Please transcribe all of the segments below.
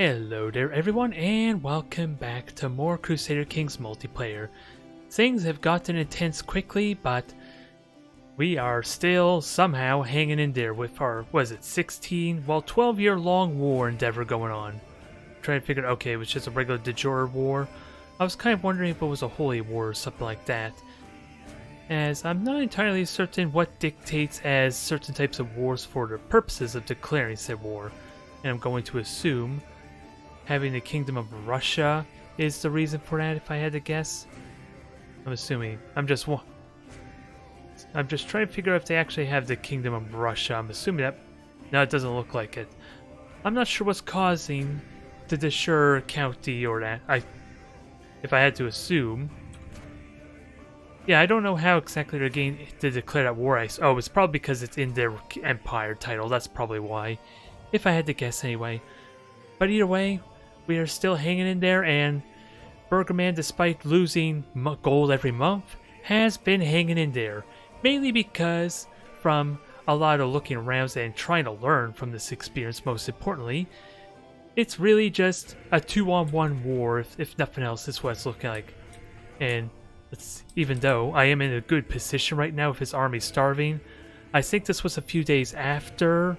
Hello there everyone and welcome back to more Crusader Kings multiplayer. Things have gotten intense quickly, but we are still somehow hanging in there with our, 12-year long war endeavor going on. Trying to figure, okay, it was just a regular de jure war. I was kind of wondering if it was a holy war or something like that, as I'm not entirely certain what dictates as certain types of wars for the purposes of declaring said war, and I'm going to assume having the Kingdom of Russia is the reason for that, if I had to guess. I'm assuming. I'm just trying to figure out if they actually have the Kingdom of Russia. I'm assuming that... No, it doesn't look like it. I'm not sure what's causing the de jure county or that. If I had to assume. Yeah, I don't know how exactly they're getting to declare that war. Oh, it's probably because it's in their empire title. That's probably why. If I had to guess anyway. But either way, we are still hanging in there, and Burgerman, despite losing gold every month, has been hanging in there. Mainly because, from a lot of looking around and trying to learn from this experience, most importantly, it's really just a 2-on-1 war, if nothing else, is what it's looking like. And even though I am in a good position right now with his army starving, I think this was a few days after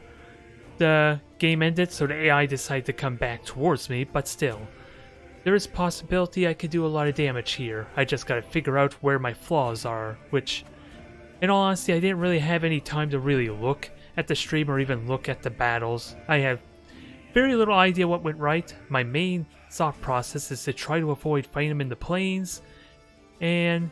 the game ended, so the AI decided to come back towards me, but still. There is possibility I could do a lot of damage here. I just gotta figure out where my flaws are, which, in all honesty, I didn't really have any time to really look at the stream or even look at the battles. I have very little idea what went right. My main thought process is to try to avoid fighting them in the plains and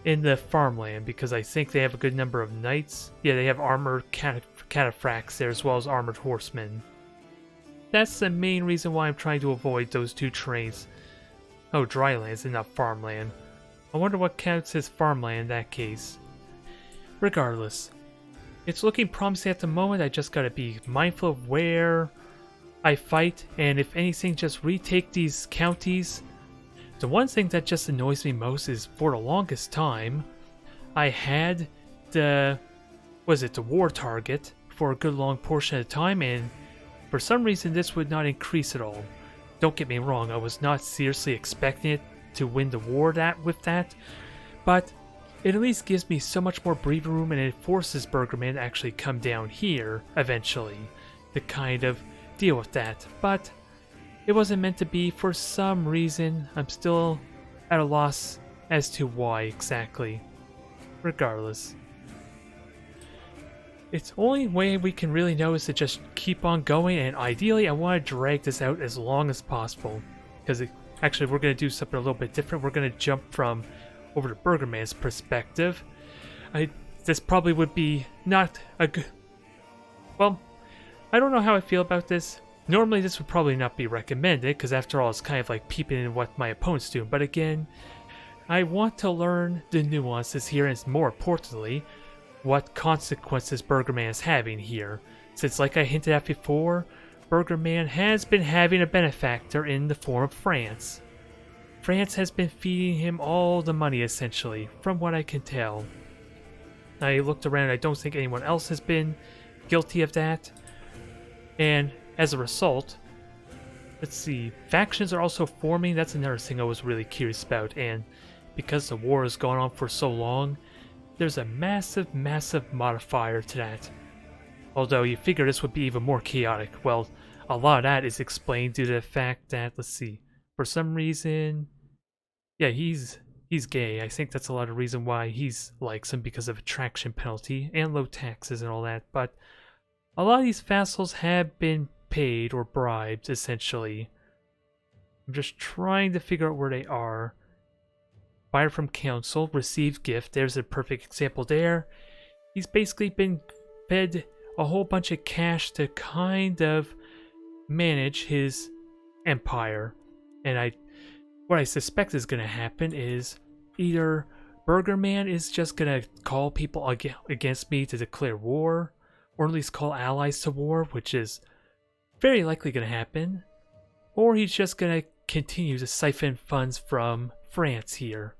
in the farmland, because I think they have a good number of knights. Yeah, they have armored cataphracts there as well as armored horsemen. That's the main reason why I'm trying to avoid those two terrains. Oh, drylands and not farmland. I wonder what counts as farmland in that case. Regardless, it's looking promising at the moment. I just gotta be mindful of where I fight, and if anything, just retake these counties. The one thing that just annoys me most is, for the longest time, I had the war target for a good long portion of the time, and for some reason this would not increase at all. Don't get me wrong, I was not seriously expecting it to win the war with that, but it at least gives me so much more breathing room, and it forces Burgerman to actually come down here eventually to kind of deal with that. But it wasn't meant to be for some reason. I'm still at a loss as to why exactly. Regardless, it's only way we can really know is to just keep on going, and ideally I want to drag this out as long as possible, because actually we're going to do something a little bit different. We're going to jump from over to Burgerman's perspective. This probably would be not a good... Well, I don't know how I feel about this. Normally this would probably not be recommended, because after all it's kind of like peeping in what my opponent's doing, but again, I want to learn the nuances here, and more importantly, what consequences Burgerman is having here. Since, like I hinted at before, Burgerman has been having a benefactor in the form of France. France has been feeding him all the money, essentially, from what I can tell. I looked around, I don't think anyone else has been guilty of that, and as a result, let's see, factions are also forming. That's another thing I was really curious about, and because the war has gone on for so long, there's a massive modifier to that. Although you figure this would be even more chaotic. Well, a lot of that is explained due to the fact that, let's see, for some reason, yeah, he's gay. I think that's a lot of reason why he's likes him, because of attraction penalty and low taxes and all that. But a lot of these vassals have been paid or bribed, essentially. I'm just trying to figure out where they are. Buyer from council, received gift. There's a perfect example there. He's basically been fed a whole bunch of cash to kind of manage his empire. And what I suspect is going to happen is either Burgerman is just going to call people against me to declare war, or at least call allies to war, which is very likely going to happen, or he's just going to continue to siphon funds from France here.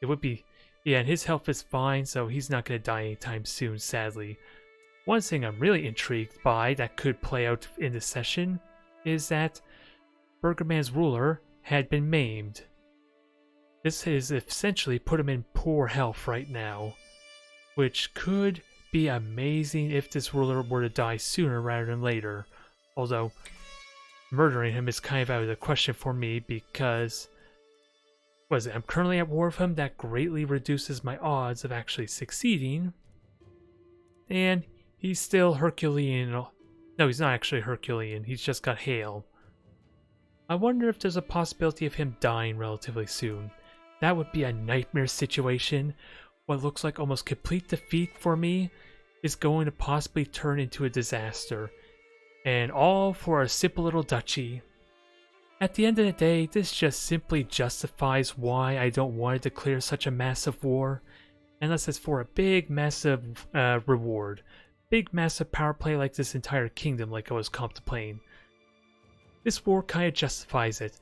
It would be, yeah, and his health is fine, so he's not going to die anytime soon, sadly. One thing I'm really intrigued by that could play out in this session is that Burgerman's ruler had been maimed. This has essentially put him in poor health right now, which could be amazing if this ruler were to die sooner rather than later. Although, murdering him is kind of out of the question for me because I'm currently at war with him. That greatly reduces my odds of actually succeeding. And he's still Herculean. No, he's not actually Herculean. He's just got hail. I wonder if there's a possibility of him dying relatively soon. That would be a nightmare situation. What looks like almost complete defeat for me is going to possibly turn into a disaster. And all for a simple little duchy. At the end of the day, this just simply justifies why I don't want to declare such a massive war, unless it's for a big, massive reward. Big, massive power play like this entire kingdom like I was contemplating. This war kind of justifies it,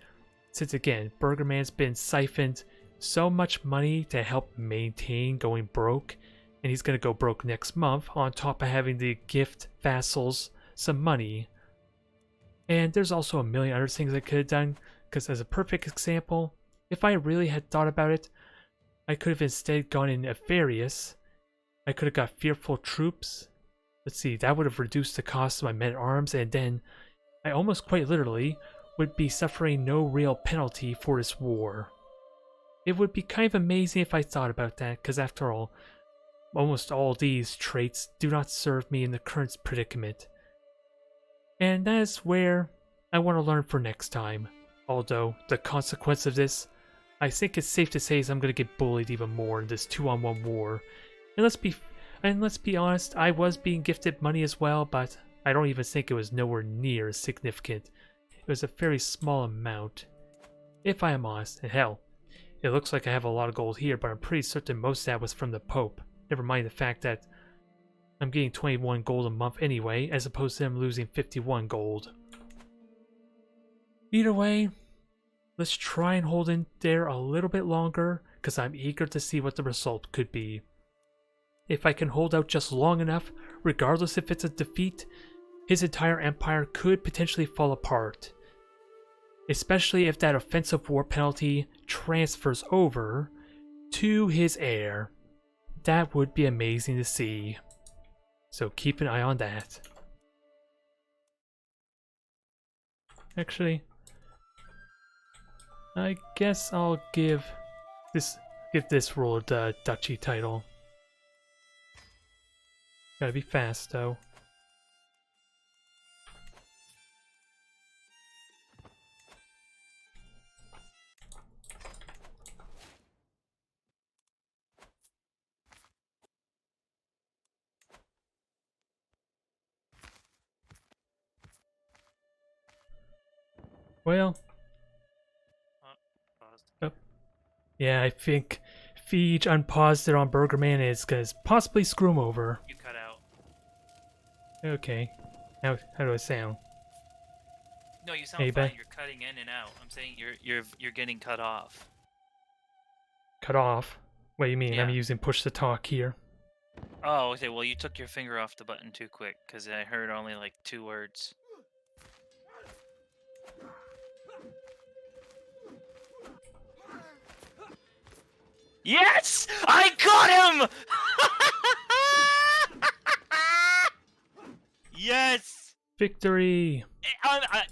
since again, Burgerman's been siphoned so much money to help maintain going broke, and he's going to go broke next month on top of having to gift vassals some money. And there's also a million other things I could have done, because as a perfect example, if I really had thought about it, I could have instead gone in Nefarious. I could have got fearful troops. Let's see, that would have reduced the cost of my men-at-arms, and then I almost quite literally would be suffering no real penalty for this war. It would be kind of amazing if I thought about that, because after all, almost all these traits do not serve me in the current predicament. And that is where I want to learn for next time. Although, the consequence of this, I think it's safe to say is I'm going to get bullied even more in this 2-on-1 war. And let's be honest, I was being gifted money as well, but I don't even think it was nowhere near as significant. It was a very small amount, if I am honest. And hell, it looks like I have a lot of gold here, but I'm pretty certain most of that was from the Pope. Never mind the fact that I'm getting 21 gold a month anyway, as opposed to him losing 51 gold. Either way, let's try and hold in there a little bit longer, because I'm eager to see what the result could be. If I can hold out just long enough, regardless if it's a defeat, his entire empire could potentially fall apart. Especially if that offensive war penalty transfers over to his heir. That would be amazing to see. So keep an eye on that. Actually, I guess I'll give this ruler the duchy title. Gotta be fast though. Well, oh. Yeah, I think Feege unpaused it on Burgerman is gonna possibly screw him over. You cut out. Okay. How do I sound? No, you sound fine. You're cutting in and out. I'm saying you're getting cut off. Cut off? What do you mean? Yeah. I'm using push to talk here. Oh, okay. Well, you took your finger off the button too quick, because I heard only like 2 words. Yes! I got him! Yes! Victory!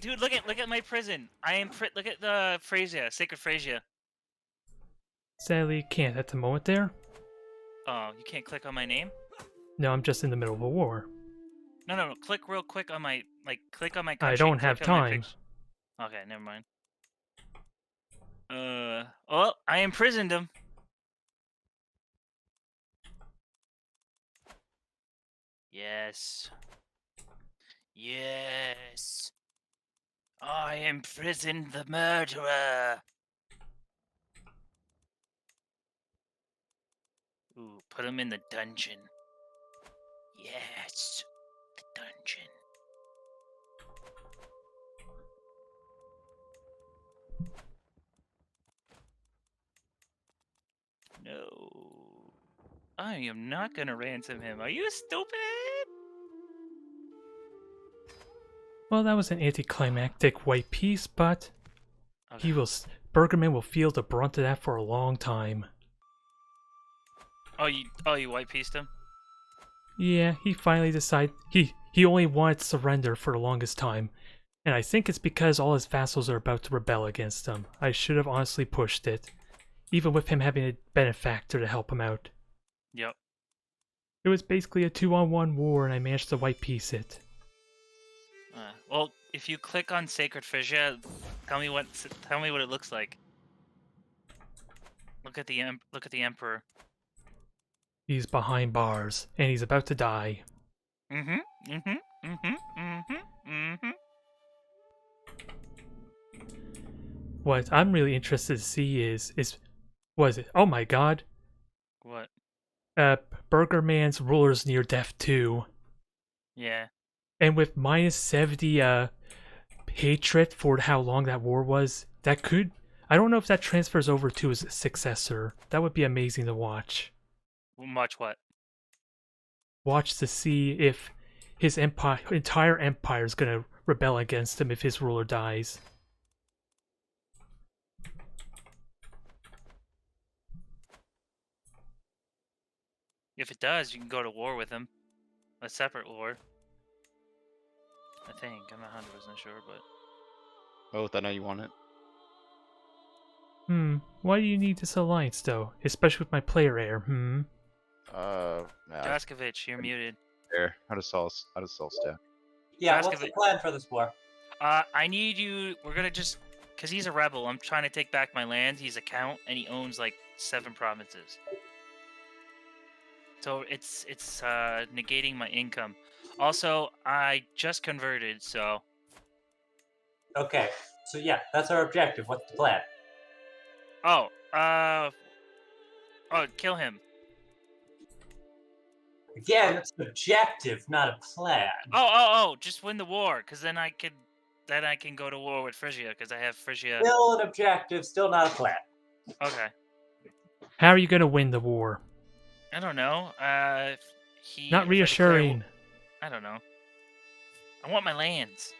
Dude, look at my prison. Look at the Phrasia, Sacred Phrasia. Sadly, can't at the moment there. Oh, you can't click on my name? No, I'm just in the middle of a war. No. Click real quick on my, click on my country. I don't have time. Okay, never mind. Well, I imprisoned him. Yes. Yes. I imprisoned the murderer. Ooh, put him in the dungeon. Yes. The dungeon. No. I am not gonna ransom him. Are you stupid? Well, that was an anticlimactic white piece, but Okay. Burgerman will feel the brunt of that for a long time. Oh, you white pieced him? Yeah, he finally decided he only wanted to surrender for the longest time. And I think it's because all his vassals are about to rebel against him. I should have honestly pushed it, even with him having a benefactor to help him out. Yep. It was basically a 2-on-1 war, and I managed to white piece it. Well, if you click on Sacred Frisia, tell me what it looks like. Look at the Emperor. He's behind bars, and he's about to die. What I'm really interested to see is was it? Oh my god! What? Burgerman's ruler's near death too, Yeah. and with minus 70 hatred for how long that war was, that could. I don't know if that transfers over to his successor. That would be amazing to watch. Watch what? Watch to see if his entire empire is gonna rebel against him if his ruler dies. If it does, you can go to war with him. A separate war. I think. I'm not 100% sure, but... Oh, I know you want it. Why do you need this alliance, though? Especially with my player heir, Nah, Jaskovich, you're muted. there. How does Saul stack? Yeah, what's the plan for this war? I need you... We're gonna just... Because he's a rebel, I'm trying to take back my land. He's a count, and he owns, like, 7 provinces. So it's negating my income. Also, I just converted, so... Okay, so yeah, that's our objective. What's the plan? Oh, kill him. Again, it's an objective, not a plan. Oh, just win the war, because then I can go to war with Frisia, because I have Frisia. Still an objective, still not a plan. Okay. How are you gonna win the war? I don't know. Not reassuring. I don't know. I want my lands.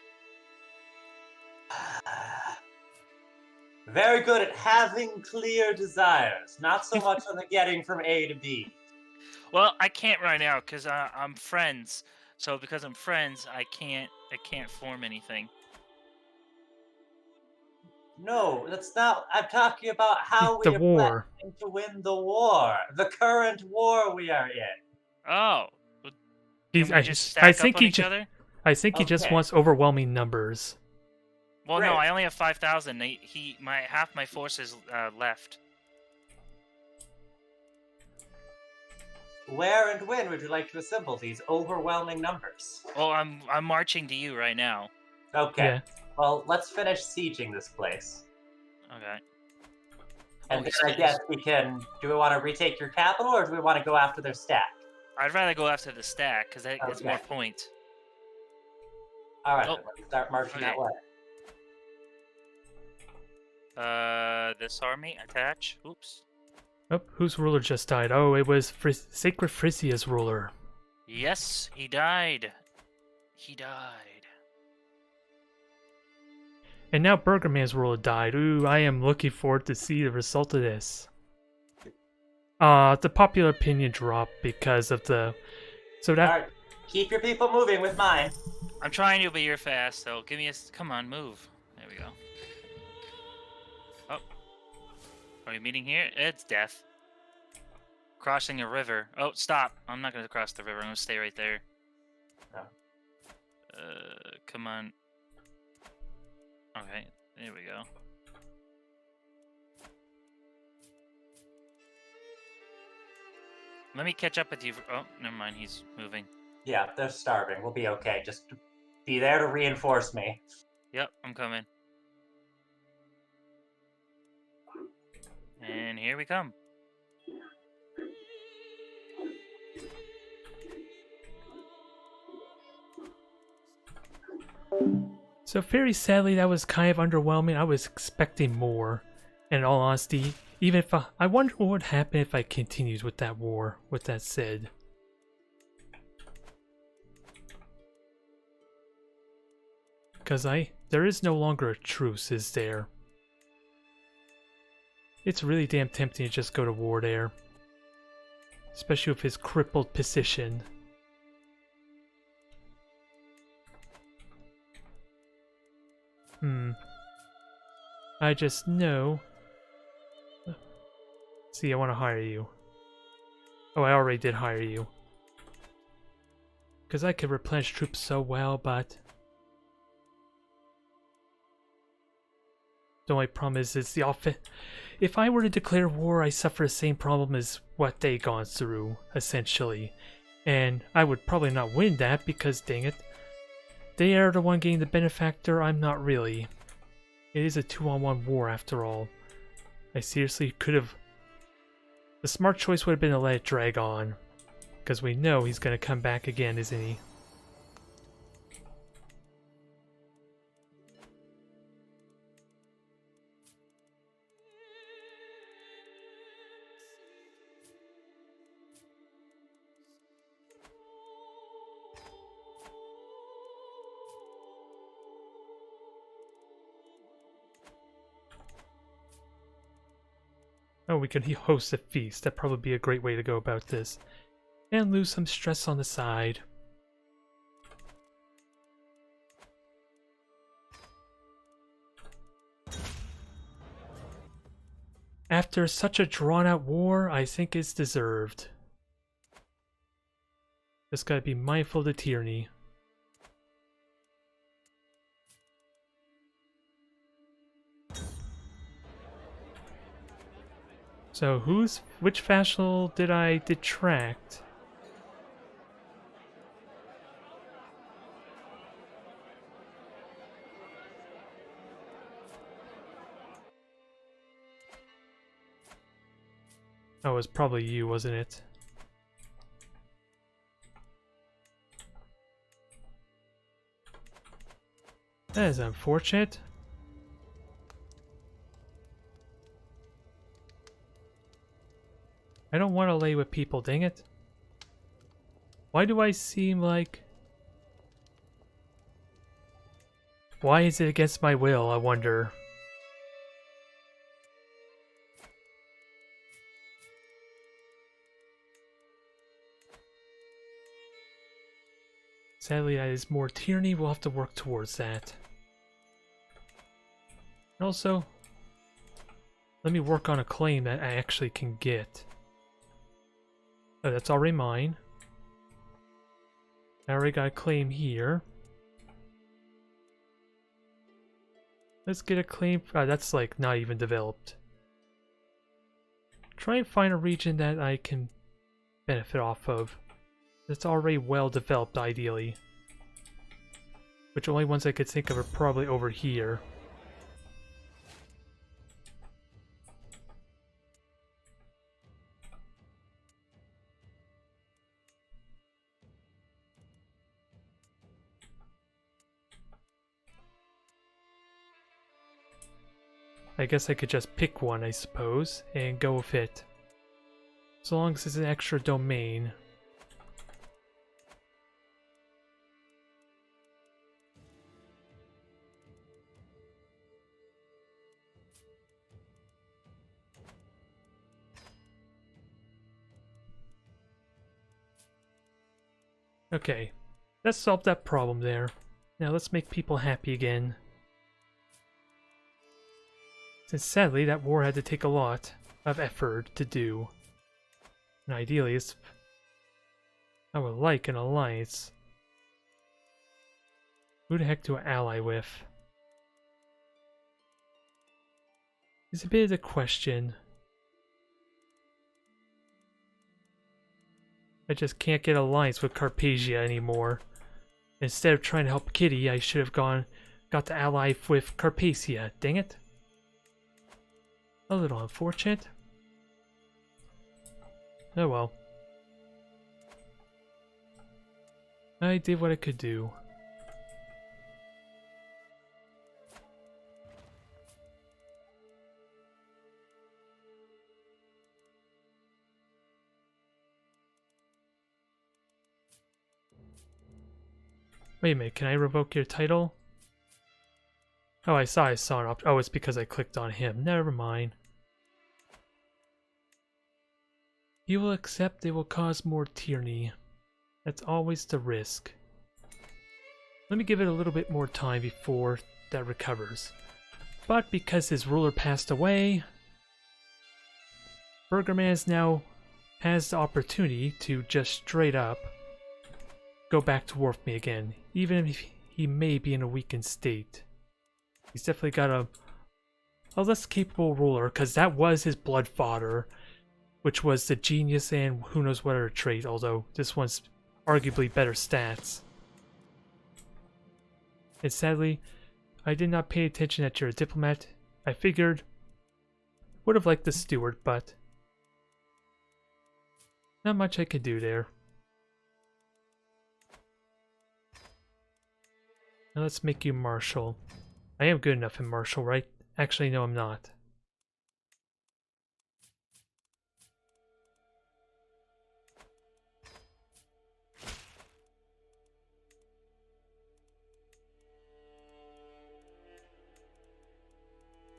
Very good at having clear desires, not so much on the getting from A to B. Well, I can't right now because I'm friends. So because I'm friends, I can't form anything. No, that's not. I'm talking about how The we are war. planning to win the war, the current war we are in. Oh, He's, can we just stack I up think on he each other? I think he just Okay. wants overwhelming numbers. Well, Great. no, I only have 5,000. Half my forces left. Where and when would you like to assemble these overwhelming numbers? Well, I'm marching to you right now. Okay. Yeah. Well, let's finish sieging this place. Okay. And Oh, then he's I guess finished. we can. Do we want to retake your capital, or do we want to go after their stack? I'd rather go after the stack because that gets Okay. more points. All right, Oh. then, let's start marching that Okay. way. This army attach. Oops. Oh, whose ruler just died? Oh, it was Sacred Frisia's ruler. Yes, he died. He died. And now Burgerman's ruler died. Ooh, I am looking forward to see the result of this. The popular opinion dropped because of the... So that... All right, keep your people moving with mine. I'm trying to, but you're fast, so give me a... Come on, move. There we go. Oh. Are we meeting here? It's death. Crossing a river. Oh, stop. I'm not going to cross the river. I'm going to stay right there. Oh. Come on. Okay, there we go. Let me catch up with you. Oh, never mind. He's moving. Yeah, they're starving. We'll be okay. Just be there to reinforce me. Yep, I'm coming. And here we come. So very sadly, that was kind of underwhelming. I was expecting more. And in all honesty, even if I wonder what would happen if I continued with that war, with that said. Because there is no longer a truce, is there? It's really damn tempting to just go to war there. Especially with his crippled position. I just know... See, I want to hire you. Oh, I already did hire you. Because I could replenish troops so well, but... The only problem is it's the offense. If I were to declare war, I suffer the same problem as what they gone through, essentially. And I would probably not win that because, dang it, they are the one getting the benefactor, I'm not really. It is a 2-on-1 war after all. I seriously could have... The smart choice would have been to let it drag on. Because we know he's going to come back again, isn't he? Oh, we could host a feast. That'd probably be a great way to go about this. And lose some stress on the side. After such a drawn-out war, I think it's deserved. Just gotta be mindful of the tyranny. So which vassal did I detract? Oh, it was probably you, wasn't it? That is unfortunate. I don't want to lay with people, dang it. Why do I seem like... Why is it against my will, I wonder? Sadly, that is more tyranny. We'll have to work towards that. And also, let me work on a claim that I actually can get. Oh, that's already mine. I already got a claim here. Let's get a claim. That's like not even developed. Try and find a region that I can benefit off of. That's already well developed, ideally. Which only ones I could think of are probably over here. I guess I could just pick one, I suppose, and go with it. So long as it's an extra domain. Okay, let's solve that problem there. Now let's make people happy again. Since sadly that war had to take a lot of effort to do. And ideally I would like an alliance. Who the heck do I ally with? It's a bit of the question. I just can't get alliance with Carpathia anymore. Instead of trying to help Kitty, I should have got to ally with Carpathia. Dang it. A little unfortunate. Oh well. I did what I could do. Wait a minute, can I revoke your title? Oh, I saw an option. Oh, it's because I clicked on him. Never mind. You will accept they will cause more tyranny. That's always the risk. Let me give it a little bit more time before that recovers. But because his ruler passed away, Burgerman now has the opportunity to just straight up go back to war with me again, even if he may be in a weakened state. He's definitely got a less capable ruler, because that was his blood fodder, which was the genius and who knows what other trait, although this one's arguably better stats. And sadly, I did not pay attention that you're a diplomat. I figured, would have liked the steward, but not much I could do there. Now let's make you marshal. I am good enough in marshal, right? Actually, no, I'm not.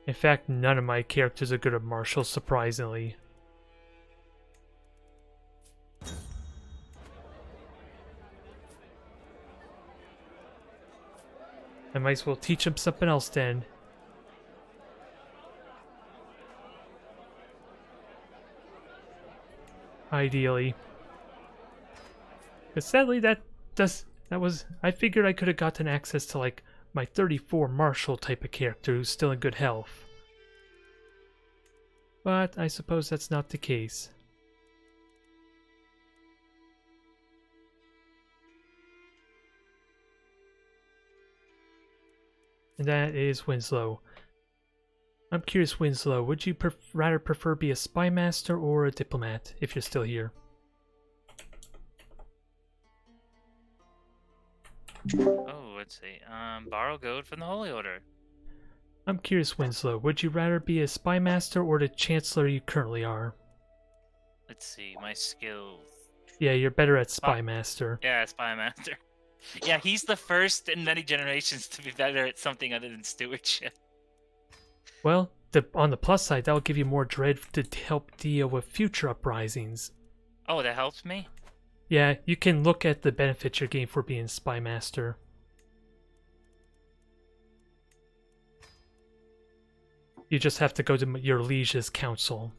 In fact, none of my characters are good at martial, surprisingly. I might as well teach him something else then. Ideally. But sadly, I figured I could have gotten access to, like, my 34 martial type of character who's still in good health. But I suppose that's not the case. And that is Winslow. I'm curious, Winslow, would you rather prefer be a spy master or a diplomat, if you're still here? Oh, let's see. Borrow gold from the Holy Order. I'm curious, Winslow, would you rather be a spy master or the chancellor you currently are? Let's see, my skills. Yeah, you're better at spy master. Yeah, Spy Master. Yeah, he's the first in many generations to be better at something other than stewardship. Well, on the plus side, that will give you more dread to help deal with future uprisings. Oh, that helps me? Yeah, you can look at the benefits you're getting for being spy master. You just have to go to your liege's council.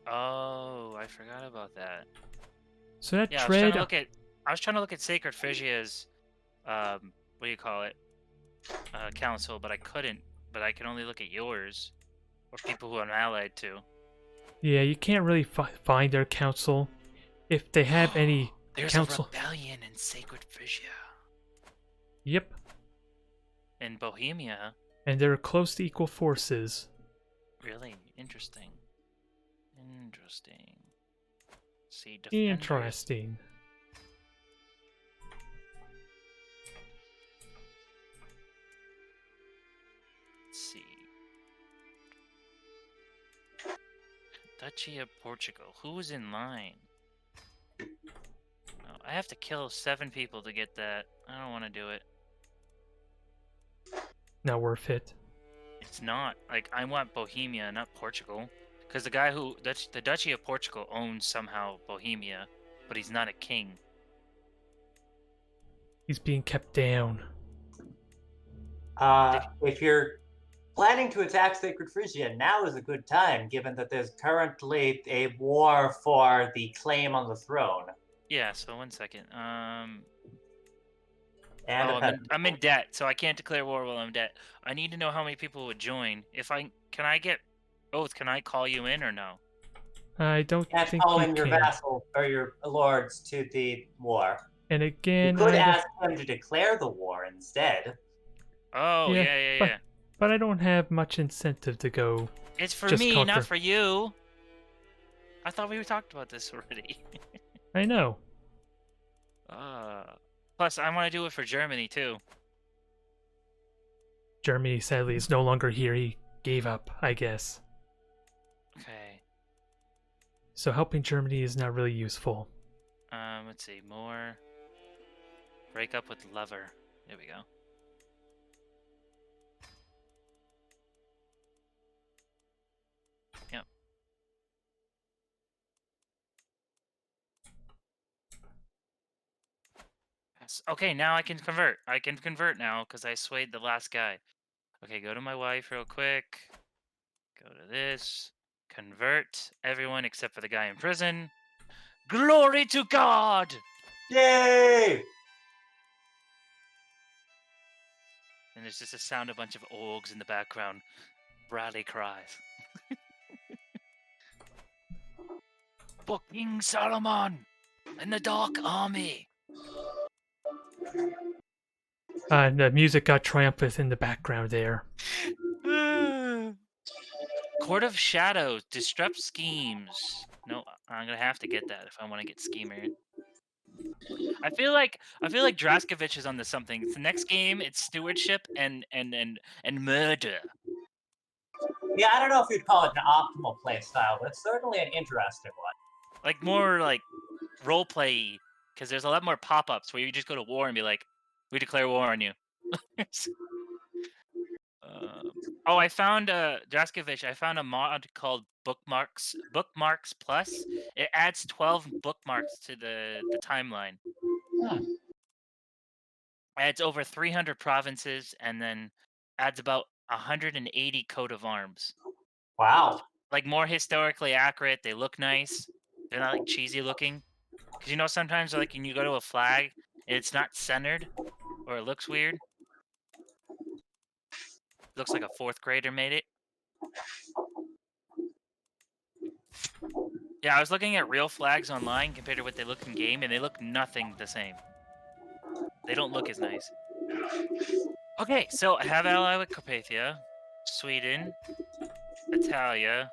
Oh, I forgot about that. So that Yeah, dread. I was trying to look at Sacred Phrygia's, what do you call it? Council, but I couldn't. But I can only look at yours, or people who I'm allied to. Yeah, you can't really find their council. If they have any There's council. a rebellion in Sacred Phrygia. Yep. In Bohemia. And they're close to equal forces. Really interesting. Interesting. See, defenders. Interesting. Let's see. Duchy of Portugal. Who's in line? Oh, I have to kill 7 people to get that. I don't want to do it. Not worth it. It's not. Like, I want Bohemia, not Portugal. Because the guy who... the Duchy of Portugal owns somehow Bohemia, but he's not a king. He's being kept down. If you're planning to attack Sacred Phrygia, now is a good time, given that there's currently a war for the claim on the throne. Yeah, so 1 second. And I'm in debt, so I can't declare war while I'm in debt. I need to know how many people would join. Can I get Oath? Can I call you in or no? I don't can't think call you in your can. vassal or your lords to the war. And again, You could ask them to declare the war instead. Oh, yeah. But I don't have much incentive to go. It's for just me, conquer. not for you. I thought we talked about this already. I know. Plus, I want to do it for Germany, too. Germany, sadly, is no longer here. He gave up, I guess. Okay. So helping Germany is not really useful. Let's see. More. Break up with lover. There we go. Yes. Okay, now I can convert. I can convert now because I swayed the last guy. Okay, go to my wife real quick. Go to this. Convert everyone except for the guy in prison. Glory to God! Yay! And there's just a sound of a bunch of orgs in the background. Bradley cries. For King Solomon and the Dark Army. The music got triumphant in the background there. Court of Shadows, Disrupt Schemes. No, I'm gonna have to get that if I want to get Schemer. I feel like Draskovich is onto something. It's the next game. It's stewardship and murder. Yeah, I don't know if you'd call it an optimal play style, but it's certainly an interesting one. Like more like role play, because there's a lot more pop-ups where you just go to war and be like, "We declare war on you." Oh, I found Draskovich. I found a mod called Bookmarks Plus. It adds 12 bookmarks to the timeline. Adds over 300 provinces and then adds about 180 coat of arms. Wow. Like more historically accurate. They look nice. They're not like cheesy looking. Because you know sometimes like when you go to a flag, it's not centered or it looks weird. Looks like a 4th grader made it. Yeah, I was looking at real flags online compared to what they look in game, and they look nothing the same. They don't look as nice. Okay, so I have ally with Carpathia, Sweden, Italia,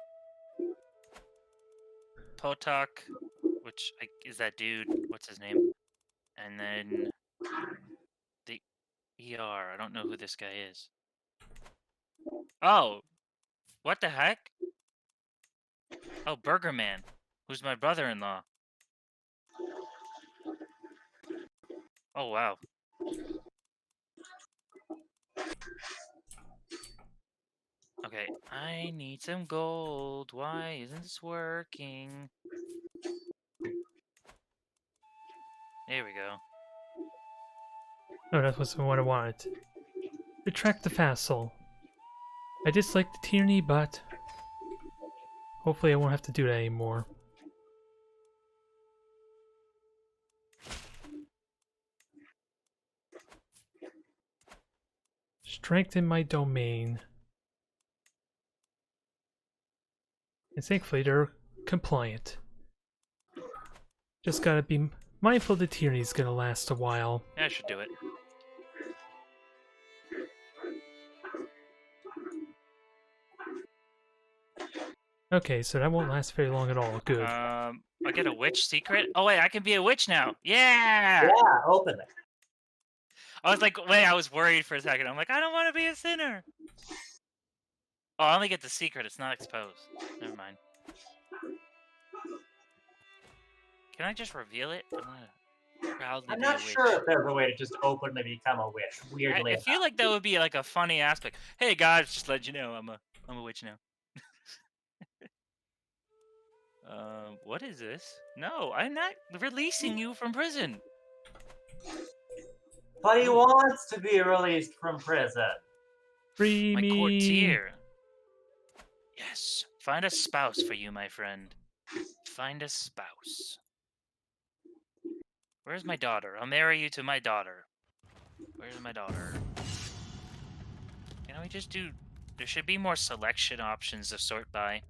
Potok, which is that dude. What's his name? And then the ER. I don't know who this guy is. Oh, what the heck? Oh, Burger Man, who's my brother-in-law. Oh, wow. Okay, I need some gold. Why isn't this working? There we go. Oh, that wasn't what I wanted. Retract the vassal. I dislike the tyranny, but hopefully I won't have to do that anymore. Strengthen my domain. And thankfully they're compliant. Just gotta be mindful the tyranny's gonna last a while. Yeah, I should do it. Okay, so that won't last very long at all. Good. I get a witch secret? Oh, wait, I can be a witch now. Yeah! Yeah, open it. I was like, wait, I was worried for a second. I'm like, I don't want to be a sinner. Oh, I only get the secret. It's not exposed. Never mind. Can I just reveal it? I'm gonna proudly I'm be a not witch. sure if there's a way to just openly become a witch. Weirdly I feel like that would be like a funny aspect. Hey guys, just let you know, I'm a witch now. What is this? No, I'm not releasing you from prison. But he wants to be released from prison. Free My me! courtier. Yes, find a spouse for you, my friend. Find a spouse. Where's my daughter? I'll marry you to my daughter. Where's my daughter? Can we just do... There should be more selection options to sort by.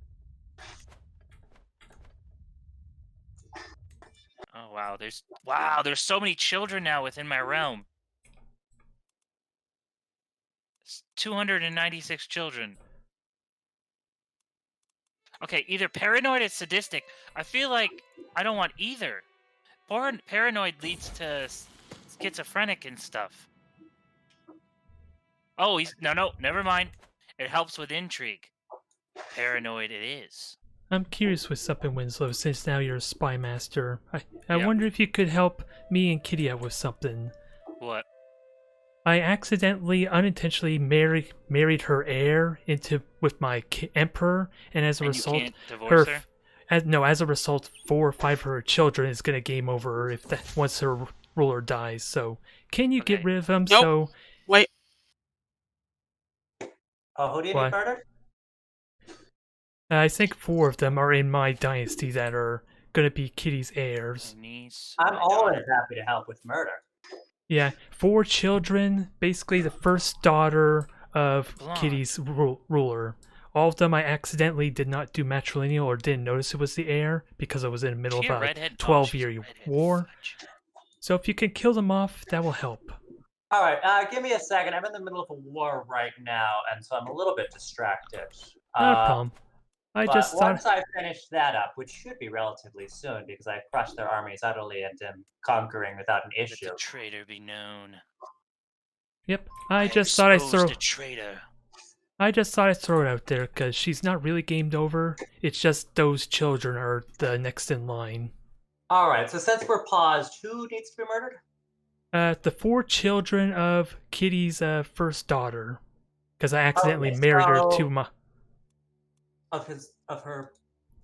Oh, wow. There's so many children now within my realm. 296 children. Okay, either paranoid or sadistic. I feel like I don't want either. Paranoid leads to schizophrenic and stuff. Oh, no, never mind. It helps with intrigue. Paranoid it is. I'm curious what's up in Winslow since now you're a spy master. I Yeah. wonder if you could help me and Kitty out with something. What? I accidentally, unintentionally married her heir with my emperor, and as a And result, you can't divorce her? as a result, 4 or 5 of her children is gonna game over her once her ruler dies. So can you get Okay. rid of him? Nope. So Wait. Oh, who do you need what? murdered? I think 4 of them are in my dynasty that are gonna be Kitty's heirs. My niece, I'm my always daughter. happy to help with murder. Yeah, 4 children, basically the first daughter of Blonde. Kitty's ruler. All of them I accidentally did not do matrilineal or didn't notice it was the heir because I was in the middle She of a a redhead? Oh, 12-year she's a redhead. war. Fudge. So if you can kill them off, that will help. All right, give me a second. I'm in the middle of a war right now, and so I'm a little bit distracted. Not a problem. I But just once thought, I finish that up, which should be relatively soon, because I crushed their armies utterly and am conquering without an Let issue. the traitor be known. yep. I just thought I'd exposed throw. the traitor. I just thought I'd throw it out there because she's not really gamed over. It's just those children are the next in line. All right, so since we're paused, who needs to be murdered? The 4 children of Kitty's first daughter, because I accidentally Okay, married her so- to my Of her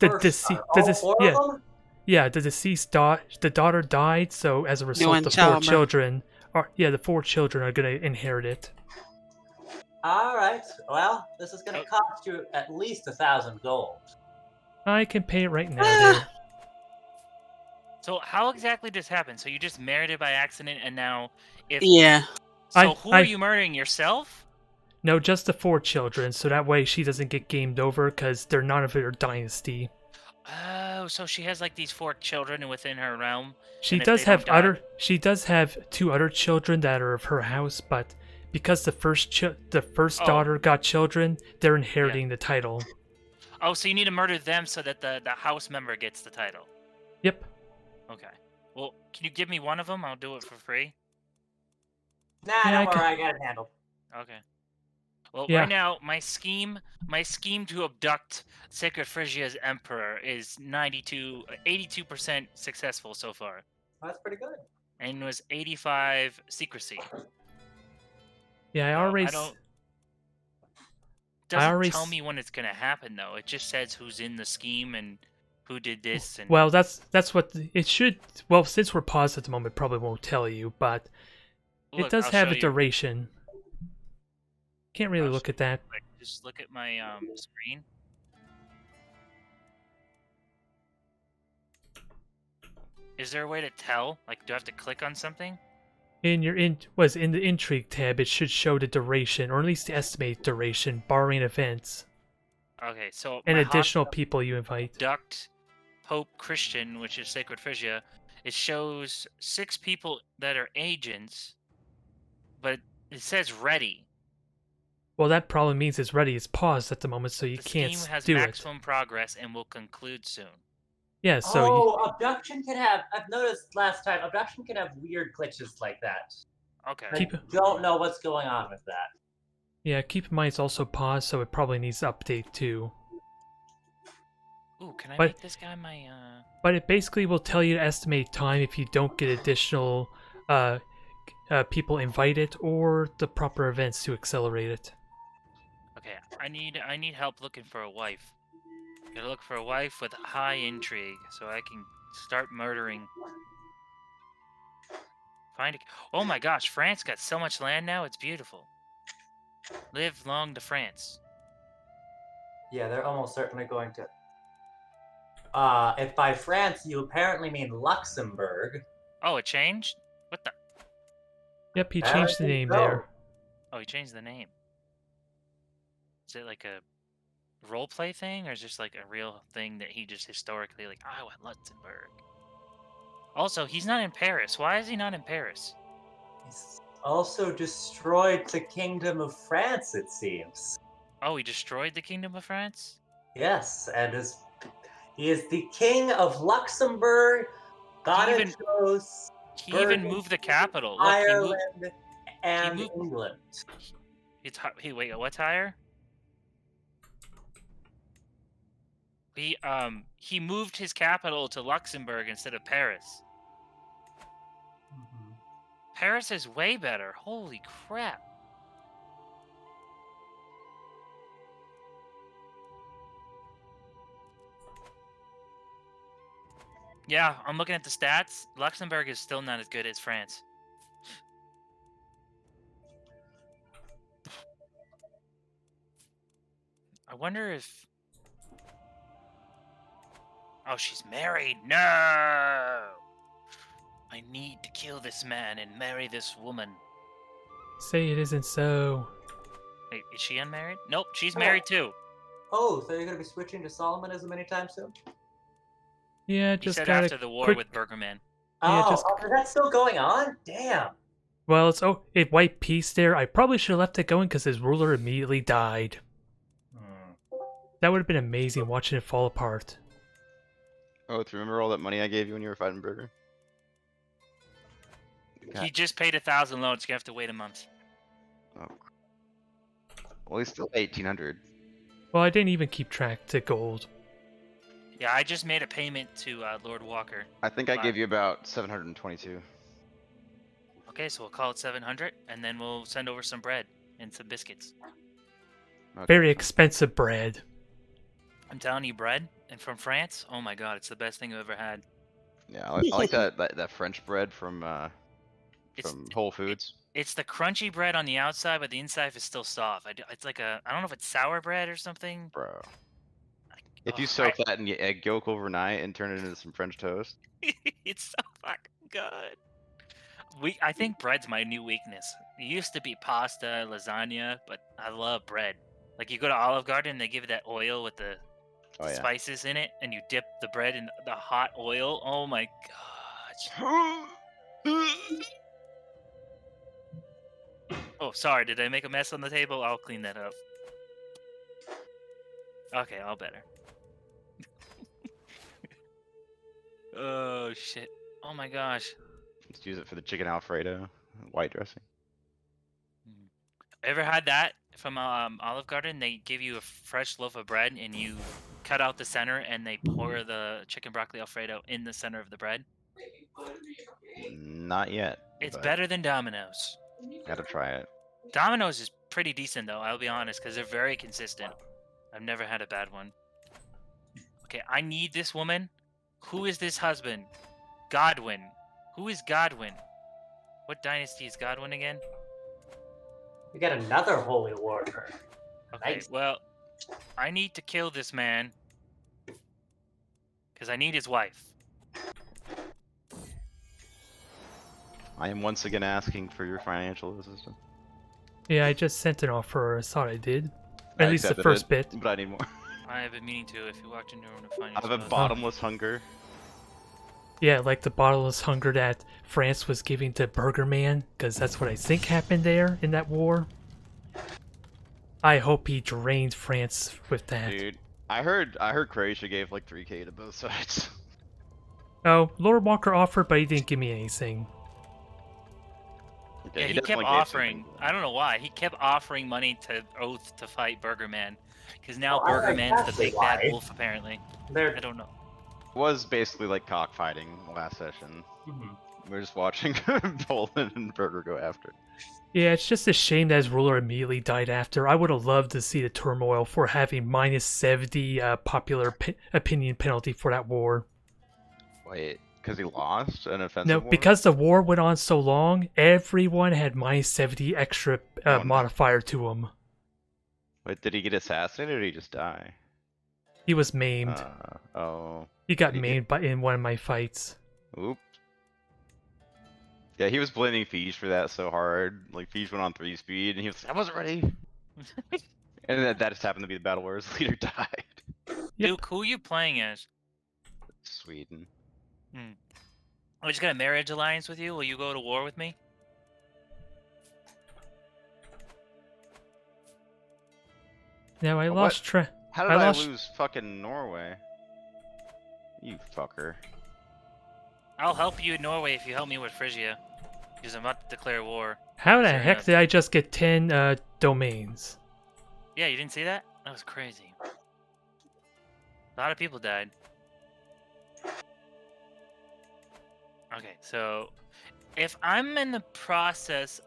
the first daughter. All 4 yeah. of them? Yeah, the deceased the daughter died, so as a result, Doing the 4 childbirth. children the 4 children are gonna inherit it. All right, well, this is going to Oh. cost you at least 1,000 gold. I can pay it right now. Ah. There. So how exactly does this happen? So you just married it by accident, and now if Yeah. so, I- who I- are you murdering yourself? No, just the 4 children, so that way she doesn't get gamed over because they're none of her dynasty. Oh, so she has like these 4 children within her realm. She And if does they have don't die- She does have 2 other children that are of her house, but because the first Oh. daughter got children, they're inheriting the title. Oh, so you need to murder them so that the house member gets the title. Yep. Okay. Well, can you give me one of them? I'll do it for free. Nah, Yeah, don't I worry, can- I got it handled. Okay. Well, Yeah. right now, my scheme to abduct Sacred Phrygia's emperor is 82% successful so far, Well, that's pretty good. and was 85 secrecy. Yeah, I So, already. I don't. Doesn't already tell s- me when it's gonna happen though. It just says who's in the scheme and who did this and. Well, that's what it should. Well, since we're paused at the moment, it probably won't tell you, but Look, it does I'll have show a you. duration. Can't really I'll look show at that. Like, just look at my screen. Is there a way to tell? Like, do I have to click on something? In the intrigue tab, it should show the duration, or at least the estimated duration, barring events Okay, so and my additional people you invite. Duct Pope Christian, which is Sacred Phrygia, it shows 6 people that are agents, but it says ready. Well, that probably means it's ready. It's paused at the moment, so you The can't scheme has do it. maximum progress and will conclude soon. Yeah, so Oh, abduction can have. I've noticed last time, abduction can have weird glitches like that. Okay. I Keep- don't know what's going on with that. keep in mind it's also paused, so it probably needs to update too. Ooh, can I But- make this guy my But it basically will tell you to estimate time if you don't get additional people invited or the proper events to accelerate it. Okay, I need help looking for a wife. Gotta look for a wife with high intrigue so I can start murdering. Find a... Oh my gosh, France got so much land now, it's beautiful. Live long to France. Yeah, they're almost certainly going to. If by France you apparently mean Luxembourg. Oh, it changed? What the? Yep, he changed the name go. there. Oh, he changed the name. Is it like a roleplay thing, or is it just like a real thing that he just historically like, I want Luxembourg? Also, he's not in Paris. Why is he not in Paris? He's also destroyed the Kingdom of France, it seems. Oh, he destroyed the Kingdom of France? Yes, and he is the King of Luxembourg, even- Gonachos, He even Burgundy, moved the capital. Look, he moved. Ireland, and moved- England. Wait, what's higher? He moved his capital to Luxembourg instead of Paris. Mhm. Paris is way better. Holy crap. Yeah, I'm looking at the stats. Luxembourg is still not as good as France. I wonder if... Oh, she's married. No! I need to kill this man and marry this woman. Say it isn't so. Wait, is she unmarried? Nope, she's Oh. married too. Oh, so you're gonna be switching to Solomonism anytime soon? Yeah, He just said gotta after the war quick. with Burgerman. Yeah, Oh, just- is that still going on? Damn. Well, it's it white peace there. I probably should have left it going because his ruler immediately died. That would have been amazing watching it fall apart. Oh, do you remember all that money I gave you when you were fighting Burger? He just paid 1,000 loans. You're gonna have to wait a month. Oh. Well, he's still 1,800. Well, I didn't even keep track to gold. Yeah, I just made a payment to Lord Walker. I think I Wow. gave you about 722. Okay, so we'll call it 700, and then we'll send over some bread and some biscuits. Okay. Very expensive bread. I'm telling you, bread, and from France, oh my god, it's the best thing I've ever had. Yeah, I like that French bread from It's Whole Foods. it's the crunchy bread on the outside, but the inside is still soft. It's like I don't know if it's sour bread or something. Bro. If you Ugh, soak that in egg yolk overnight and turn it into some French toast. it's so fucking good. I think bread's my new weakness. It used to be pasta, lasagna, but I love bread. Like you go to Olive Garden, they give you that oil with the Oh yeah. spices in it, and you dip the bread in the hot oil. Oh my god. Oh, sorry. Did I make a mess on the table? I'll clean that up. Okay, all better. Oh shit. Oh my gosh. Let's use it for the chicken Alfredo, white dressing. Ever had that from Olive Garden? They give you a fresh loaf of bread and you cut out the center and they pour the chicken broccoli Alfredo in the center of the bread. Not yet. It's but better than Domino's. Gotta try it. Domino's is pretty decent though, I'll be honest, because they're very consistent. I've never had a bad one. Okay, I need this woman. Who is this husband? Godwin. Who is Godwin? What dynasty is Godwin again? You get another holy warrior. Okay, Nice. well, I need to kill this man. Because I need his wife. I am once again asking for your financial assistance. Yeah, I just sent an offer. I thought I did. I At least the accepted first it, bit. But I need more. I have been meaning to. If you walked into a room to find I have a yourself- bottomless hunger. Yeah, like the bottomless hunger that France was giving to Burger Man, because that's what I think happened there in that war. I hope he drained France with that. Dude, I heard Croatia gave like 3K to both sides. Oh, Lord Walker offered, but he didn't give me anything. Okay, Yeah, he kept definitely gave offering. something. I don't know why. He kept offering money to Oath to fight Burger Man. Because now Well, I Burger think Man's the that's big bad why. wolf, apparently. They're I don't know. It was basically like cockfighting last session. Mhm. We were just watching Poland and Burger go after. Yeah, it's just a shame that his ruler immediately died after. I would have loved to see the turmoil for having minus 70 popular opinion penalty for that war. Wait, because he lost an offensive No, war? because the war went on so long, everyone had minus 70 extra Oh, no. modifier to him. Wait, did he get assassinated or did he just die? He was maimed. Oh. He got did he maimed in one of my fights. Oop. Yeah, he was blaming Fiege for that so hard. Like, Fiege went on 3 speed, and he was like, I wasn't ready. And that just happened to be the battle where his leader died. Yep. Duke, who are you playing as? Sweden. I just got a marriage alliance with you. Will you go to war with me? Now I What? lost track. How did I I lost- lose fucking Norway? You fucker. I'll help you in Norway if you help me with Phrygia. Because I'm about to declare war. How the Fair heck enough. did I just get 10 domains? Yeah, you didn't see that? That was crazy. A lot of people died. Okay, so if I'm in the process,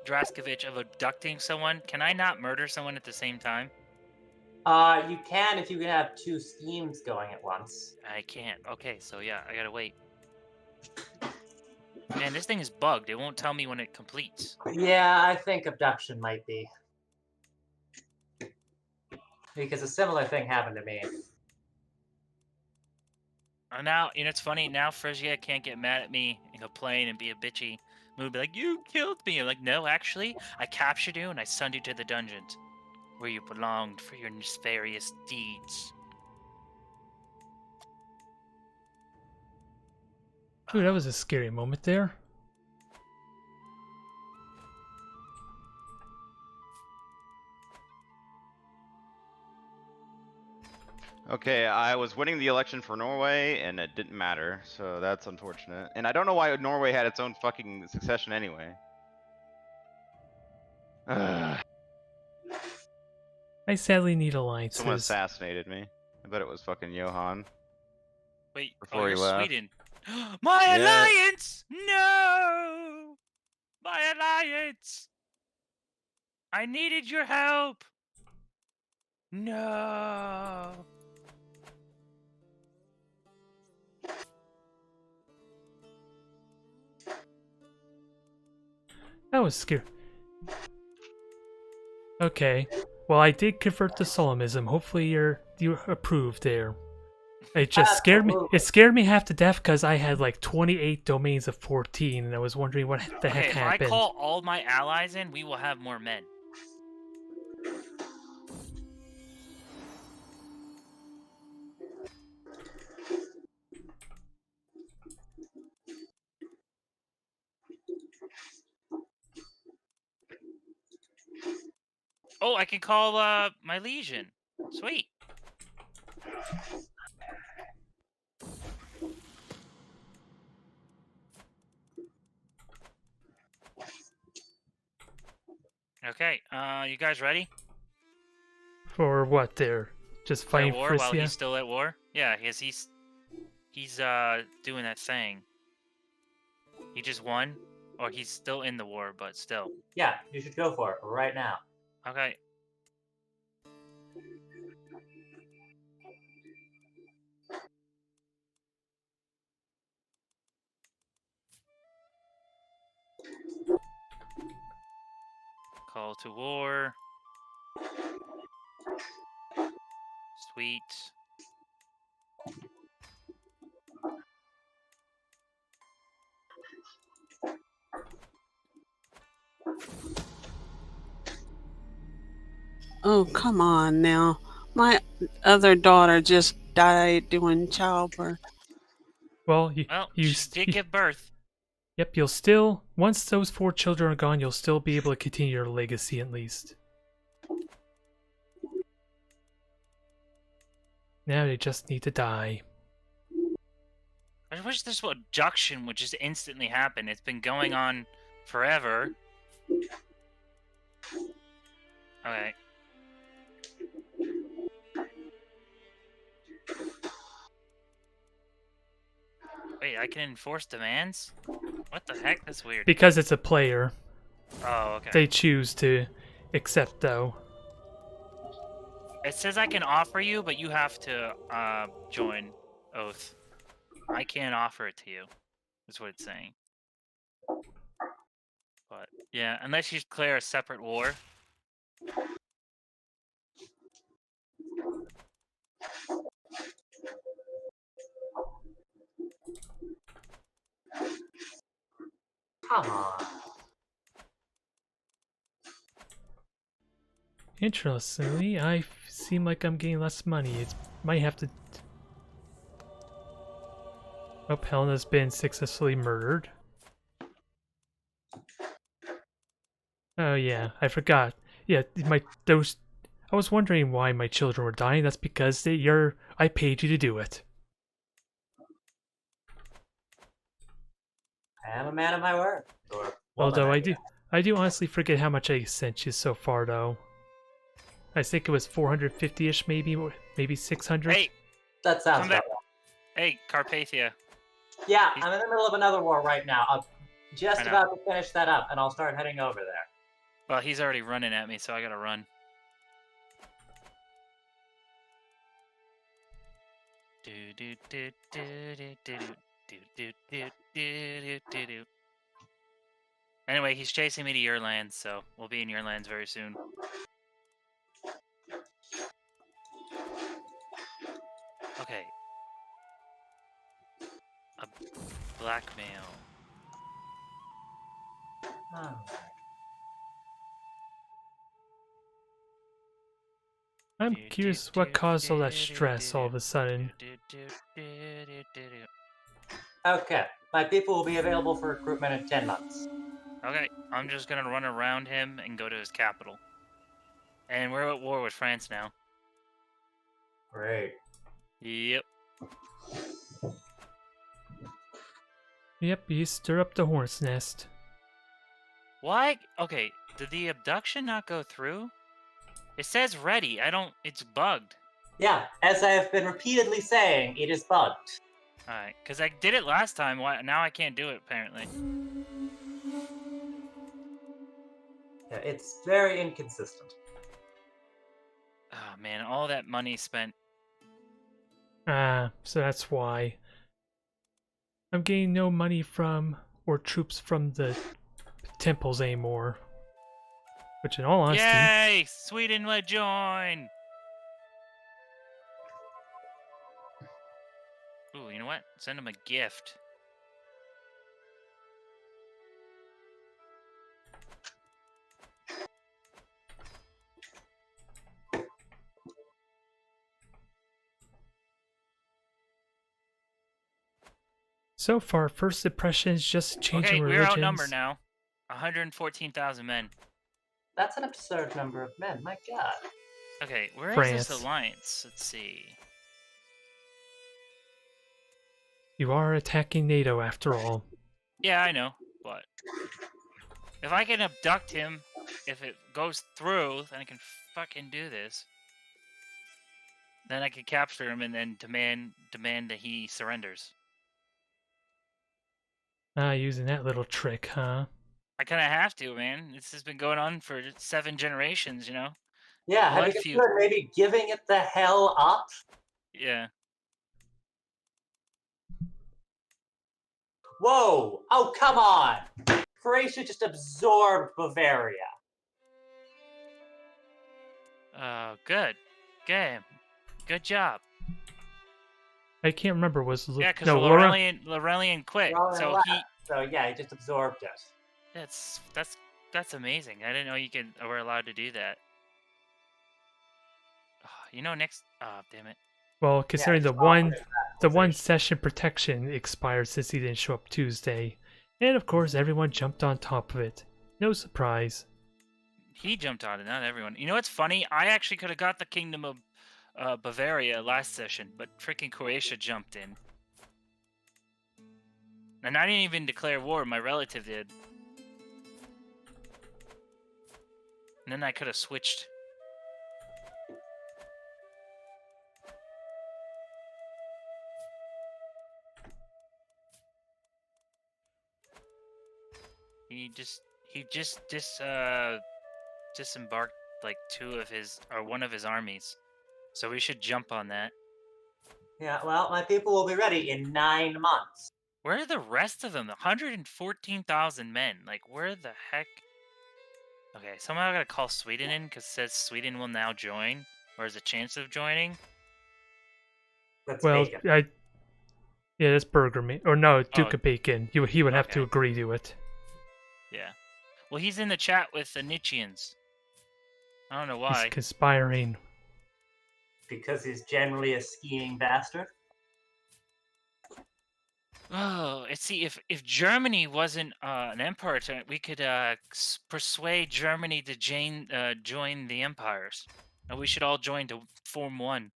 Draskovich, of abducting someone, can I not murder someone at the same time? You can if you can have 2 schemes going at once. I can't. Okay, so yeah, I gotta wait. Man, this thing is bugged. It won't tell me when it completes. Yeah, I think abduction might be. Because a similar thing happened to me. Now, you know, it's funny. Now Phrygia can't get mad at me and complain and be a bitchy mood. Be like, you killed me. I'm like, no, actually, I captured you and I sent you to the dungeons where you belonged for your nefarious deeds. Ooh, that was a scary moment there. Okay, I was winning the election for Norway, and it didn't matter, so that's unfortunate. And I don't know why Norway had its own fucking succession anyway. Ugh. I sadly need alliances. Someone assassinated me. I bet it was fucking Johan. Wait, Before you're he left. Sweden. My Yeah. alliance! No! My alliance! I needed your help! No! That was scary. Okay. Well, I did convert to Solemism. Hopefully you approve there. It just scared me. Absolutely. It scared me half to death because I had like 28 domains of 14, and I was wondering what the heck Okay, if happened. I call all my allies in, we will have more men. Oh, I can call my legion. Sweet. Okay, you guys ready? For what there? Just For fighting war while Frisia? he's still at war? Yeah, he's doing that thing. He just won, or he's still in the war, but still. Yeah, you should go for it right now. Okay. Call to war. Sweet. Oh, come on now. My other daughter just died doing childbirth. Well, Well, you she did give birth. Yep, you'll still, once those 4 children are gone, you'll still be able to continue your legacy at least. Now they just need to die. I wish this abduction would just instantly happen. It's been going on forever. Okay. Wait, I can enforce demands? What the heck? That's weird. Because it's a player, Oh, okay. they choose to accept, though. It says I can offer you, but you have to join Oath. I can't offer it to you. That's what it's saying. But yeah, unless you declare a separate war. Come on. Interestingly, I seem like I'm getting less money. It might have to... Oh, Helena's been successfully murdered. Oh yeah, I forgot. Yeah, I was wondering why my children were dying. That's because I paid you to do it. I am a man of my word. Or Although woman, I do honestly forget how much I sent you so far, though. I think it was 450-ish, maybe 600. Hey, that sounds come back. about Hey, Carpathia. right. Yeah, I'm in the middle of another war right now. I'm just I know. about to finish that up, and I'll start heading over there. Well, he's already running at me, so I gotta run. Anyway, he's chasing me to your lands, so we'll be in your lands very soon. Okay. A blackmail. Alright. I'm curious what caused all that stress all of a sudden. Okay, my people will be available for recruitment in 10 months. Okay, I'm just gonna run around him and go to his capital. And we're at war with France now. Great. Yep. Yep, you stir up the hornet's nest. Why? Okay, did the abduction not go through? It says ready. It's bugged. Yeah, as I have been repeatedly saying, it is bugged. Alright, because I did it last time. Why? Now I can't do it, apparently. Yeah, it's very inconsistent. Oh, man, all that money spent. Ah, so that's why. I'm getting no money from, or troops from the temples anymore. Which in all honesty... Yay! Sweden will join! Ooh, you know what? Send him a gift. So far, first impressions just changing Okay, we're religions. outnumbered now. 114,000 men. That's an absurd number of men, my god. Okay, where is France. this alliance? Let's see. You are attacking NATO after all. Yeah, I know, but if I can abduct him, if it goes through, then I can fucking do this. Then I can capture him and then demand that he surrenders. Ah, using that little trick, huh? I kind of have to, man. This has been going on for 7 generations, you know? Yeah, have you Blood feud. considered maybe giving it the hell up? Yeah. Whoa! Oh, come on! Croatia just absorbed Bavaria. Good. Game. Good job. I can't remember, was... Yeah, because no, Laura? Laurelian quit, Well, so left. he... So yeah, he just absorbed it. That's amazing. I didn't know were allowed to do that. You know, next... Oh, damn it. Well, considering it's the one acquisition. session protection expired since he didn't show up Tuesday. And of course, everyone jumped on top of it. No surprise. He jumped on it, not everyone. You know what's funny? I actually could have got the Kingdom of Bavaria last session, but freaking Croatia jumped in. And I didn't even declare war, my relative did. And then I could have switched. He just disembarked like one of his armies. So we should jump on that. Yeah, well, my people will be ready in 9 months. Where are the rest of them? 114,000 men. Like, where the heck? Okay, somehow I gotta call Sweden in because it says Sweden will now join, or has a chance of joining. That's Well, bacon. yeah, that's Burger Me. Or no, Duke Oh. of Bacon. He would have to Okay. agree to it. Yeah. Well, he's in the chat with the Nietzscheans. I don't know why. He's conspiring. Because he's generally a skiing bastard. Oh, see, if Germany wasn't an empire, we could persuade Germany to join the empires, and we should all join to form one.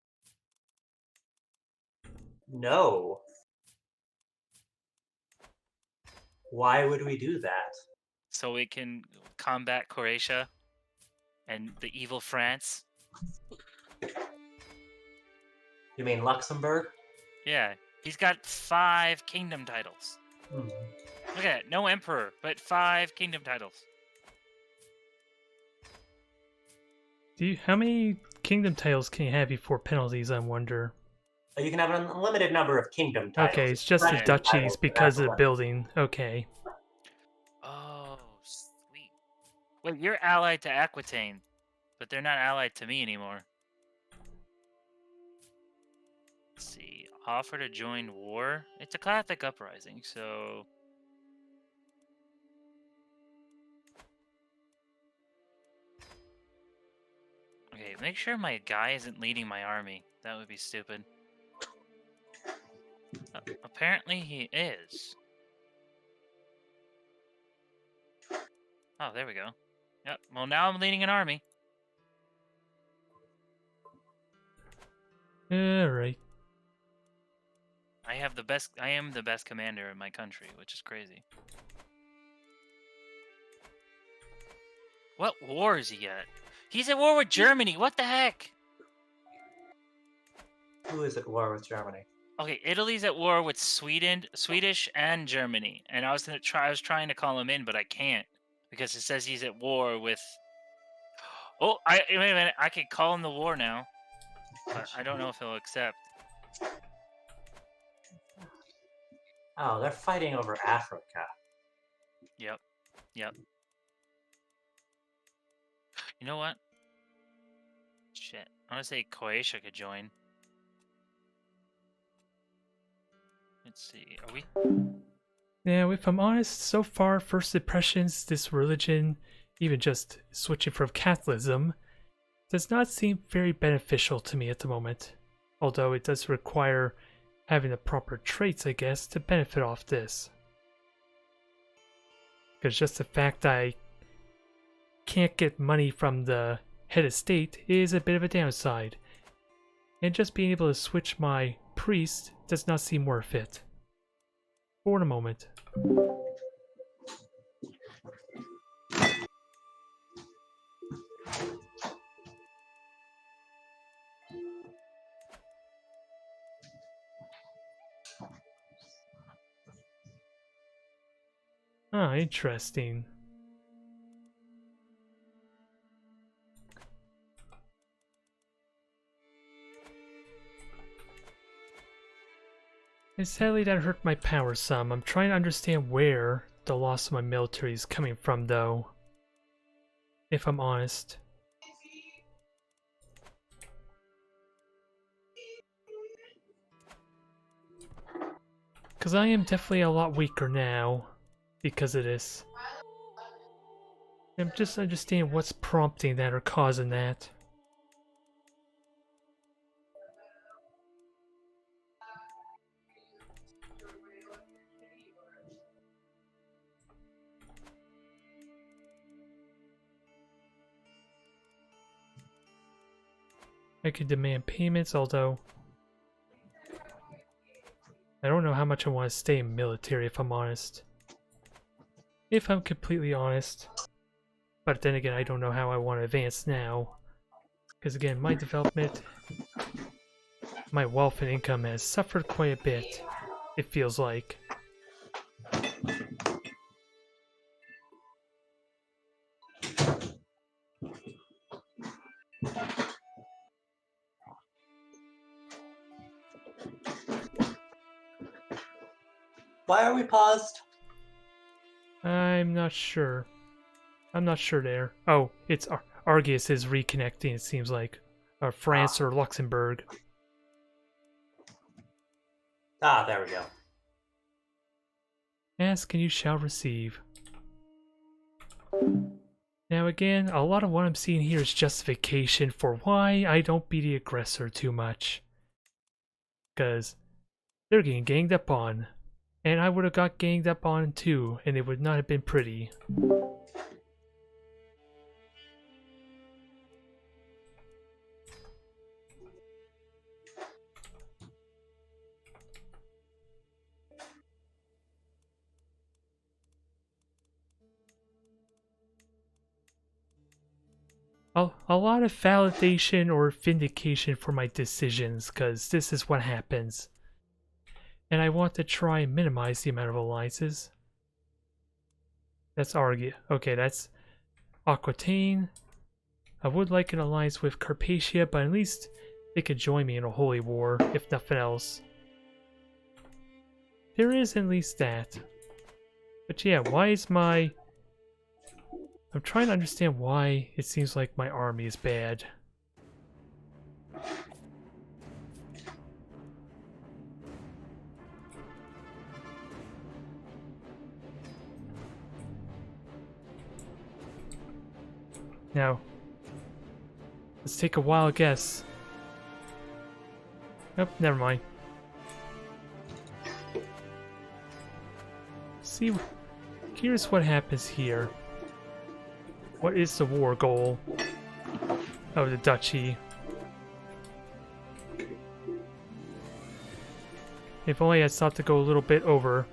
No. Why would we do that? So we can combat Croatia and the evil France. You mean Luxembourg? Yeah, he's got 5 kingdom titles. Hmm. Look at that, no emperor, but 5 kingdom titles. How many kingdom titles can you have before penalties, I wonder? You can have an unlimited number of kingdom titles. Okay, it's just the Yeah. duchies because of the building. Okay. Oh, sweet. Wait, you're allied to Aquitaine, but they're not allied to me anymore. Let's see. Offer to join war. It's a Catholic uprising, so. Okay, make sure my guy isn't leading my army. That would be stupid. Apparently he is. Oh, there we go. Yep. Well, now I'm leading an army. Alright. I am the best commander in my country, which is crazy. What war is he at? He's at war with Germany. What the heck? Who is at war with Germany? Okay, Italy's at war with Swedish and Germany, and I was trying to call him in, but I can't because it says he's at war with. Oh, wait a minute! I could call him the war now, but I don't know if he'll accept. Oh, they're fighting over Africa. Yep. You know what? Shit, I want to say Croatia could join. Let's see. Are we? Now, if I'm honest, so far, first impressions, this religion, even just switching from Catholicism, does not seem very beneficial to me at the moment. Although it does require having the proper traits, I guess, to benefit off this. Because just the fact I can't get money from the head of state is a bit of a downside. And just being able to switch my priest does not seem worth it. For the moment. Ah, interesting. And sadly that hurt my power some. I'm trying to understand where the loss of my military is coming from though. If I'm honest. Because I am definitely a lot weaker now because of this. I'm just understanding what's prompting that or causing that. I could demand payments, although I don't know how much I want to stay in military if I'm honest. If I'm completely honest. But then again, I don't know how I want to advance now. Because again, my development, my wealth and income has suffered quite a bit, it feels like. Why are we paused? I'm not sure. I'm not sure there. Oh, it's Argus is reconnecting, it seems like. France or Luxembourg. Ah, there we go. Ask and you shall receive. Now again, a lot of what I'm seeing here is justification for why I don't be the aggressor too much. Because they're getting ganged up on. And I would have got ganged up on too, and it would not have been pretty. A lot of validation or vindication for my decisions, because this is what happens. And I want to try and minimize the amount of alliances. That's Argia. Okay, that's Aquitaine. I would like an alliance with Carpathia, but at least they could join me in a holy war, if nothing else. There is at least that. But yeah, why is my... I'm trying to understand why it seems like my army is bad. Now, let's take a wild guess. Nope, never mind. See, here's what happens here. What is the war goal of the duchy? If only I thought to go a little bit over.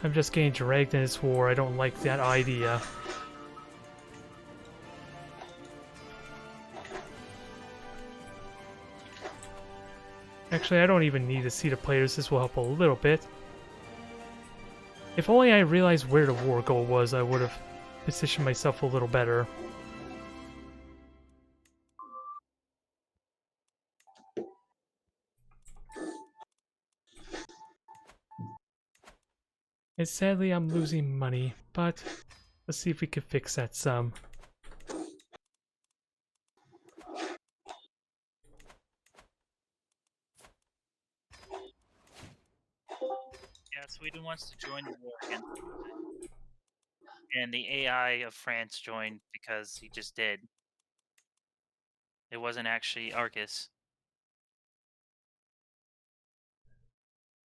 I'm just getting dragged in this war. I don't like that idea. Actually, I don't even need to see the players. This will help a little bit. If only I realized where the war goal was, I would have positioned myself a little better. And sadly, I'm losing money, but let's see if we can fix that some. Yeah, Sweden wants to join the war again. And the AI of France joined because he just did. It wasn't actually Arcus.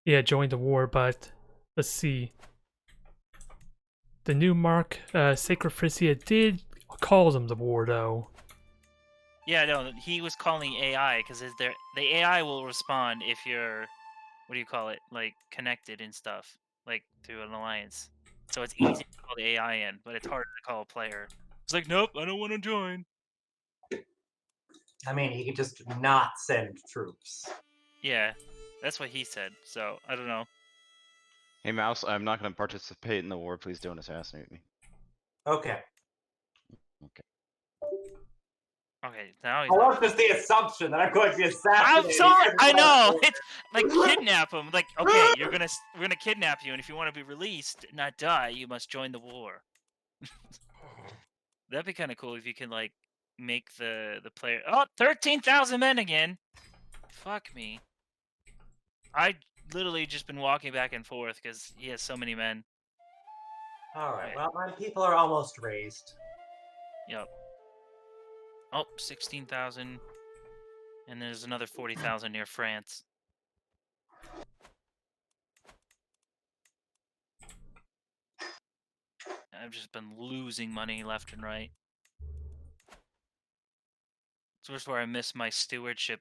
Yeah, joined the war, but let's see. The new mark, Sacrificia, did call them the war, though. Yeah, no, he was calling AI because the AI will respond if you're, what do you call it, like connected and stuff, like through an alliance. So it's easy to call the AI in, but it's harder to call a player. It's like, nope, I don't want to join. I mean, he could just not send troops. Yeah, that's what he said. So I don't know. Hey Mouse, I'm not going to participate in the war. Please don't assassinate me. Okay. Okay, now he's. I love just the assumption that I'm going to be assassinated. I'm sorry. I know. It's like kidnap him. Like, okay, we're gonna kidnap you, and if you want to be released, not die, you must join the war. That'd be kind of cool if you can like make the player. Oh, 13,000 men again. Fuck me. I literally just been walking back and forth because he has so many men. Alright, well, my people are almost raised. Yep. Oh, 16,000. And there's another 40,000 near France. I've just been losing money left and right. So this is where I miss my stewardship.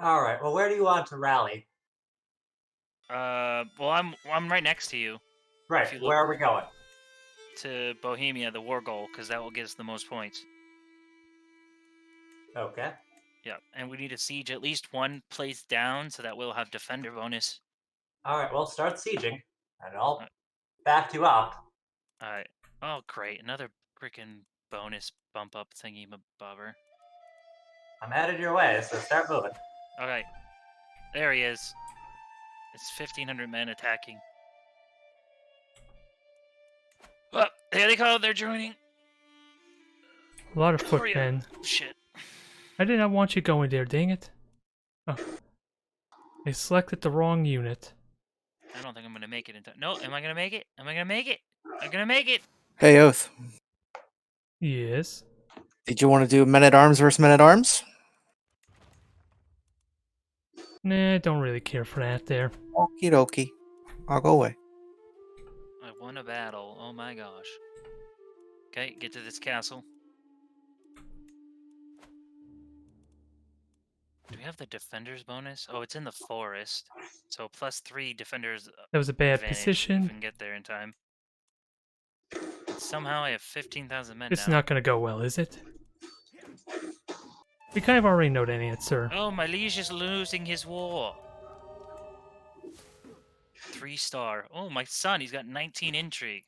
Alright, well, where do you want to rally? Well, I'm right next to you. Right, you look- where are we going? To Bohemia, the war goal, because that will get us the most points. Okay. Yeah, and we need to siege at least one place down, so that we'll have defender bonus. Alright, well, start sieging, and I'll back you up. Alright. Oh, great. Another freaking bonus bump up thingy bobber. I'm headed your way, so start moving. Okay. There he is. It's 1,500 men attacking. Oh, there they go. They're joining. A lot of Hurry up. footmen. Shit. I did not want you going there, dang it. Oh. I selected the wrong unit. I don't think I'm gonna make it in time. No, am I gonna make it? Am I gonna make it? I'm gonna make it. Hey, Oath. Yes. Did you want to do men-at-arms versus men-at-arms? Nah, don't really care for that there. Okie dokie. I'll go away. I won a battle. Oh my gosh. Okay, get to this castle. Do we have the defenders bonus? Oh, it's in the forest. So +3 defenders That was a bad advantage if position. we can get there in time. Somehow I have 15,000 men It's now. not gonna go well, is it? We kind of already know that answer. Oh, my liege is losing his war. 3-star. Oh, my son, he's got 19 intrigue.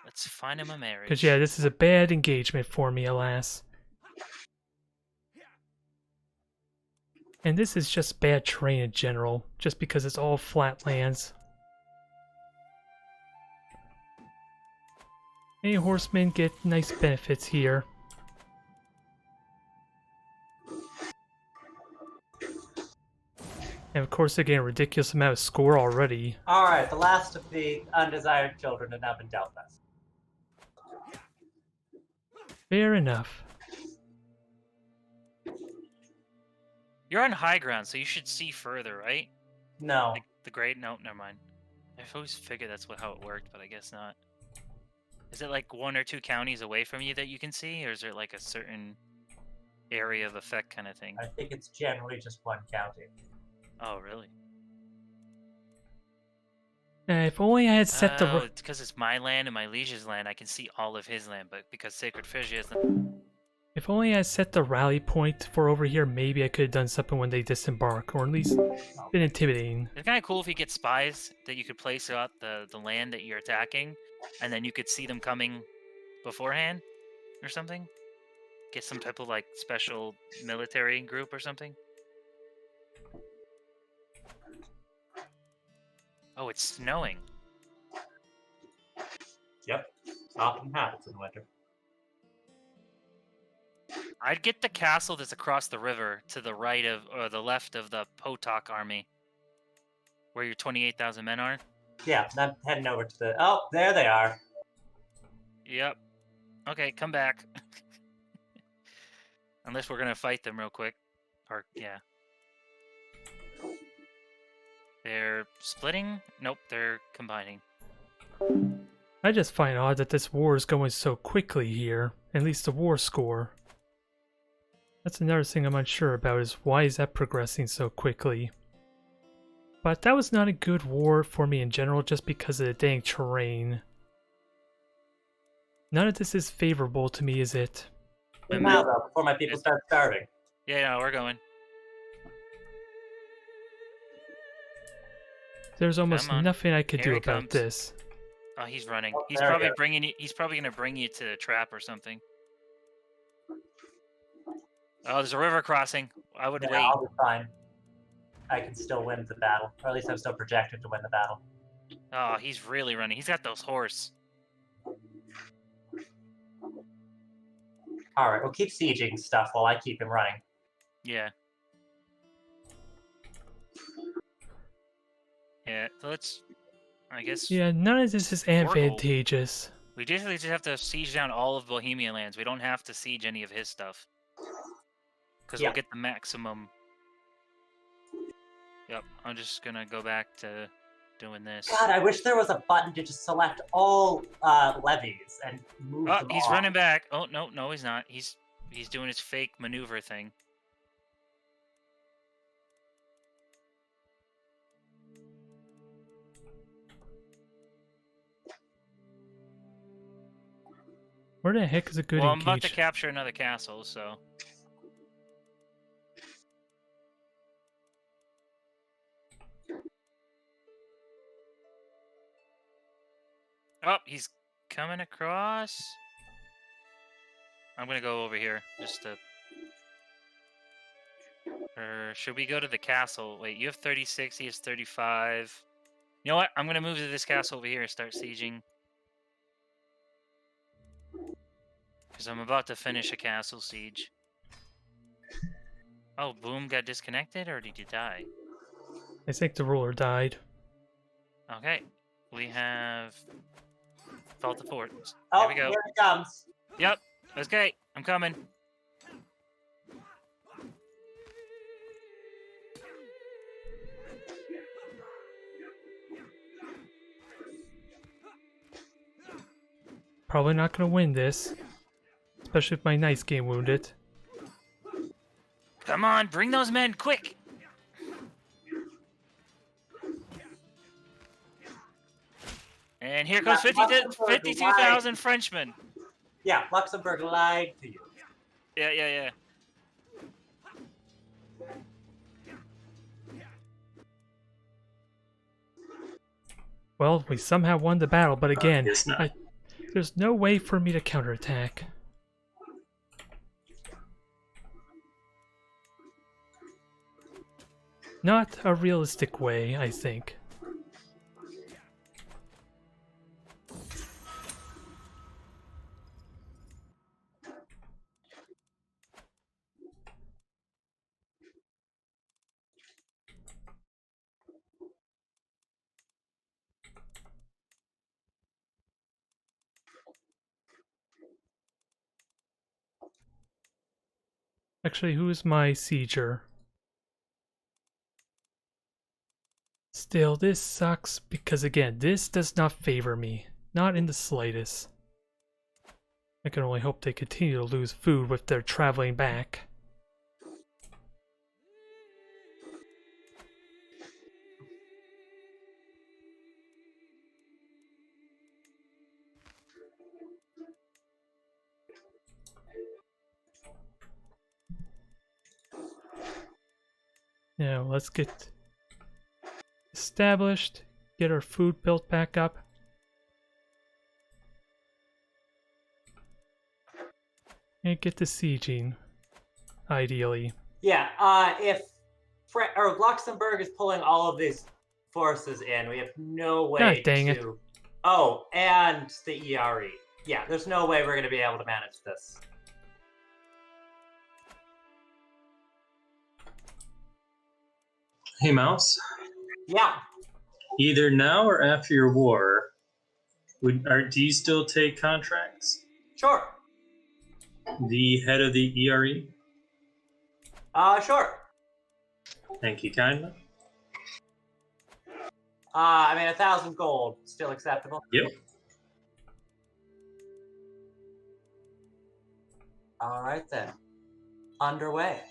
Let's find him a marriage. Because, yeah, this is a bad engagement for me, alas. And this is just bad terrain in general, just because it's all flatlands. Hey, horsemen get nice benefits here. And of course, they're getting a ridiculous amount of score already. Alright, the last of the undesired children have now been dealt with. Fair enough. You're on high ground, so you should see further, right? No. Like the grade? No, never mind. I've always figured that's how it worked, but I guess not. Is it like 1 or 2 counties away from you that you can see, or is there like a certain area of effect kind of thing? I think it's generally just one county. Oh, really? If only I had set the... Oh, it's because it's my land and my liege's land. I can see all of his land, but because Sacred Phrygia is... If only I had set the rally point for over here, maybe I could have done something when they disembark, or at least been intimidating. It's kind of cool if you get spies that you could place throughout the land that you're attacking, and then you could see them coming beforehand, or something. Get some type of, like, special military group or something. Oh, it's snowing. Yep. Often happens in winter. I'd get the castle that's across the river to the right of, or the left of the Potok army. Where your 28,000 men are. Yeah, I'm heading over to the... Oh, there they are. Yep. Okay, come back. Unless we're gonna fight them real quick. Or, yeah. They're splitting? Nope, they're combining. I just find odd that this war is going so quickly here, at least the war score. That's another thing I'm unsure about, is why is that progressing so quickly? But that was not a good war for me in general, just because of the dang terrain. None of this is favorable to me, is it? Now, though, before my people start starving. Yeah, no, we're going. There's almost Come on. nothing I could Here do he about comes. this. Oh, he's running. Oh, He's there we probably go. bringing you. He's probably gonna bring you to a trap or something. Oh, there's a river crossing. I would Yeah, wait. I'll be fine. I can still win the battle. Or at least I'm still projected to win the battle. Oh, he's really running. He's got those horse. Alright, we'll keep sieging stuff while I keep him running. Yeah. Yeah. So let's. I guess. Yeah, none of this is advantageous. We basically just have to siege down all of Bohemian lands. We don't have to siege any of his stuff. Because Yeah. we'll get the maximum. Yep, I'm just gonna go back to doing this. God, I wish there was a button to just select all levies and move Oh, them he's off. running back. Oh, no, he's not. He's doing his fake maneuver thing. Where the heck is a good Well, I'm about to engage? capture another castle, so. Oh, he's coming across. I'm gonna go over here just to. Or should we go to the castle? Wait, you have 36, he has 35. You know what? I'm gonna move to this castle over here and start sieging. Because I'm about to finish a castle siege. Oh, Boom got disconnected, or did you die? I think the ruler died. Okay, we have Fault of Fort. Oh, Here we go. here it comes. Yep, okay, I'm coming. Probably not gonna win this. Especially if my knight's getting wounded. Come on, bring those men, quick! And here comes Yeah, 52,000 Frenchmen. Yeah, Luxembourg lied to you. Yeah. Well, we somehow won the battle, but again, Guess not. there's no way for me to counterattack. Not a realistic way, I think. Actually, who's my sieger? Still, this sucks because again, this does not favor me. Not in the slightest. I can only hope they continue to lose food if they're traveling back. Now, let's get established, get our food built back up. And get the sieging, ideally. Yeah, if Luxembourg is pulling all of these forces in, we have no way God dang it. to... Oh, and the ERE. Yeah, there's no way we're going to be able to manage this. Hey, Mouse. Yeah, Either now or after your war, do you still take contracts? sure. The head of the ERE? Sure. Thank you kindly. I mean, 1,000 gold, still acceptable? Yep. All right, then. Underway.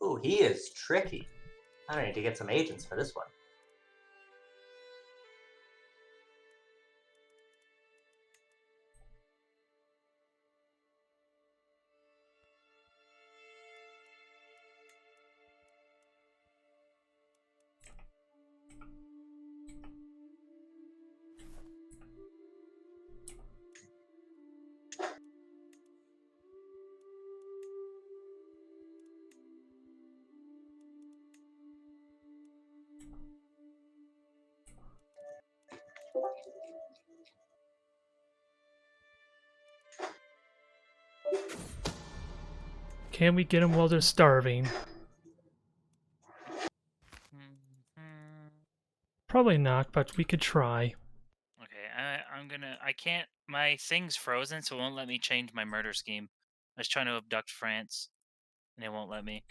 Ooh, he is tricky. I need to get some agents for this one. Can we get them while they're starving? Probably not, but we could try. Okay, I can't. My thing's frozen, so it won't let me change my murder scheme. I was trying to abduct France, and it won't let me.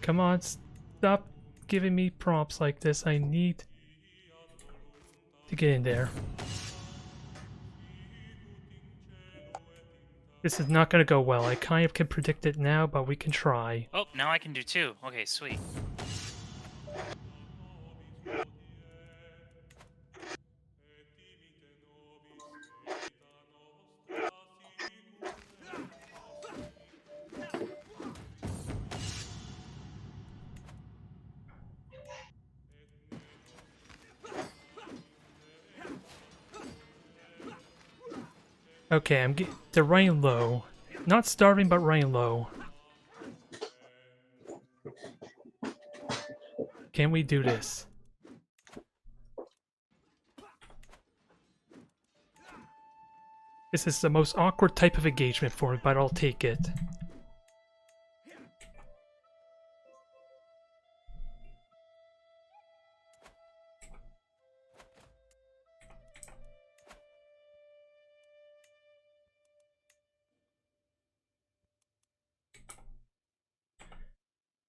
Come on, stop giving me prompts like this. I need to get in there. This is not going to go well. I kind of can predict it now, but we can try. Oh, now I can do two. Okay, sweet. Okay, they're running low. Not starving, but running low. Can we do this? This is the most awkward type of engagement for me, but I'll take it.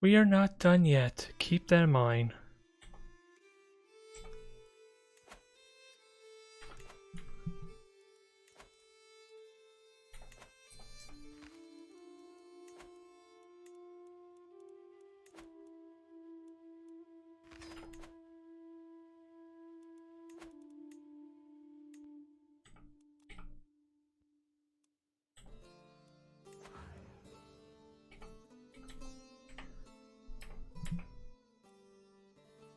We are not done yet. Keep that in mind.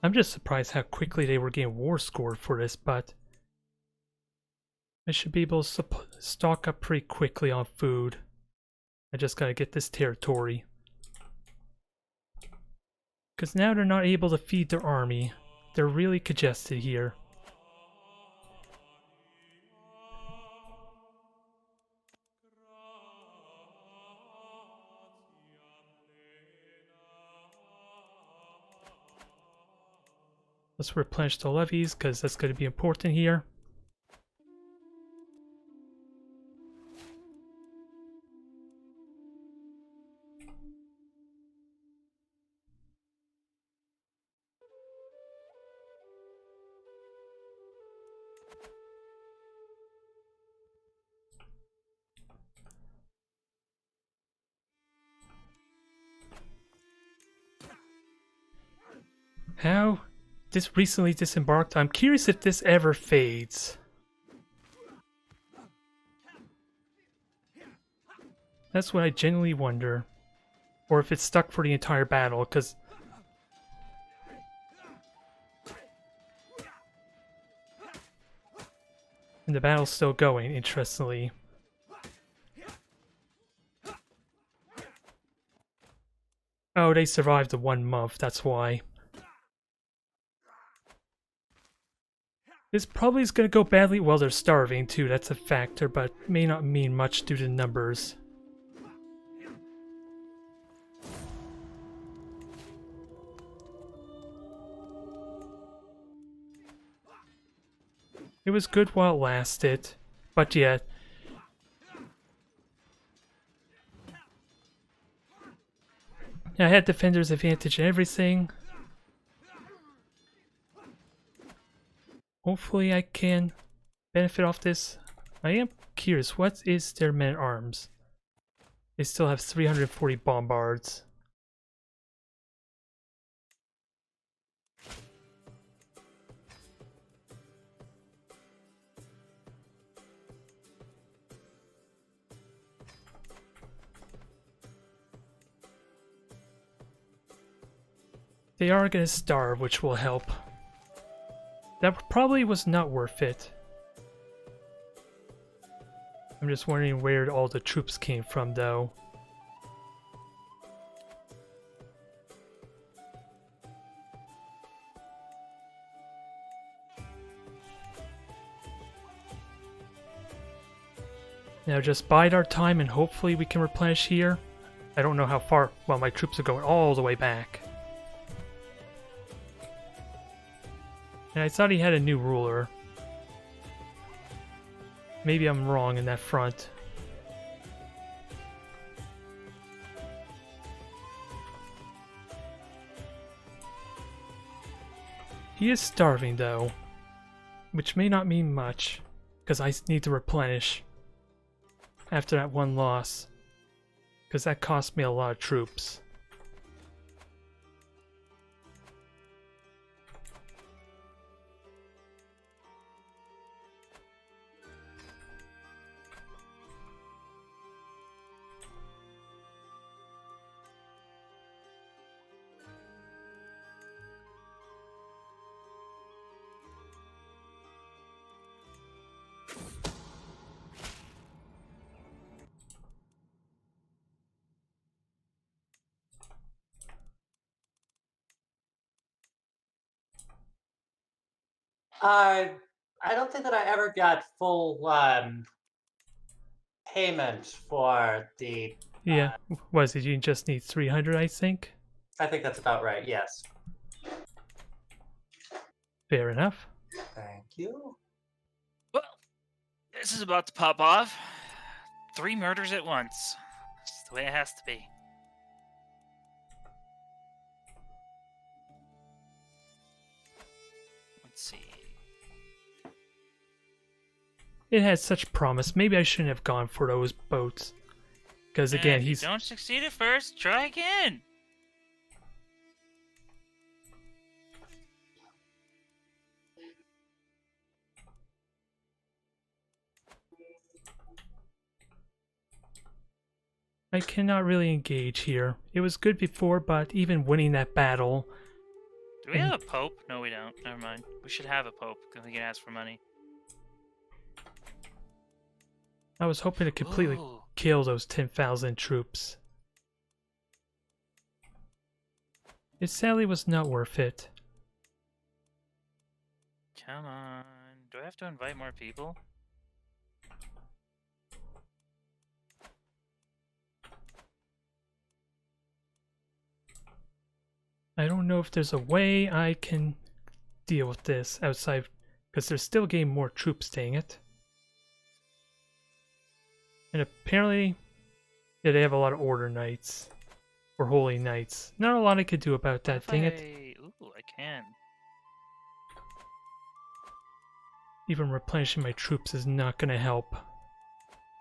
I'm just surprised how quickly they were getting war scored for this, but I should be able to stock up pretty quickly on food. I just gotta get this territory. Because now they're not able to feed their army. They're really congested here. Let's replenish the levies, because that's going to be important here. How? This recently disembarked? I'm curious if this ever fades. That's what I genuinely wonder. Or if it's stuck for the entire battle, because... And the battle's still going, interestingly. Oh, they survived the 1 month, that's why. This probably is going to go badly. Well, they're starving too, that's a factor, but may not mean much due to numbers. It was good while it lasted, but yeah. I had defender's advantage and everything. Hopefully I can benefit off this. I am curious, what is their men-at-arms? They still have 340 bombards. They are gonna starve, which will help. That probably was not worth it. I'm just wondering where all the troops came from, though. Now just bide our time and hopefully we can replenish here. I don't know how far. Well, my troops are going all the way back. And I thought he had a new ruler. Maybe I'm wrong in that front. He is starving though, which may not mean much, because I need to replenish after that 1 loss, because that cost me a lot of troops. I don't think that I ever got full payment for the. Yeah, was it? You just need 300, I think. I think that's about right. Yes. Fair enough. Thank you. Well, this is about to pop off. 3 murders at once. It's the way it has to be. Let's see. It had such promise. Maybe I shouldn't have gone for those boats. Because again, If he's... you don't succeed at first, try again. I cannot really engage here. It was good before, but even winning that battle, Do we have a pope? No, we don't. Never mind. We should have a pope because we can ask for money. I was hoping to completely Ooh. kill those 10,000 troops. It sadly was not worth it. Come on. Do I have to invite more people? I don't know if there's a way I can deal with this outside, because they're still getting more troops, dang it. And apparently, yeah, they have a lot of Order Knights. Or Holy Knights. Not a lot I could do about that, What dang if it. Ooh, I can. Even replenishing my troops is not gonna help.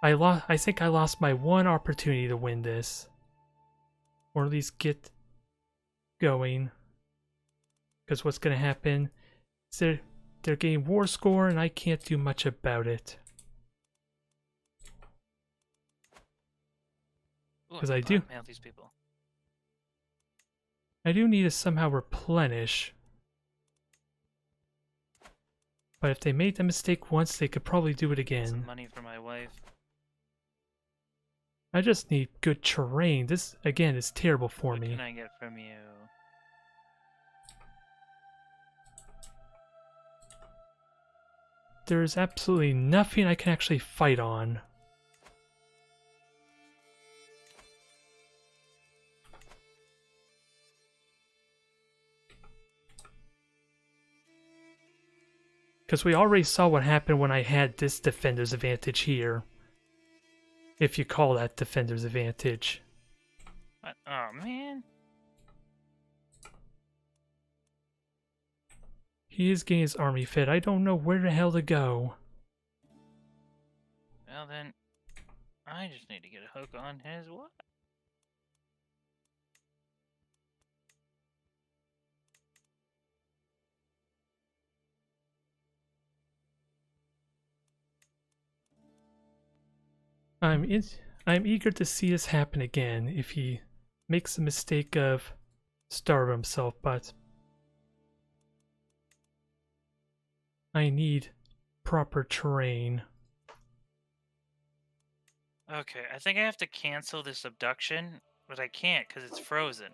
I think I lost my one opportunity to win this. Or at least get going. Because what's gonna happen is they're getting war score and I can't do much about it. Ooh, 'Cause can I do. blackmail these people. I do need to somehow replenish. But if they made the mistake once, they could probably do it Some again. money for my wife. I just need good terrain. This, again, is terrible for What me. can I get from you? There's absolutely nothing I can actually fight on. Because we already saw what happened when I had this defender's advantage here. If you call that defender's advantage. What? Oh, man. He is getting his army fit. I don't know where the hell to go. Well, then, I just need to get a hook on his what? I'm eager to see this happen again if he makes the mistake of starve himself, but I need proper terrain. Okay, I think I have to cancel this abduction, but I can't because it's frozen.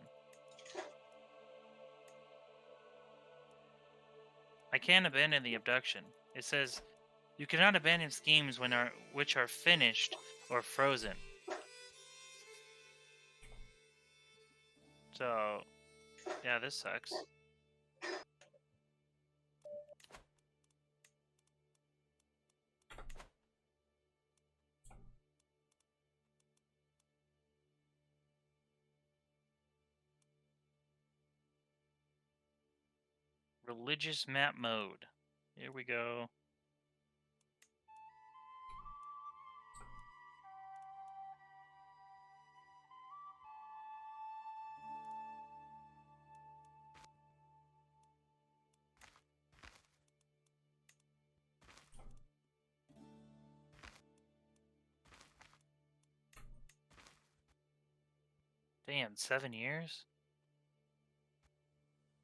I can't abandon the abduction. It says, you cannot abandon schemes which are finished or frozen. So, yeah, this sucks. Religious map mode. Here we go. Damn, 7 years?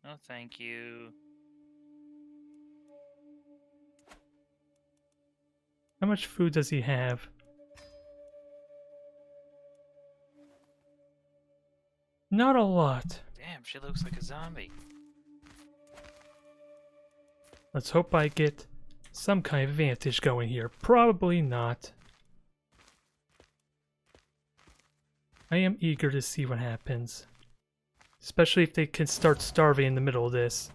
No, thank you. How much food does he have? Not a lot. Damn, she looks like a zombie. Let's hope I get some kind of advantage going here. Probably not. I am eager to see what happens. Especially if they can start starving in the middle of this.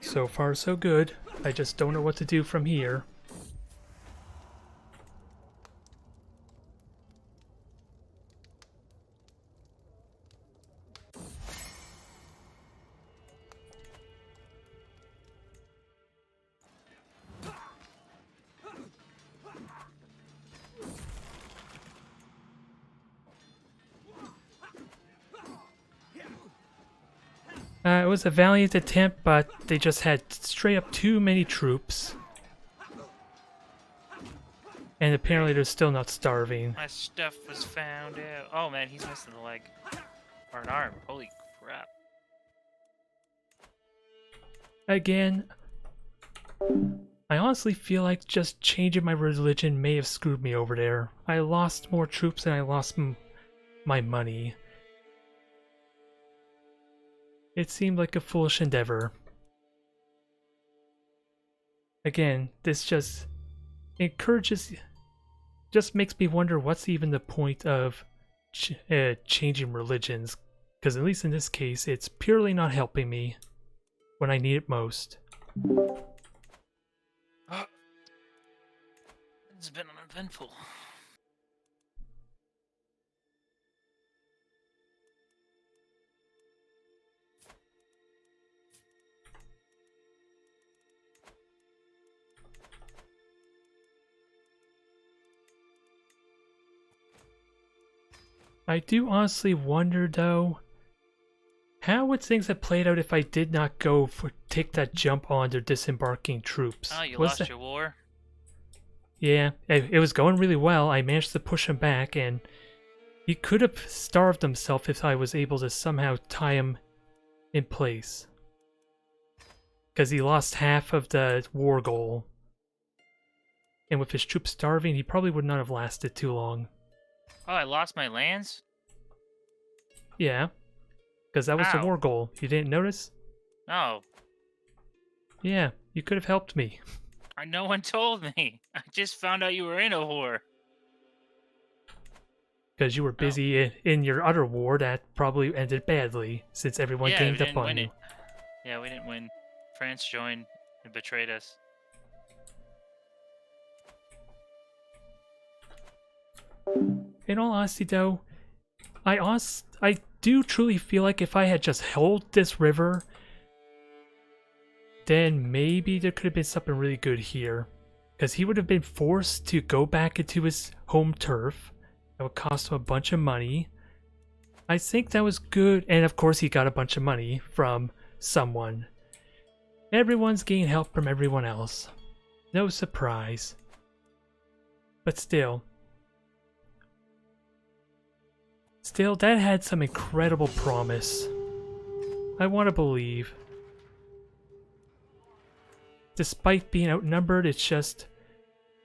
So far, so good. I just don't know what to do from here. It was a valiant attempt, but they just had straight up too many troops. And apparently they're still not starving. My stuff was found out. Oh man, he's missing a leg. Or an arm. Holy crap. Again, I honestly feel like just changing my religion may have screwed me over there. I lost more troops and I lost my money. It seemed like a foolish endeavor. Again, this just makes me wonder what's even the point of changing religions, because at least in this case, it's purely not helping me when I need it most. It's been uneventful. I do honestly wonder, though, how would things have played out if I did not take that jump on their disembarking troops? Oh, you lost your war? Yeah, it was going really well. I managed to push him back, and he could have starved himself if I was able to somehow tie him in place. Because he lost half of the war goal. And with his troops starving, he probably would not have lasted too long. Oh, I lost my lands? Yeah, because that was the Ow. war goal. You didn't notice? No. Yeah, you could have helped me. No one told me. I just found out you were in a war. Because you were busy in your other war that probably ended badly, since everyone Yeah, ganged we up didn't on win you. it. Yeah, we didn't win. France joined and betrayed us. In all honesty, though, I do truly feel like if I had just held this river, then maybe there could have been something really good here. Because he would have been forced to go back into his home turf. That would cost him a bunch of money. I think that was good. And of course, he got a bunch of money from someone. Everyone's getting help from everyone else. No surprise. But still, that had some incredible promise. I want to believe. Despite being outnumbered, it's just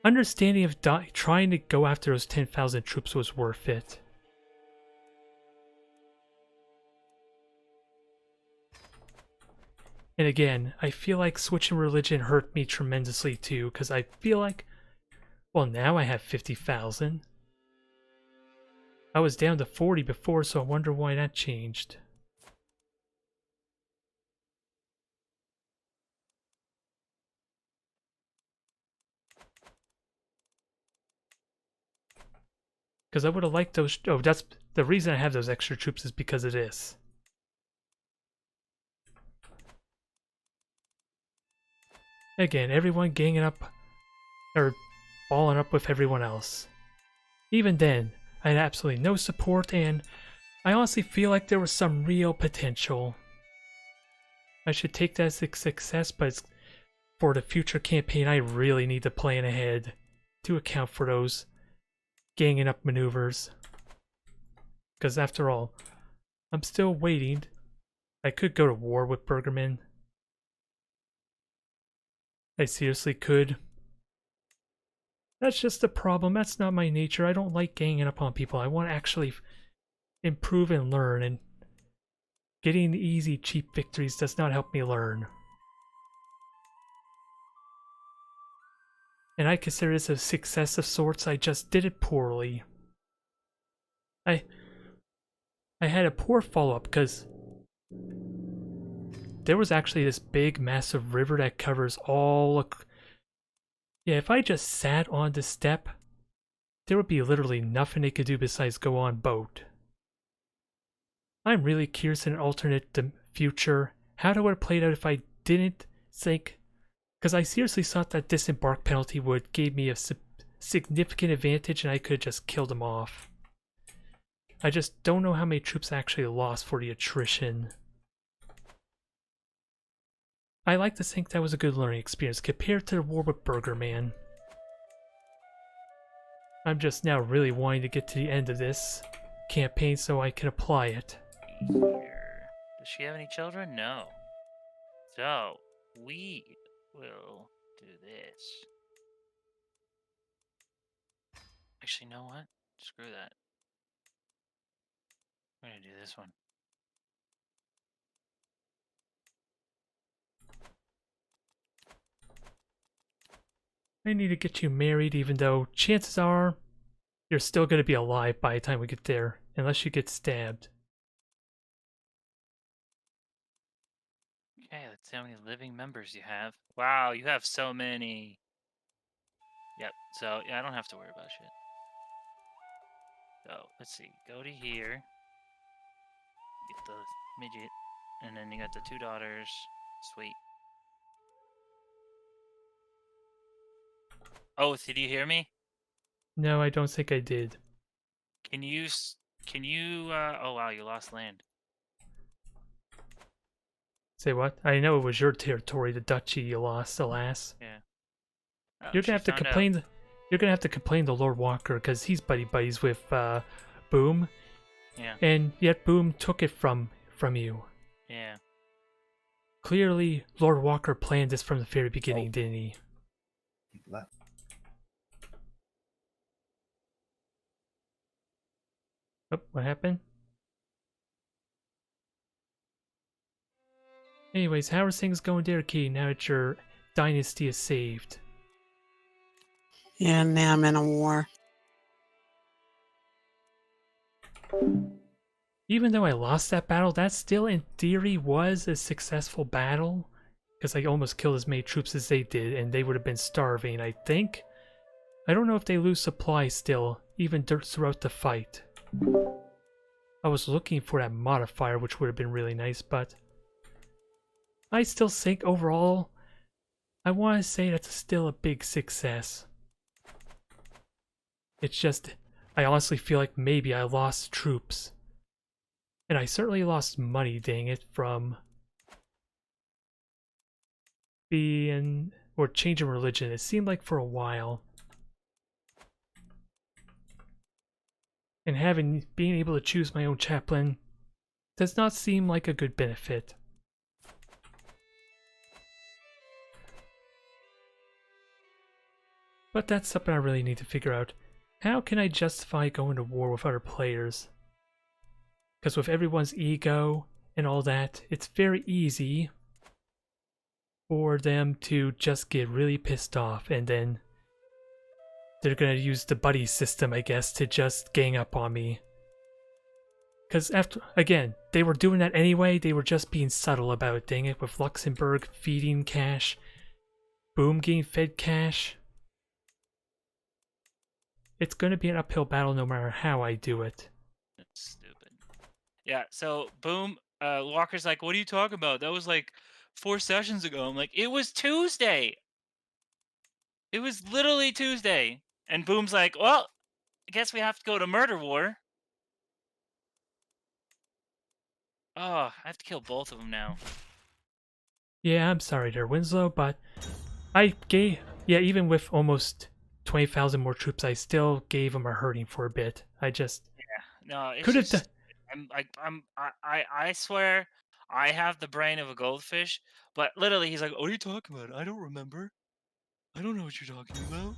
understanding of trying to go after those 10,000 troops was worth it. And again, I feel like switching religion hurt me tremendously too, because I feel like, well, now I have 50,000. I was down to 40 before, so I wonder why that changed. Because I would have liked those. Oh, that's the reason I have those extra troops is because of this. Again, everyone ganging up, or balling up with everyone else. Even then, I had absolutely no support, and I honestly feel like there was some real potential. I should take that as a success, but for the future campaign, I really need to plan ahead to account for those ganging up maneuvers. Because after all, I'm still waiting. I could go to war with Bergerman. I seriously could. That's just the problem. That's not my nature. I don't like ganging up on people. I want to actually improve and learn, and getting easy, cheap victories does not help me learn. And I consider this a success of sorts. I just did it poorly. I had a poor follow-up because there was actually this big, massive river that covers all. Yeah, if I just sat on the step, there would be literally nothing they could do besides go on boat. I'm really curious in an alternate future how it would have played out if I didn't think, because I seriously thought that disembark penalty would give me a significant advantage and I could just kill them off. I just don't know how many troops I actually lost for the attrition. I like to think that was a good learning experience compared to the war with Burger Man. I'm just now really wanting to get to the end of this campaign so I can apply it. Here. Does she have any children? No. So, we will do this. Actually, you know what? Screw that. I'm gonna do this one. I need to get you married, even though chances are you're still going to be alive by the time we get there, unless you get stabbed. Okay, let's see how many living members you have. Wow, you have so many. Yep, so yeah, I don't have to worry about shit. So, let's see. Go to here. Get the midget. And then you got the 2 daughters. Sweet. Oh, did you hear me? No, I don't think I did. Can you, oh wow, you lost land. Say what? I know it was your territory, the duchy you lost, alas. Yeah. Oh, You're she gonna have to found out. complain. You're gonna have to complain to Lord Walker because he's buddies with Boom, Yeah, and yet Boom took it from you. yeah. Clearly, Lord Walker planned this from the very beginning, didn't he? Left. Oh, what happened? Anyways, how are things going there, Key, now that your dynasty is saved? Yeah, now I'm in a war. Even though I lost that battle, that still in theory was a successful battle. Because I almost killed as many troops as they did, and they would have been starving, I think. I don't know if they lose supply still, even throughout the fight. I was looking for that modifier, which would have been really nice, but I still think overall, I want to say that's still a big success. It's just, I honestly feel like maybe I lost troops. And I certainly lost money, dang it, from being, or changing religion. It seemed like for a while. And being able to choose my own chaplain does not seem like a good benefit. But that's something I really need to figure out. How can I justify going to war with other players? Because with everyone's ego and all that, it's very easy for them to just get really pissed off, and then they're gonna use the buddy system, I guess, to just gang up on me. Because again, they were doing that anyway, they were just being subtle about it, dang it, with Luxembourg feeding cash, Boom getting fed cash. It's gonna be an uphill battle no matter how I do it. That's stupid. Yeah, so boom, Walker's like, what are you talking about? That was like 4 sessions ago. I'm like, it was Tuesday. It was literally Tuesday. And Boom's like, well, I guess we have to go to murder war. Oh, I have to kill both of them now. Yeah, I'm sorry there, Winslow, but even with almost 20,000 more troops, I still gave them a hurting for a bit. I just No, it's could have just, done. I swear, I have the brain of a goldfish. But literally, he's like, what are you talking about? I don't remember. I don't know what you're talking about.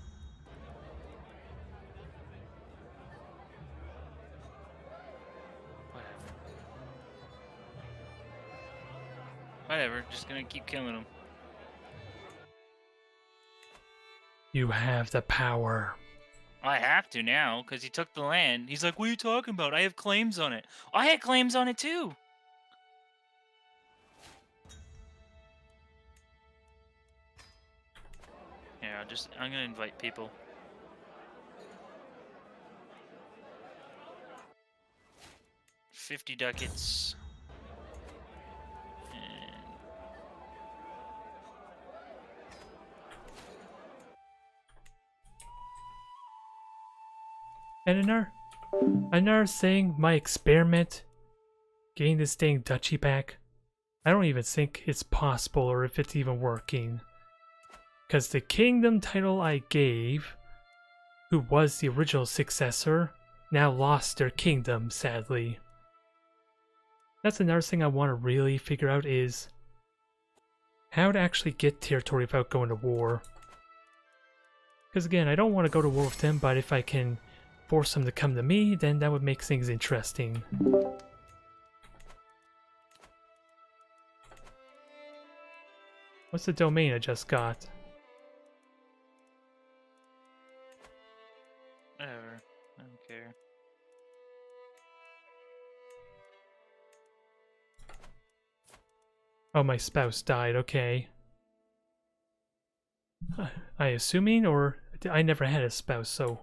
Whatever, just gonna keep killing him. You have the power. I have to now, because he took the land. He's like, what are you talking about? I have claims on it. I had claims on it too. Here, I'm gonna invite people. $50 ducats. And another thing, my experiment, getting this dang duchy back, I don't even think it's possible or if it's even working. Because the kingdom title I gave, who was the original successor, now lost their kingdom, sadly. That's another thing I want to really figure out is how to actually get territory without going to war. Because again, I don't want to go to war with them, but if I can force them to come to me, then that would make things interesting. What's the domain I just got? Whatever. I don't care. Oh, my spouse died, okay. I assuming, or I never had a spouse, so...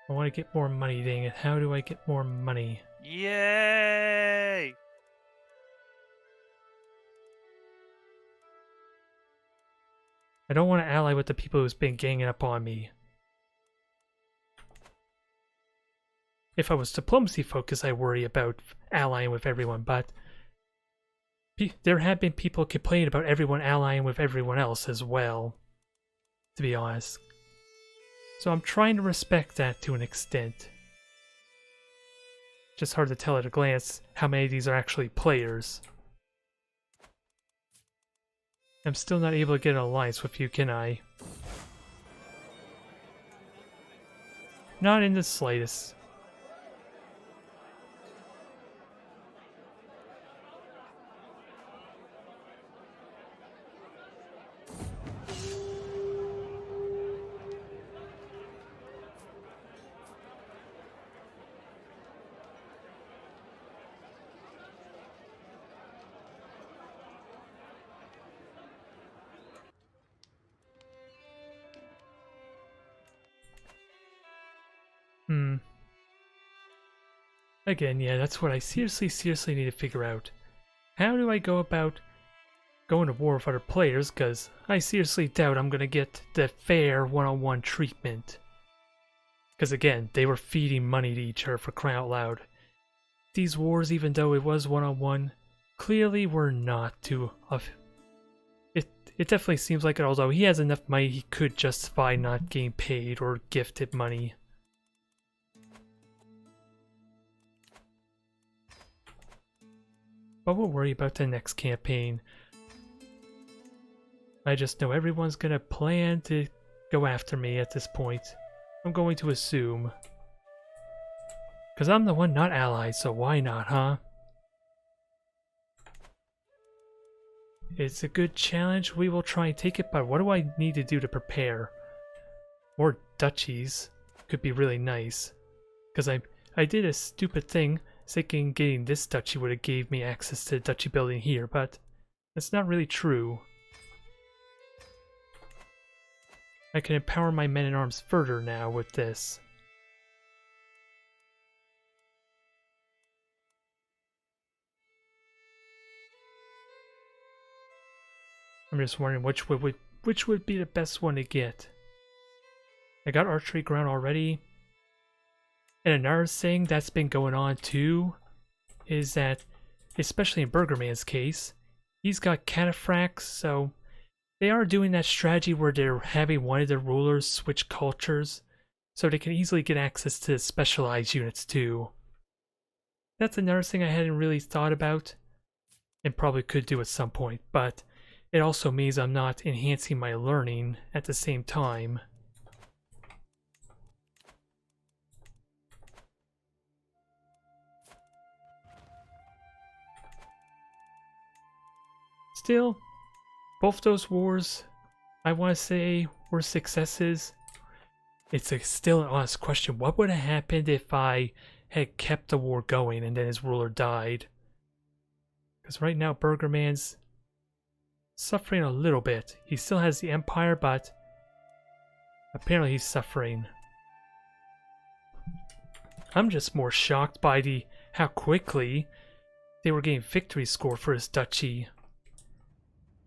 I want to get more money, dang it. How do I get more money? Yay! I don't want to ally with the people who's been ganging up on me. If I was diplomacy focused, I worry about allying with everyone, but there have been people complaining about everyone allying with everyone else as well, to be honest. So I'm trying to respect that to an extent. Just hard to tell at a glance how many of these are actually players. I'm still not able to get an alliance with you, can I? Not in the slightest. Again, yeah, that's what I seriously need to figure out. How do I go about going to war with other players, because I seriously doubt I'm going to get the fair one-on-one treatment. Because again, they were feeding money to each other for crying out loud. These wars, even though it was one-on-one, clearly were not too... It definitely seems like it, although he has enough money he could justify not getting paid or gifted money. But we'll worry about the next campaign. I just know everyone's gonna plan to go after me at this point. I'm going to assume. Because I'm the one not allied, so why not, huh? It's a good challenge. We will try and take it, but what do I need to do to prepare? More duchies could be really nice. Because I did a stupid thing, thinking getting this duchy would have gave me access to the duchy building here, but that's not really true. I can empower my men-at-arms further now with this. I'm just wondering which would be the best one to get. I got archery ground already. And another thing that's been going on too is that, especially in Burgerman's case, he's got cataphracts, so they are doing that strategy where they're having one of the rulers switch cultures, so they can easily get access to specialized units too. That's another thing I hadn't really thought about, and probably could do at some point, but it also means I'm not enhancing my learning at the same time. Still, both those wars, I want to say, were successes. It's still an honest question. What would have happened if I had kept the war going and then his ruler died? Because right now, Burgerman's suffering a little bit. He still has the empire, but apparently he's suffering. I'm just more shocked by how quickly they were getting victory score for his duchy.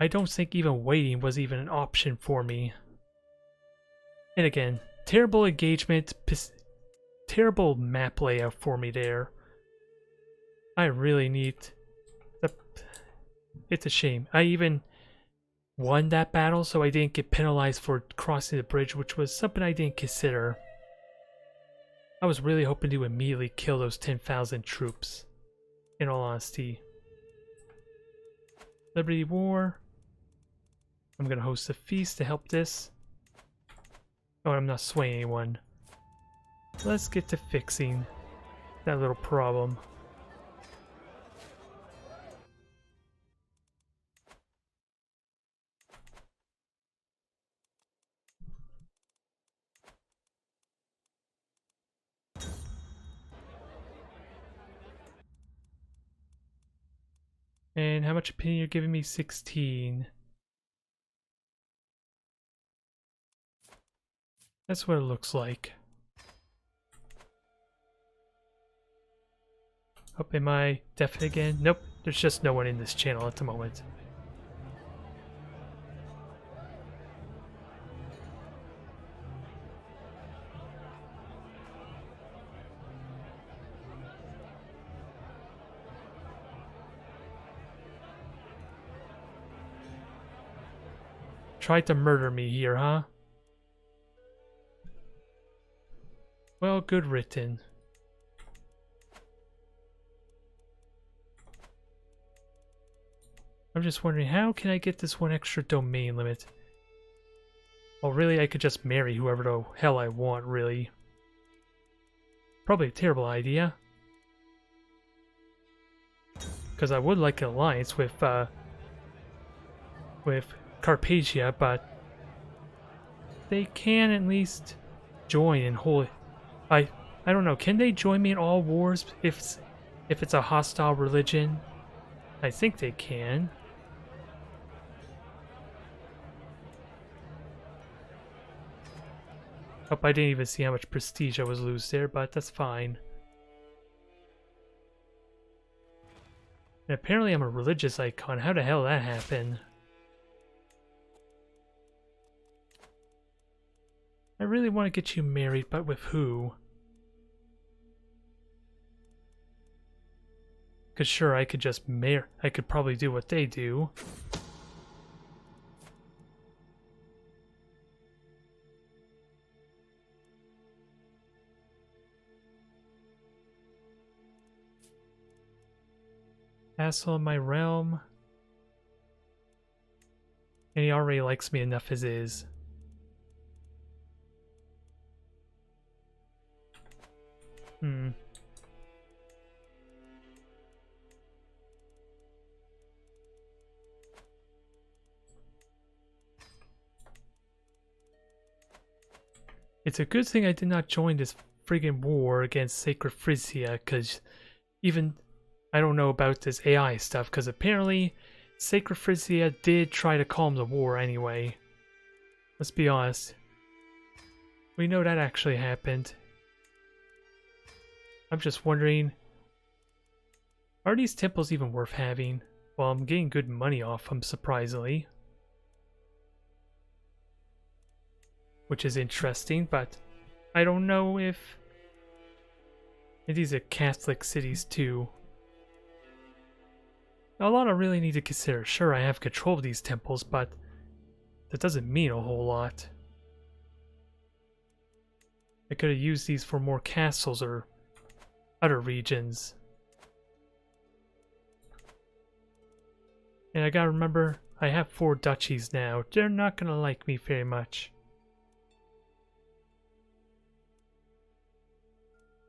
I don't think even waiting was even an option for me. And again, terrible engagement terrible map layout for me there. I really need... It's a shame. I even won that battle, so I didn't get penalized for crossing the bridge, which was something I didn't consider. I was really hoping to immediately kill those 10,000 troops, in all honesty. Liberty War. I'm gonna host a feast to help this. Oh, I'm not swaying anyone. Let's get to fixing that little problem. And how much opinion you're giving me? 16. That's what it looks like. Oh, am I deafened again? Nope, there's just no one in this channel at the moment. Tried to murder me here, huh? Well, good written. I'm just wondering, how can I get this one extra domain limit? Well, really, I could just marry whoever the hell I want, really. Probably a terrible idea. Because I would like an alliance with Carpathia, but they can at least join in holy... I don't know, can they join me in all wars if it's a hostile religion? I think they can. Oh, I didn't even see how much prestige I was lose there, but that's fine. And apparently I'm a religious icon. How the hell did that happen? I really want to get you married, but with who? Because sure, I could just I could probably do what they do. Vassal in my realm. And he already likes me enough as is. It's a good thing I did not join this friggin' war against Sacred Frisia, because even... I don't know about this AI stuff, because apparently Sacred Frisia did try to calm the war anyway. Let's be honest. We know that actually happened. I'm just wondering, are these temples even worth having? Well, I'm getting good money off them, surprisingly. Which is interesting, but I don't know if... These are Catholic cities too. A lot I really need to consider. Sure, I have control of these temples, but that doesn't mean a whole lot. I could have used these for more castles or other regions. And I gotta remember, I have 4 duchies now. They're not gonna like me very much.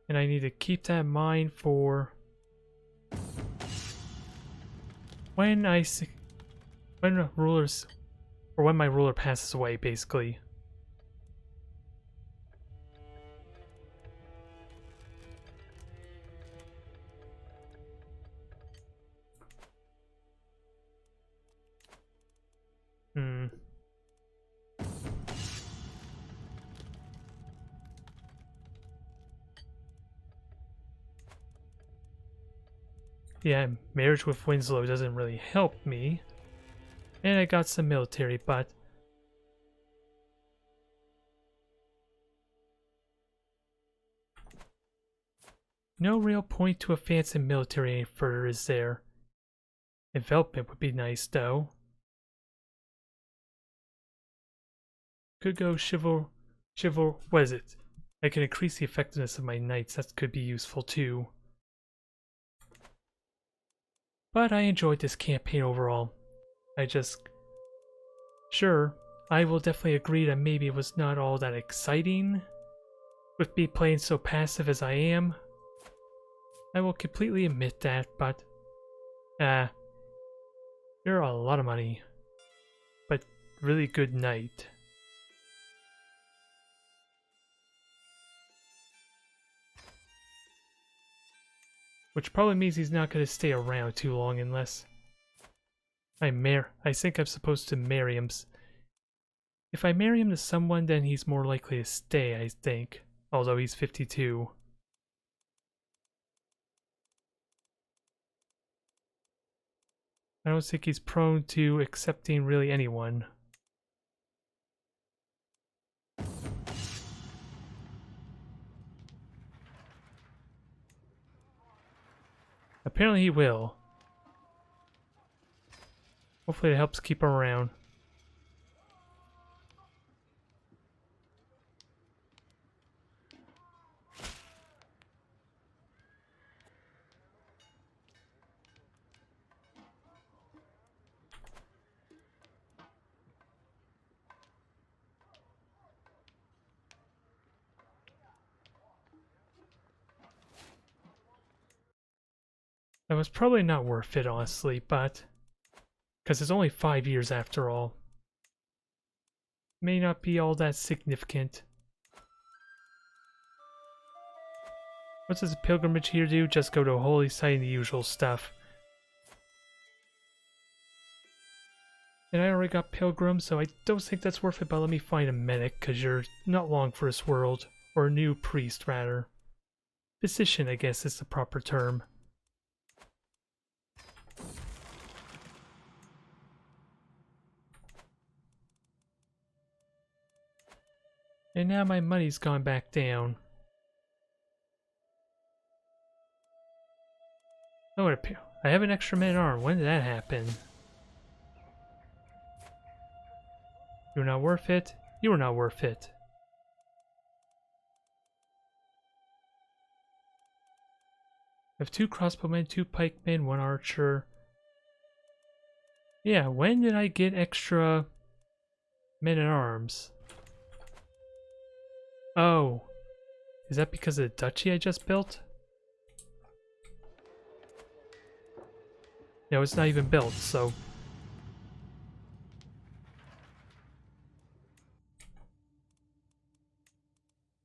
And I need to keep that in mind for when when rulers, or when my ruler passes away, basically. Yeah, marriage with Winslow doesn't really help me. And I got some military, but... No real point to advancing military any further, is there? Envelopment would be nice, though. Could go what is it? I can increase the effectiveness of my knights, that could be useful too. But I enjoyed this campaign overall. Sure, I will definitely agree that maybe it was not all that exciting with me playing so passive as I am. I will completely admit that, but you're a lot of money. But really good knight. Which probably means he's not going to stay around too long unless I think I'm supposed to marry him. If I marry him to someone, then he's more likely to stay, I think. Although he's 52. I don't think he's prone to accepting really anyone. Apparently he will. Hopefully it helps keep him around. That was probably not worth it, honestly, but... because it's only 5 years after all. May not be all that significant. What does a pilgrimage here do? Just go to a holy site and the usual stuff. And I already got pilgrim, so I don't think that's worth it, but let me find a medic, because you're not long for this world. Or a new priest, rather. Physician, I guess, is the proper term. And now my money's gone back down. Oh, I have an extra man-at-arm. When did that happen? You're not worth it. You are not worth it. I have 2 crossbowmen, 2 pikemen, 1 archer. Yeah, when did I get extra men-at-arms? Oh, is that because of the duchy I just built? No, it's not even built, so...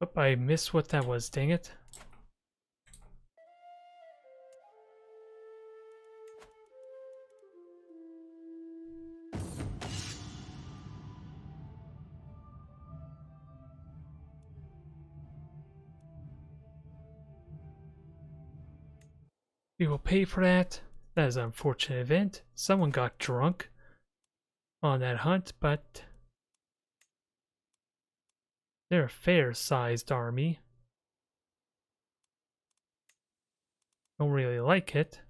Oh, I missed what that was, dang it. We will pay for that. That is an unfortunate event. Someone got drunk on that hunt, but they're a fair-sized army. Don't really like it.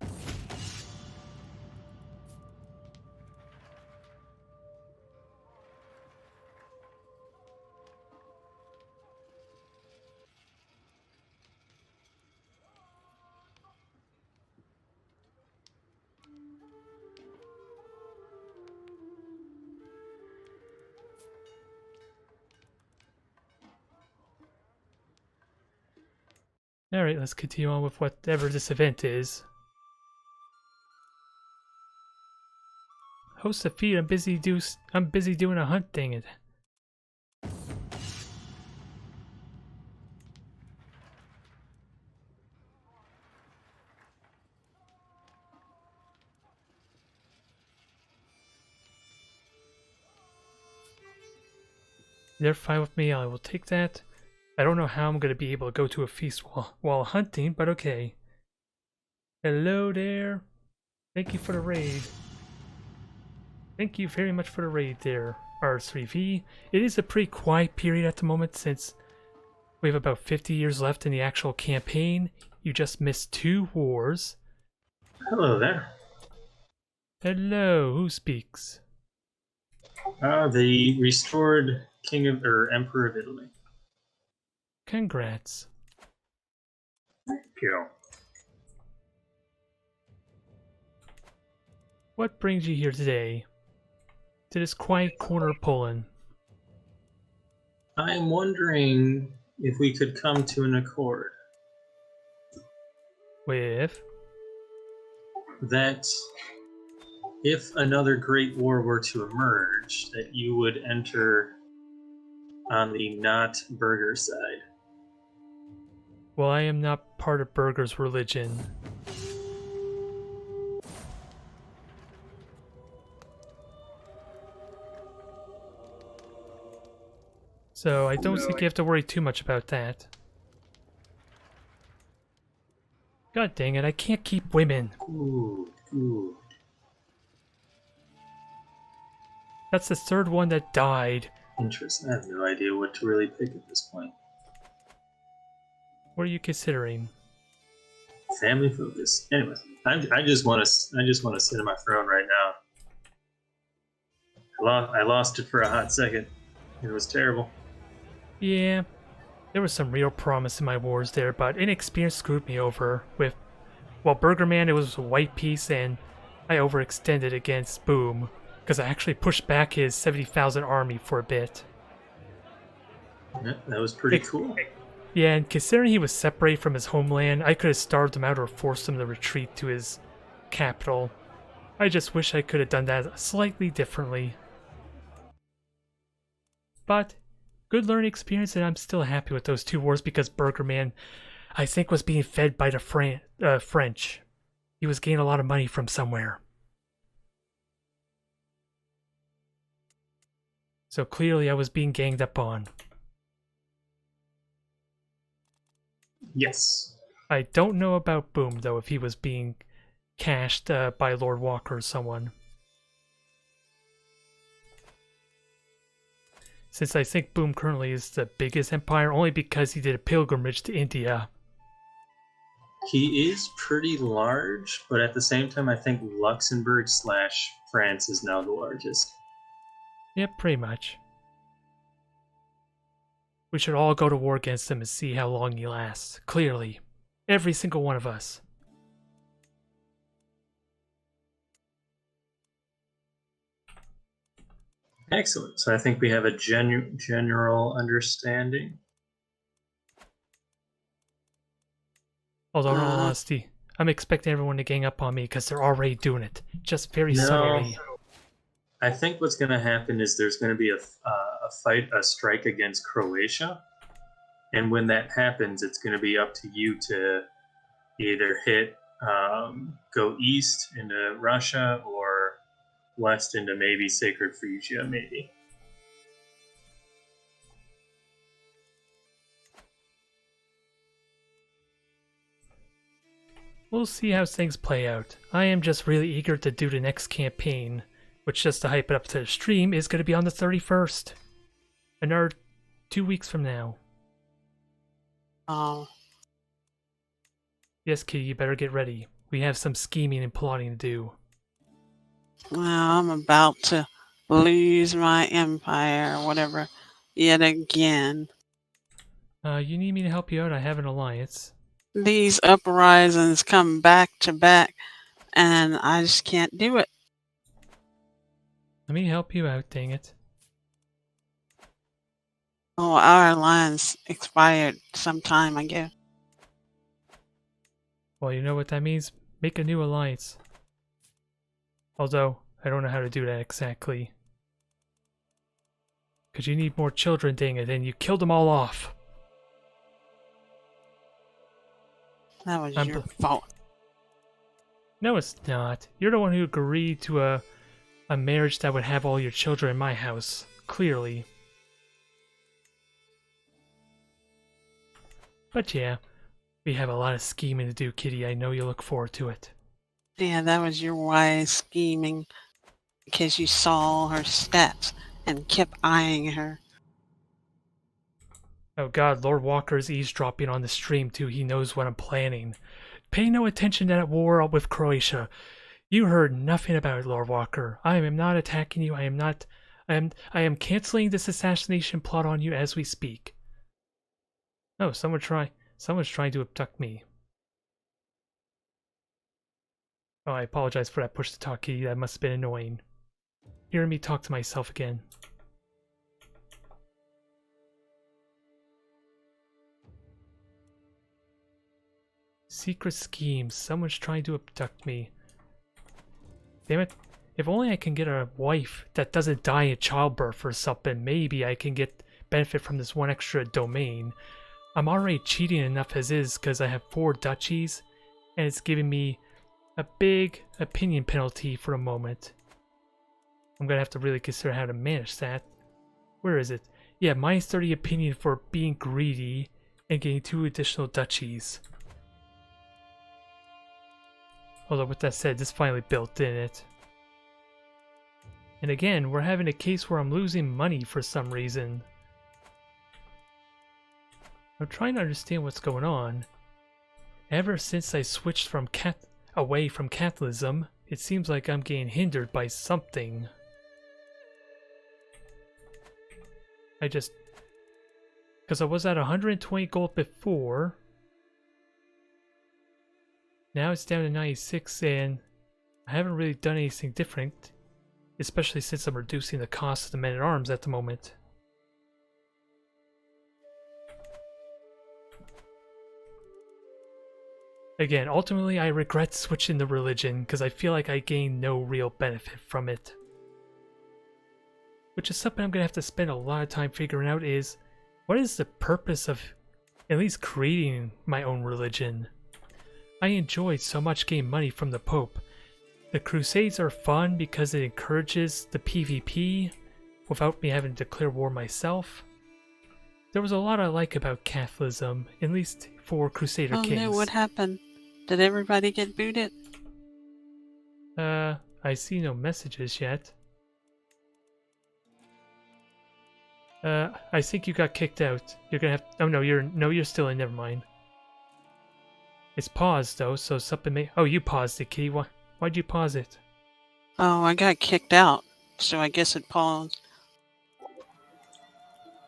Alright, let's continue on with whatever this event is. Host the feed, I'm busy doing a hunt, dang it. They're fine with me, I will take that. I don't know how I'm going to be able to go to a feast while hunting, but okay. Hello there. Thank you for the raid. Thank you very much for the raid there, R3V. It is a pretty quiet period at the moment since we have about 50 years left in the actual campaign. You just missed 2 wars. Hello there. Hello, who speaks? The restored King of or Emperor of Italy. Congrats. Thank you. What brings you here today? To this quiet corner of Poland? I am wondering if we could come to an accord With? that if another great war were to emerge, that you would enter on the not burger side. Well, I am not part of Burger's religion. So I don't think you have to worry too much about that. God dang it, I can't keep women. Ooh. That's the 3rd one that died. Interesting. I have no idea what to really pick at this point. What are you considering? Family focus. Anyway, I just want to sit on my throne right now. I lost it for a hot second. It was terrible. Yeah, there was some real promise in my wars there, but inexperience screwed me over. With, well, Burgerman, it was a white piece, and I overextended against Boom, because I actually pushed back his 70,000 army for a bit. Yeah, that was pretty cool. Yeah, and considering he was separated from his homeland, I could have starved him out or forced him to retreat to his capital. I just wish I could have done that slightly differently. But good learning experience, and I'm still happy with those 2 wars because Burgerman, I think, was being fed by the French. He was getting a lot of money from somewhere. So clearly I was being ganged up on. Yes. I don't know about Boom, though, if he was being cashed by Lord Walker or someone. Since I think Boom currently is the biggest empire, only because he did a pilgrimage to India. He is pretty large, but at the same time, I think Luxembourg/France is now the largest. Yep, pretty much. We should all go to war against him and see how long he lasts. Clearly. Every single one of us. Excellent. So I think we have a general understanding. Although, in all honesty, I'm expecting everyone to gang up on me because they're already doing it. Just very subtly. I think what's going to happen is there's going to be a strike against Croatia. And when that happens, it's going to be up to you to either go east into Russia or west into maybe Sacred Phrygia, maybe. We'll see how things play out. I am just really eager to do the next campaign, which, just to hype it up to the stream, is going to be on the 31st. Another 2 weeks from now. Oh, Yes, Kitty, you better get ready. We have some scheming and plotting to do. well, I'm about to lose my empire or whatever yet again. You need me to help you out? I have an alliance. These uprisings come back to back, and I just can't do it. Let me help you out, dang it. Oh, our alliance expired some time ago. Well, you know what that means? Make a new alliance. Although, I don't know how to do that exactly. Because you need more children, dang it, and you killed them all off. That was your fault. No, it's not. You're the one who agreed to a marriage that would have all your children in my house. Clearly. But yeah, we have a lot of scheming to do, Kitty. I know you look forward to it. Yeah, that was your wise scheming because you saw her stats and kept eyeing her. Oh god, Lord Walker's eavesdropping on the stream too. He knows what I'm planning. Pay no attention to that war with Croatia. You heard nothing about it, Lord Walker. I am not attacking you. I am canceling this assassination plot on you as we speak. Oh, someone's trying to abduct me. Oh, I apologize for that push to talk key. That must have been annoying. Hearing me talk to myself again. Secret schemes. Someone's trying to abduct me. Damn it. If only I can get a wife that doesn't die in childbirth or something, maybe I can get benefit from this one extra domain. I'm already cheating enough as is because I have 4 duchies, and it's giving me a big opinion penalty for a moment. I'm gonna have to really consider how to manage that. Where is it? Yeah, minus 30 opinion for being greedy and getting 2 additional duchies. Although with that said, this finally built in it. And again, we're having a case where I'm losing money for some reason. I'm trying to understand what's going on. Ever since I switched from away from Catholicism, it seems like I'm getting hindered by something. Because I was at 120 gold before. Now it's down to 96 and I haven't really done anything different. Especially since I'm reducing the cost of the men-at-arms at the moment. Again, ultimately I regret switching the religion because I feel like I gain no real benefit from it. Which is something I'm going to have to spend a lot of time figuring out is, what is the purpose of at least creating my own religion? I enjoyed so much getting money from the Pope. The Crusades are fun because it encourages the PvP without me having to declare war myself. There was a lot I like about Catholicism, at least for Crusader Kings. Oh no, what happened? Did everybody get booted? I see no messages yet. I think you got kicked out. You're gonna have. Oh no, you're still in. Never mind. It's paused though, so something may. Oh, you paused it, Kitty. Why'd you pause it? Oh, I got kicked out, so I guess it paused.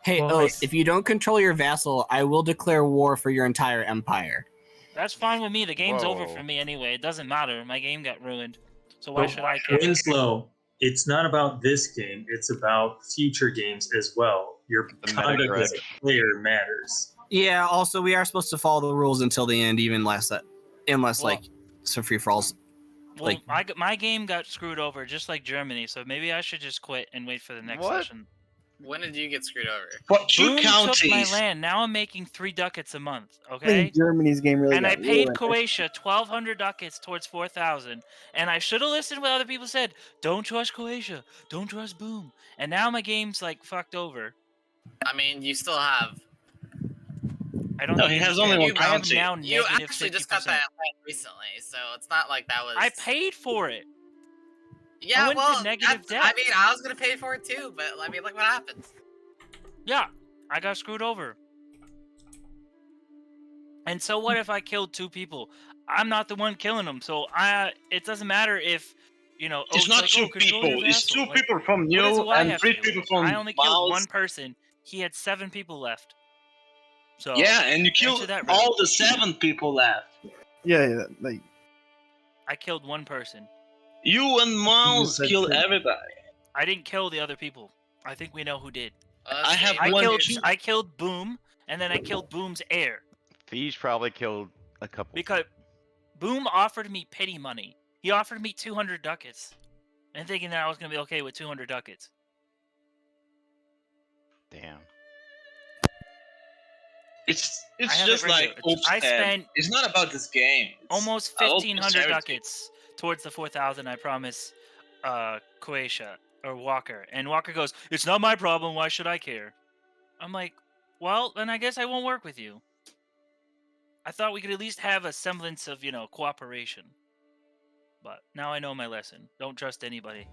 Hey, Well, Oath, if you don't control your vassal, I will declare war for your entire empire. That's fine with me. The game's over Whoa. for me anyway. It doesn't matter. My game got ruined. So why should I care? Winslow, it's not about this game. It's about future games as well. Your The conduct meta as a player matters. Yeah, also, we are supposed to follow the rules until the end, even unless some free-for-alls. Well, like- my game got screwed over just like Germany, so maybe I should just quit and wait for the next What? session. When did you get screwed over? What, two Boom counties? took my land. Now I'm making 3 ducats a month, I okay? think Germany's game really And I got paid ruined. Croatia 1,200 ducats towards 4,000. And I should have listened to what other people said. Don't trust Croatia. Don't trust Boom. And now my game's like fucked over. I mean, you still have. I don't. No, think he has it's only fair. one I have county. now You negative actually 50%. just got that land recently, so it's not like that was. I paid for it. Yeah, went to well, negative that's, I debt. mean, I was gonna pay for it too, but I mean, look what happens. Yeah, I got screwed over. And so what if I killed 2 people? I'm not the one killing them, so it doesn't matter if, you know. It's oh, not like, 2 oh, control your people. It's vassal. 2 Like, people from what does you Y and have 3 to do with people it? from I only killed Mouse. 1 person. He had 7 people left. So Yeah, and you killed answer that riddle. all the 7 people left. Yeah, like I killed 1 person. You and Mouse said killed 2. everybody. I didn't kill the other people. I think we know who did. I have I one killed. too. I killed Boom, and then I killed Boom's heir Thieves probably killed a couple. because Boom offered me pity money. He offered me 200 ducats, and thinking that I was gonna be okay with 200 ducats. Damn. It's I have just it right like here. Oops, I spent it's not about this game. It's almost about 1,500 charity. ducats towards the 4,000 I promised Croatia or Walker, and Walker goes, "It's not my problem. Why should I care?" I'm like, "Well, then I guess I won't work with you." I thought we could at least have a semblance of, you know, cooperation. But now I know my lesson. Don't trust anybody.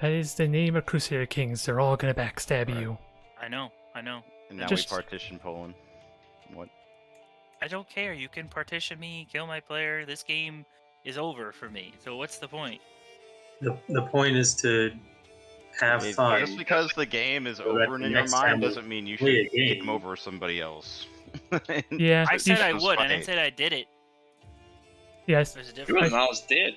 That is the name of Crusader Kings. They're all gonna backstab you. I know. And now Just- we partition Poland. What? I don't care. You can partition me, kill my player. This game is over for me. So what's the point? The point is to have fun. Just because the game is So that over the in your next time mind we doesn't mean you play should a game game- over somebody else. Yeah, I said I Just would. I didn't fight. say I did it. yes. There's a You difference. and Mouse did.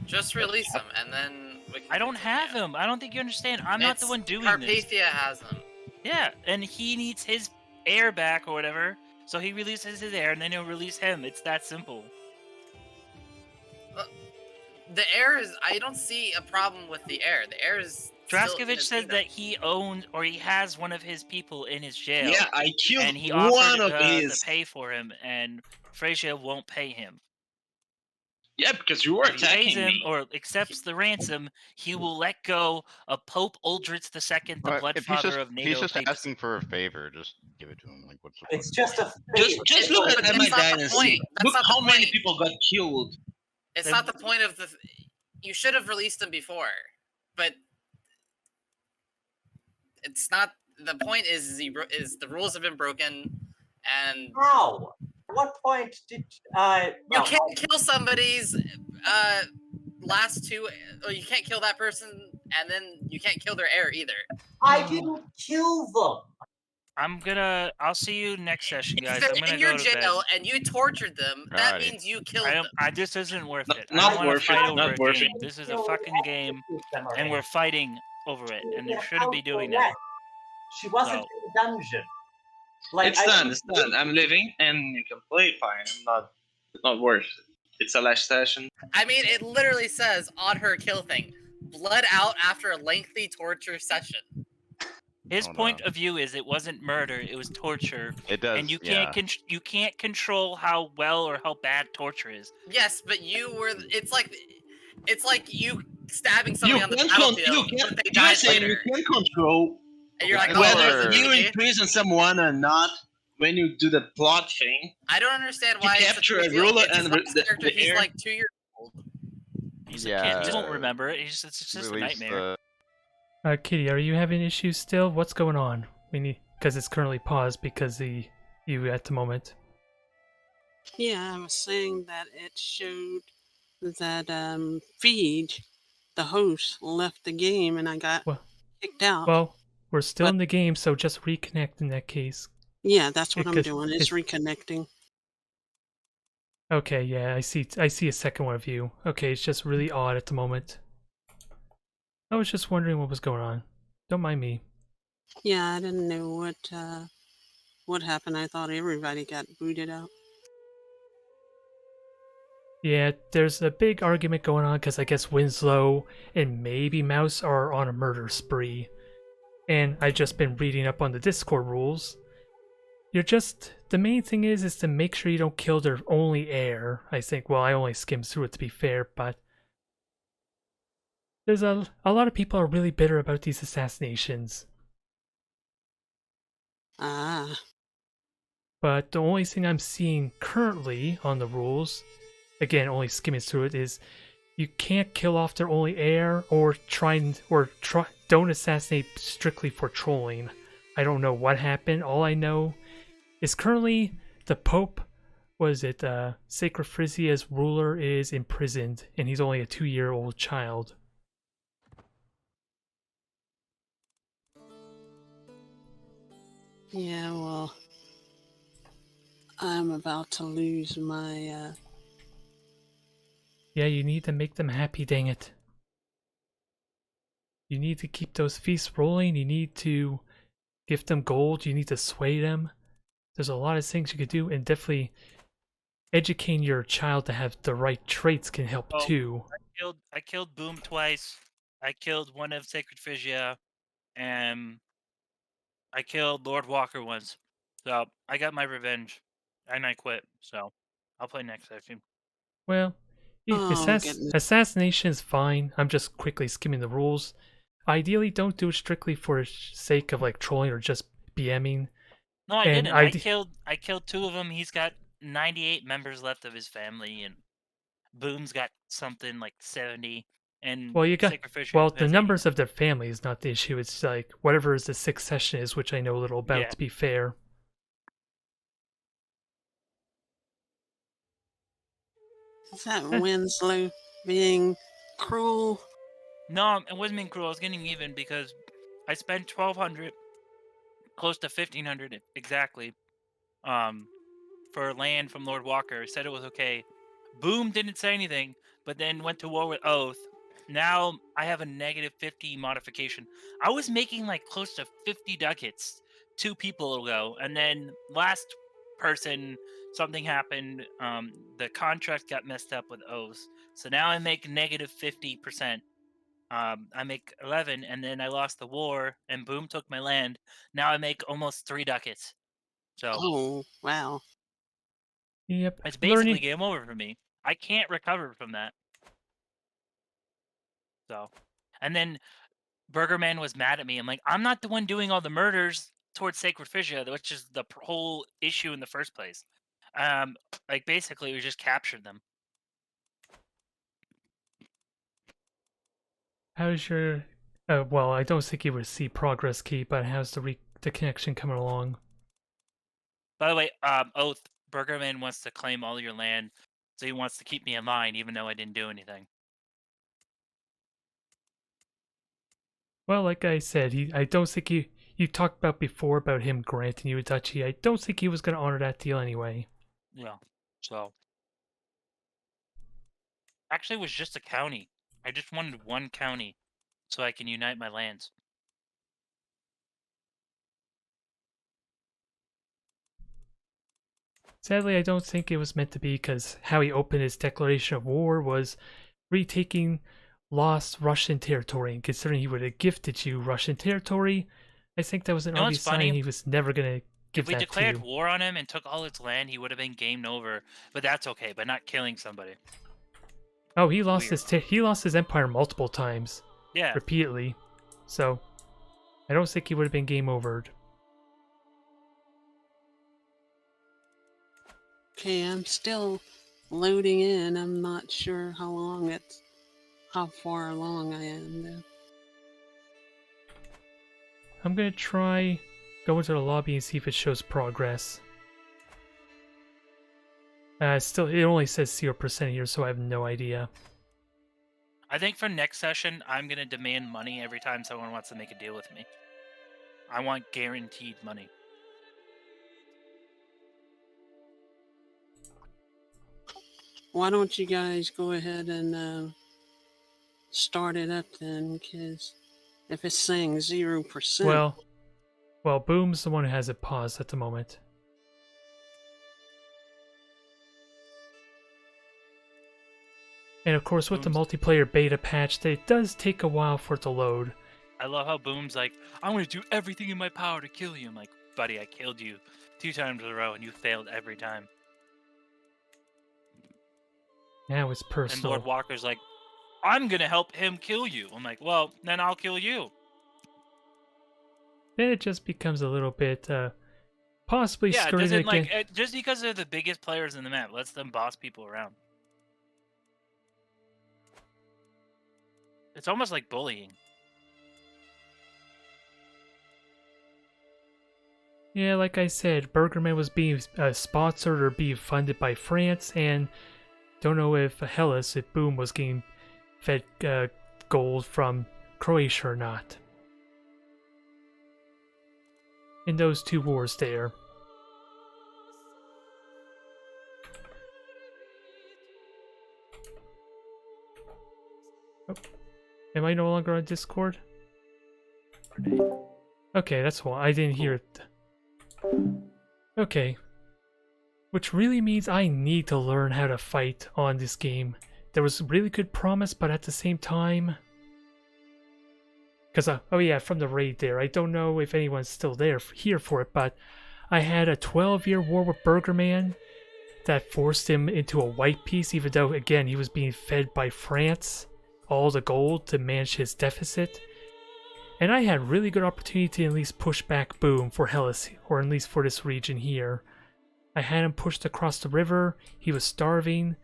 Just release him, and then we can I don't continue. have him. I don't think you understand. I'm not the It's- one doing this. Carpathia has him. Yeah, and he needs his air back or whatever. So he releases his air, and then he'll release him. It's that simple. The air is. I don't see a problem with the air. The air is. still in Draskovic his says kingdom. that he owns or he has one of his people in his jail. Yeah, I killed and he one offered of his. to pay for him, and Freysia won't pay him. Yeah, because you were If he pays attacking him me. or accepts the ransom, he will let go of Pope Uldrich II, the Well, if he's bloodfather just, of NATO he's just papacy. asking for a favor, just give it to him. Like, what's the It's just a Just favor. look But at that's my not the dynasty. point. That's Look not the how many point. people got killed. It's Then- not the point of the. You should have released him before, but it's not. The point is the rules have been broken, and How? At what point did you well, can't kill somebody's last two, or you can't kill that person, and then you can't kill their heir either. I didn't kill them. I'll see you next session, guys. If they're I'm gonna in your go to jail bed. and you tortured them, that Alrighty. means you killed I them. don't. This isn't worth Not- it. not I don't want worth to it, fight over not a worth game. it. This is a fucking game, and we're fighting over it, and you shouldn't be doing that. She wasn't No. in the dungeon. Like It's I done. didn't- It's done. I'm leaving, and you can play fine. It's not worth it. It's a last session. I mean, it literally says on her kill thing, blood out after a lengthy torture session. His Oh, no. point of view is it wasn't murder; it was torture, It does. and you yeah. can't you can't control how well or how bad torture is. Yes, but you were. It's like you stabbing You somebody on the can battlefield, you but can they you're died saying later, you can control and you're like, whether oh, you okay. imprison someone or not when you do the plot thing. I don't understand You why it's capture a a big deal. ruler It's his and last the character. He's air. like 2 years old. He's a kid. He won't Yeah, remember it. It's just a Release nightmare. Kitty, are you having issues still? What's going on? We need because it's currently paused because you at the moment. Yeah, I was saying that it showed that Feed, the host, left the game and I got Well- kicked out. Well, we're still But- in the game, so just reconnect in that case. yeah, that's what I'm because doing. It's it's- reconnecting. Okay, yeah, I see a second one of you. Okay, it's just really odd at the moment. I was just wondering what was going on. Don't mind me. Yeah, I didn't know what happened. I thought everybody got booted out. Yeah, there's a big argument going on because I guess Winslow and maybe Mouse are on a murder spree. And I've just been reading up on the Discord rules. The main thing is to make sure you don't kill their only heir. I think, well, I only skimmed through it to be fair, but there's a lot of people are really bitter about these assassinations. Ah, But the only thing I'm seeing currently on the rules, again, only skimming through it, is you can't kill off their only heir or don't assassinate strictly for trolling. I don't know what happened. All I know is currently the Pope, Sacred Frisia's ruler is imprisoned, and he's only a 2-year-old child. yeah, well, I'm about to lose my, Yeah, you need to make them happy, dang it. You need to keep those feasts rolling, you need to gift them gold, you need to sway them. There's a lot of things you could do, and definitely educating your child to have the right traits can help Oh. too. I killed Boom twice. I killed one of Sacred Frisia, and I killed Lord Walker once. So I got my revenge, and I quit. So I'll play next session. Well, Oh, goodness. assassination is fine. I'm just quickly skimming the rules. Ideally, don't do it strictly for the sake of like trolling or just BMing. No, I And didn't. I killed 2 of them. He's got 98 members left of his family, and Boom's got something like 70. and Well, you got sacrificial. well. The numbers of their family is not the issue. It's like whatever is the succession is, which I know a little about. Yeah. To be fair, Is that Winslow being cruel? No, it wasn't being cruel. I was getting even because I spent 1,200, close to 1,500 exactly, for land from Lord Walker. He said it was okay. Boom didn't say anything, but then went to war with Oath. Now I have a negative 50 modification. I was making like close to 50 ducats 2 people ago, and then last person something happened. The contract got messed up with Oath, so now I make negative 50%. I make 11, and then I lost the war, and Boom took my land. Now I make almost 3 ducats. So Oh, wow. yep. it's basically Learning. game over for me. I can't recover from that. So, and then Burgerman was mad at me. I'm like, I'm not the one doing all the murders towards Sacred Phrygia, which is the whole issue in the first place. Like basically, we just captured them. How's your? Well, I don't think you would see progress key, but how's the connection coming along? By the way, Oath, Burgerman wants to claim all your land, so he wants to keep me in line, even though I didn't do anything. Well, like I said, I don't think you talked about before about him granting you a duchy. I don't think he was going to honor that deal anyway. Yeah. So, actually, it was just a county. I just wanted one county, so I can unite my lands. Sadly, I don't think it was meant to be, because how he opened his declaration of war was retaking lost Russian territory, and considering he would have gifted you Russian territory, I think that was an You know what's obvious sign funny? he was never going to give If we that declared to you. war on him and took all its land, he would have been game over. But that's okay, but not killing somebody. Oh, he lost Weird. he lost his empire multiple times, Yeah. repeatedly. So, I don't think he would have been game overed. Okay, I'm still loading in. I'm not sure how far along I am though. I'm gonna try go into the lobby and see if it shows progress. Still, it only says 0% here, so I have no idea. I think for next session, I'm going to demand money every time someone wants to make a deal with me. I want guaranteed money. Why don't you guys go ahead and start it up then? Because if it's saying 0%, Well, Boom's the one who has it paused at the moment. And of course, with the multiplayer beta patch, it does take a while for it to load. I love how Boom's like, I'm going to do everything in my power to kill you. I'm like, buddy, I killed you 2 times in a row and you failed every time. Now it's And personal. Lord Walker's like, I'm going to help him kill you. I'm like, well, then I'll kill you. Then it just becomes a little bit, possibly Yeah, skirting doesn't again. like just because they're the biggest players in the map, lets them boss people around. It's almost like bullying. Yeah, like I said, Burgerman was being sponsored or being funded by France, and don't know if Hellas, if Boom was getting fed gold from Croatia or not. In those 2 wars there. Oh. Am I no longer on Discord? Okay, that's why I didn't hear it. Okay. Which really means I need to learn how to fight on this game. There was really good promise, but at the same time... Because, oh yeah, from the raid there, I don't know if anyone's still here for it, but I had a 12-year war with Burgerman that forced him into a white peace, even though, again, he was being fed by France all the gold to manage his deficit. And I had really good opportunity to at least push back Boom for Hellas, or at least for this region here. I had him pushed across the river, he was starving.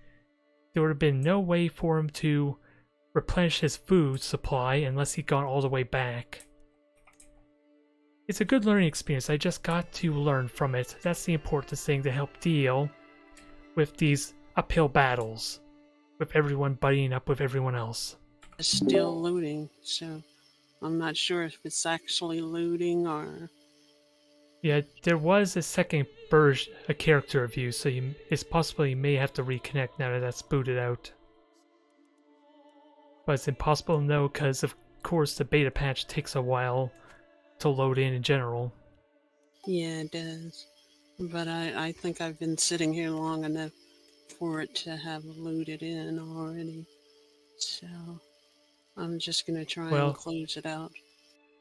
There would have been no way for him to replenish his food supply unless he got all the way back. It's a good learning experience. I just got to learn from it. That's the important thing to help deal with these uphill battles, with everyone buddying up with everyone else. It's still looting, so I'm not sure if it's actually looting or... Yeah, there was a second version, a character view, so it's possible you may have to reconnect now that that's booted out. But it's impossible to know because, of course, the beta patch takes a while to load in general. Yeah, it does. But I think I've been sitting here long enough for it to have looted in already. So I'm just going to try and close it out.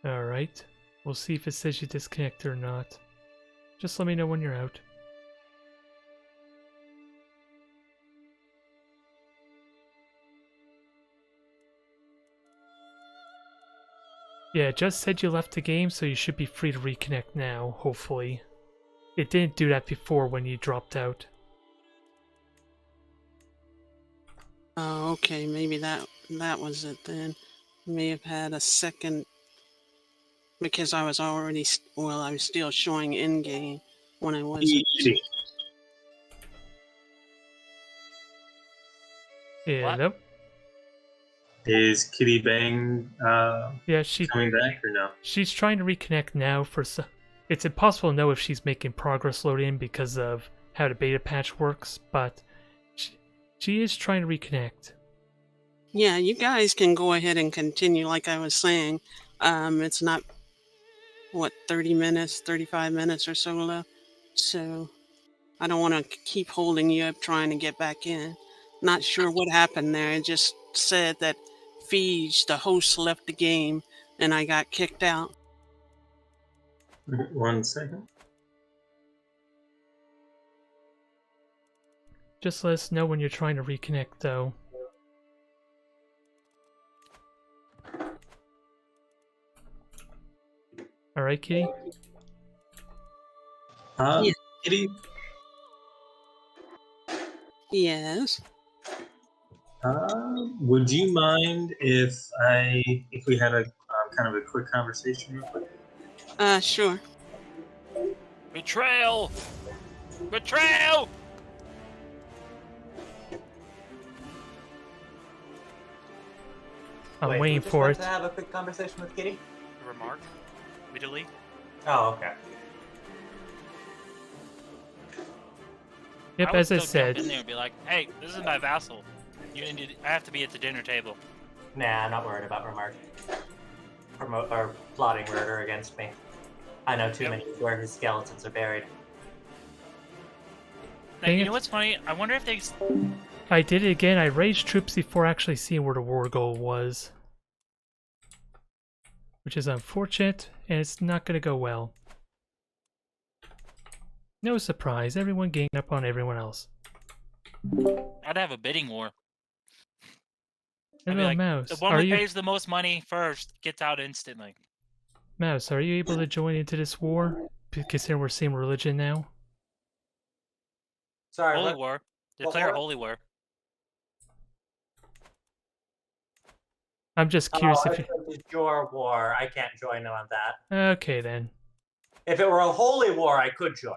Alright. We'll see if it says you disconnect or not. Just let me know when you're out. Yeah, it just said you left the game, so you should be free to reconnect now, hopefully. It didn't do that before when you dropped out. Oh, okay, maybe that was it then. May have had a second, because I was already, well, I was still showing in-game when I wasn't. Yeah, nope. Is Kitty Bang Yeah, coming back or no? She's trying to reconnect now for some... It's impossible to know if she's making progress load in because of how the beta patch works, but she is trying to reconnect. Yeah, you guys can go ahead and continue like I was saying. It's not, what, 30 minutes, 35 minutes or so left. So I don't want to keep holding you up trying to get back in. Not sure what happened there. It just said that Feege, the host, left the game and I got kicked out. 1 second. Just let us know when you're trying to reconnect, though. Alright, Kitty? Yeah. Kitty? Yes. Would you mind if we had a kind of a quick conversation real quick? Sure. Betrayal! Betrayal! I'm waiting for it. To have a quick conversation with Kitty? Remark? Italy? Oh, okay. Yep, I would as I still said. jump in there and be like, hey, this is my vassal. I have to be at the dinner table. Nah, not worried about Remark. Or plotting murder against me. I know too many where his skeletons are buried. Now, you know what's funny? I wonder if they... I did it again. I raised troops before actually seeing where the war goal was. Which is unfortunate, and it's not going to go well. No surprise, everyone ganging up on everyone else. I'd have a bidding war. I'd be Hello, like, Mouse. the one who pays the most money first gets out instantly. Mouse, are you able to join into this war? Considering we're same religion now? Sorry, Holy War. Declare Holy War. I'm just curious if you... It's your war. I can't join on that. Okay, then. If it were a holy war, I could join.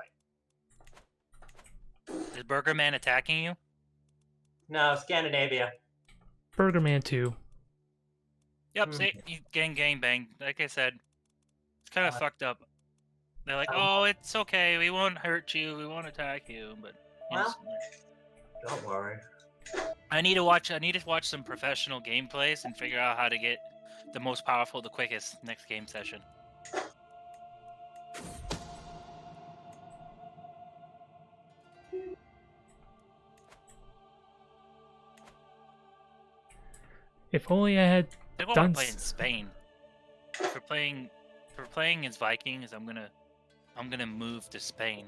Is Burger Man attacking you? No, Scandinavia. Burger Man 2. Yep, see, you gang bang. Like I said, it's kind of fucked up. They're like, oh, it's okay. We won't hurt you. We won't attack you. But Well, don't worry. I need to watch some professional gameplays and figure out how to get the most powerful, the quickest next game session. If only I had I want done... to play in Spain. For playing as Vikings, I'm gonna move to Spain.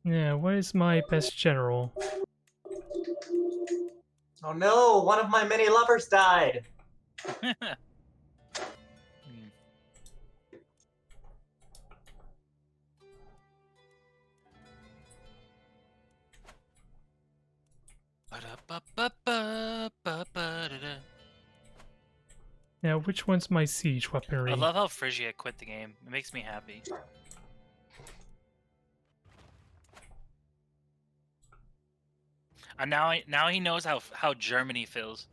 Yeah, what is my best general? Oh no, one of my many lovers died. Now, which one's my siege weaponry? I love how Phrygia quit the game. It makes me happy. And now he knows how Germany feels.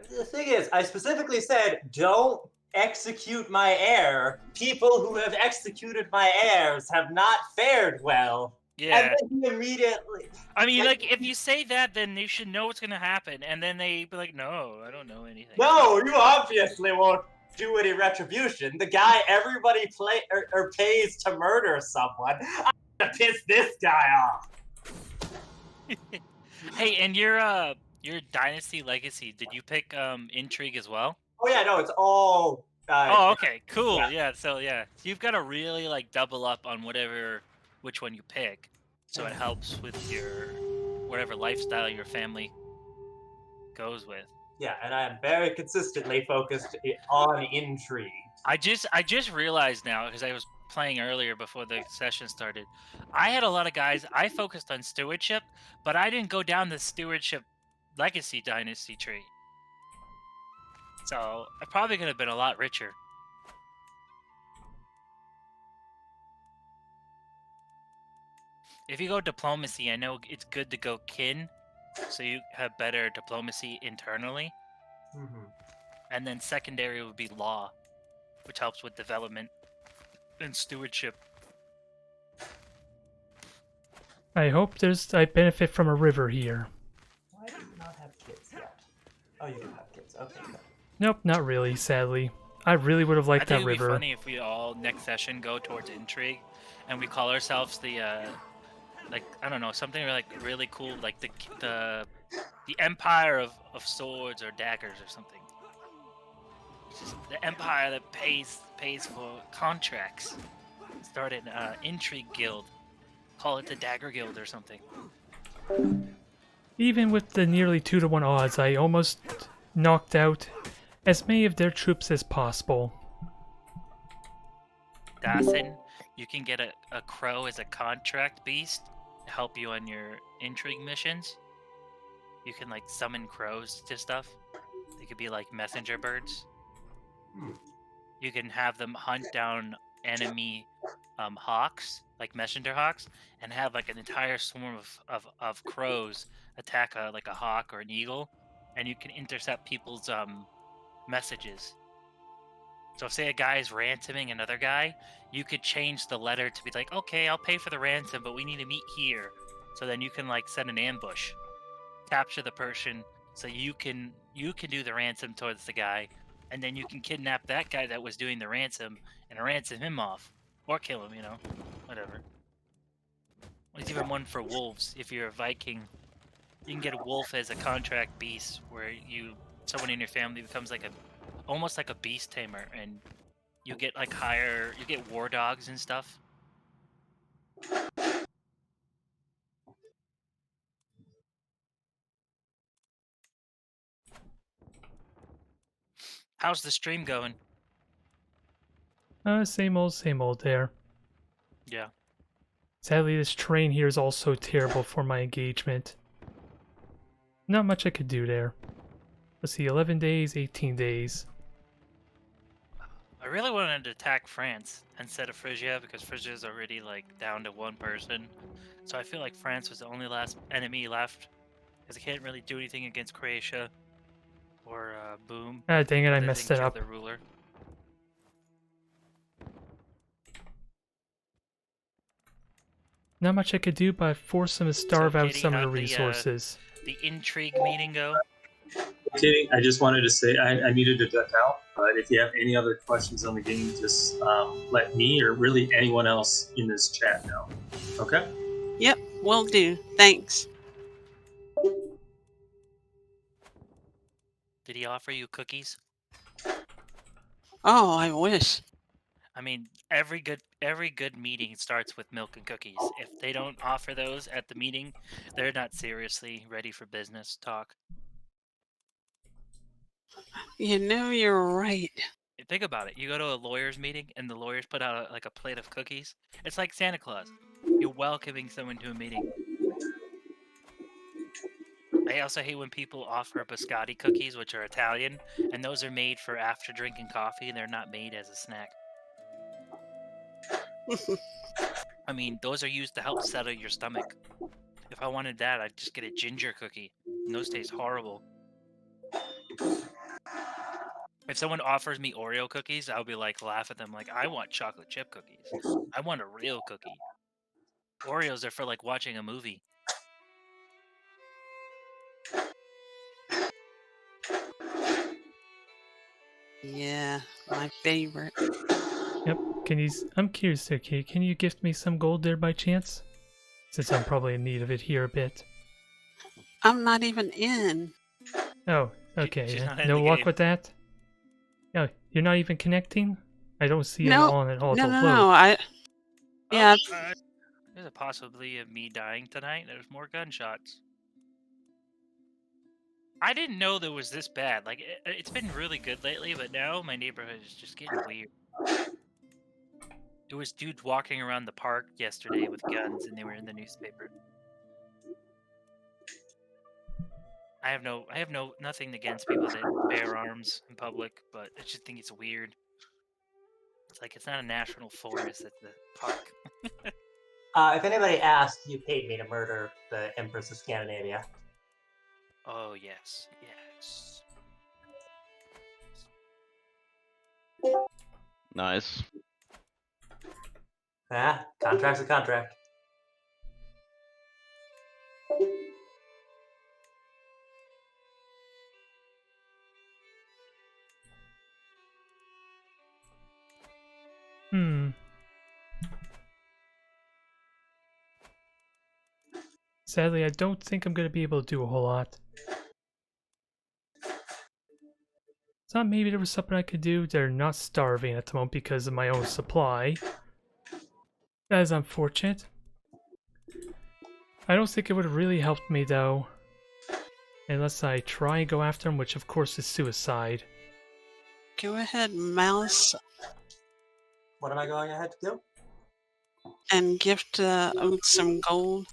The thing is, I specifically said, don't execute my heir. People who have executed my heirs have not fared well. Yeah. And then he immediately... I mean, like, if you say that, then you should know what's gonna happen. And then they be like, no, I don't know anything. No, you obviously won't do any retribution. The guy everybody pays to murder someone. I'm gonna piss this guy off. Hey, and your Dynasty Legacy, did you pick Intrigue as well? Oh yeah, no, it's all... oh, okay, cool. yeah. So you've got to really like double up on which one you pick, so it helps with your whatever lifestyle your family goes with. Yeah, and I am very consistently focused on intrigue. I just realized now, because I was playing earlier before the session started, I had a lot of guys. I focused on stewardship, but I didn't go down the stewardship legacy dynasty tree. So I probably could have been a lot richer. If you go diplomacy, I know it's good to go kin, so you have better diplomacy internally. Mm-hmm. And then secondary would be law, which helps with development and stewardship. I hope I benefit from a river here. Why do you not have kids yet? Oh, you do have kids. Okay, good. Nope, not really, sadly. I really would have liked that I think it'd river. be funny if we all next session go towards intrigue, and we call ourselves the like, I don't know, something like really cool, like the Empire of Swords or Daggers or something. Just the empire that pays for contracts. Start an intrigue guild. Call it the Dagger Guild or something. Even with the nearly 2-to-1 odds, I almost knocked out as many of their troops as possible. Dawson, you can get a crow as a contract beast to help you on your intrigue missions. You can like summon crows to stuff. They could be like messenger birds. You can have them hunt down enemy hawks, like messenger hawks, and have like an entire swarm of crows attack like a hawk or an eagle, and you can intercept people's messages. So if, say, a guy is ransoming another guy, you could change the letter to be like, okay, I'll pay for the ransom, but we need to meet here. So then you can like set an ambush, capture the person, so you can do the ransom towards the guy, and then you can kidnap that guy that was doing the ransom and ransom him off, or kill him, whatever. There's even one for wolves. If you're a Viking, you can get a wolf as a contract beast, where someone in your family becomes like almost like a beast tamer, and you get like you get war dogs and stuff. How's the stream going? Same old there. Yeah. Sadly, this terrain here is also terrible for my engagement. Not much I could do there. Let's see, 11 days, 18 days. I really wanted to attack France instead of Phrygia, because Phrygia is already like down to one person. So I feel like France was the only last enemy left, because I can't really do anything against Croatia or Boom. Ah, dang it, I They messed didn't it kill up. their ruler. Not much I could do, but force them to starve out Katie, some of the how'd resources. The intrigue meeting go? Katie, I just wanted to say I needed to duck out, but if you have any other questions on the game, just let me or really anyone else in this chat know. Okay? Yep, will do. Thanks. Did he offer you cookies? Oh, I wish. I mean, every good meeting starts with milk and cookies. If they don't offer those at the meeting, they're not seriously ready for business talk. You know, you're right. Think about it. You go to a lawyer's meeting, and the lawyers put out like a plate of cookies. It's like Santa Claus. You're welcoming someone to a meeting. I also hate when people offer biscotti cookies, which are Italian, and those are made for after drinking coffee. They're not made as a snack. I mean, those are used to help settle your stomach. If I wanted that, I'd just get a ginger cookie, and those taste horrible. If someone offers me Oreo cookies, I'll be like, laugh at them like, I want chocolate chip cookies. I want a real cookie. Oreos are for like watching a movie. Yeah, my favorite. Yep. I'm curious there, Kate. Can you gift me some gold there by chance? Since I'm probably in need of it here a bit. I'm not even in. Oh, okay. She's Yeah. not in No the luck game. with that? No, you're not even connecting? I don't see it No, on at all. no, to no, load. no. Yeah. There's a possibility of me dying tonight. There's more gunshots. I didn't know there was this bad. Like, it's been really good lately, but now my neighborhood is just getting weird. There was dudes walking around the park yesterday with guns, and they were in the newspaper. I have nothing against people that bear arms in public, but I just think it's weird. It's like it's not a national forest; it's a park. If anybody asked, you paid me to murder the Empress of Scandinavia. Oh yes, yes. Nice. Yeah, contract's a contract. Sadly, I don't think I'm going to be able to do a whole lot. Thought maybe there was something I could do. They're not starving at the moment because of my own supply. That is unfortunate. I don't think it would have really helped me though. Unless I try and go after him, which of course is suicide. Go ahead, Mouse, What am I going ahead to do? and gift Oat some gold.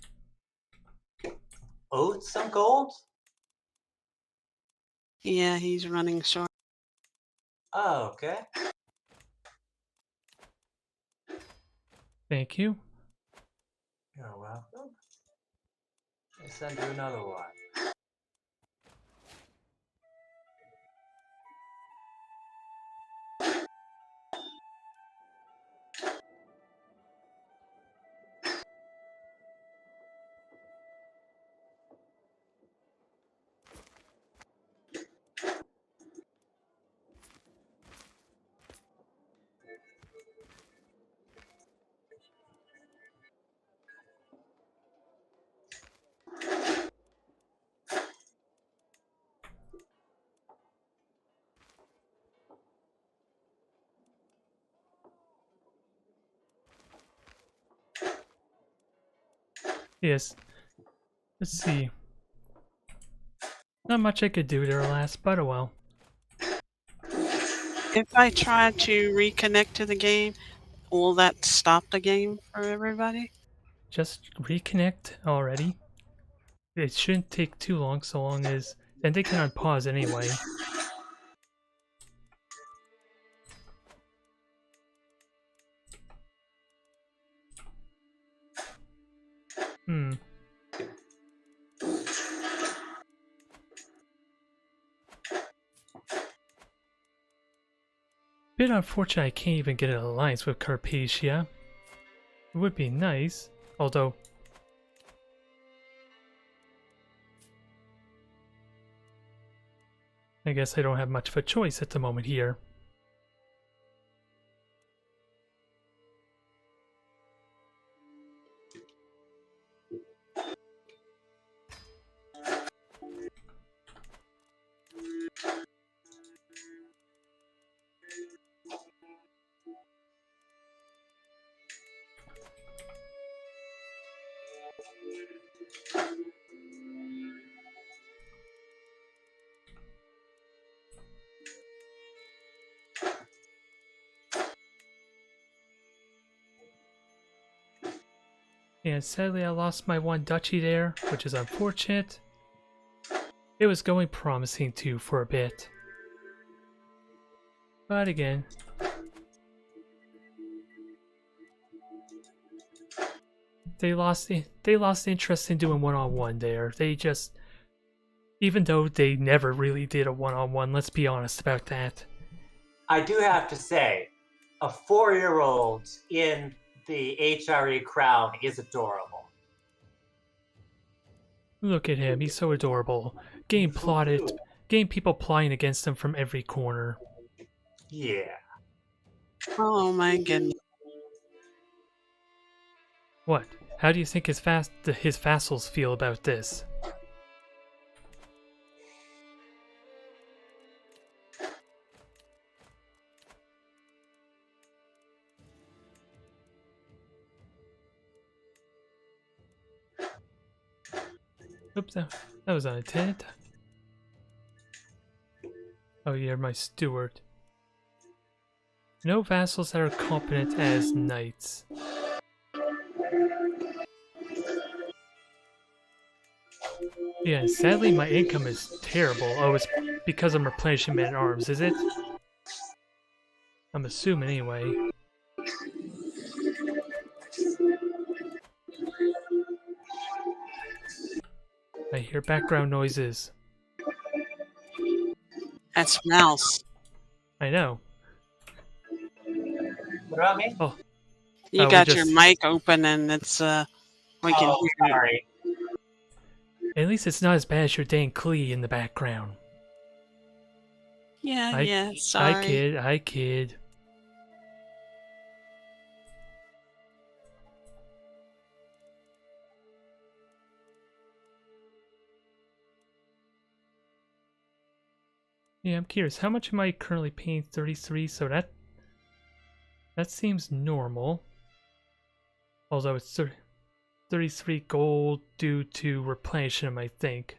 Oat some gold? Yeah, he's running short. Oh, okay. Thank you. You're welcome. I'll send you another one. Yes. Let's see. Not much I could do there, alas, but oh well. If I try to reconnect to the game, will that stop the game for everybody? Just reconnect already. It shouldn't take too long, so long as... Then they can unpause anyway. Bit unfortunate I can't even get an alliance with Carpathia. It would be nice, although... I guess I don't have much of a choice at the moment here. And sadly I lost my one duchy there, which is unfortunate. It was going promising too for a bit. But again, they lost interest in doing one-on-one there. They just, even though they never really did a one-on-one, let's be honest about that. I do have to say, a 4-year-old in the HRE crown is adorable. Look at him, he's so adorable. Getting people plotting against him from every corner. Yeah. Oh my goodness. What? How do you think his vassals feel about this? Oops, that was unintended. Oh, you're my steward. No vassals that are competent as knights. Yeah, and sadly my income is terrible. Oh, it's because I'm replenishing men-at-arms, is it? I'm assuming anyway. I hear background noises. That's Mouse. I know. What about me? Oh. You got your mic open and it's we can hear you. Sorry. At least it's not as bad as your dang Klee in the background. Yeah, sorry. I kid. Yeah, I'm curious. How much am I currently paying? 33, so that seems normal. Although it's 33 gold due to replenishment, I think.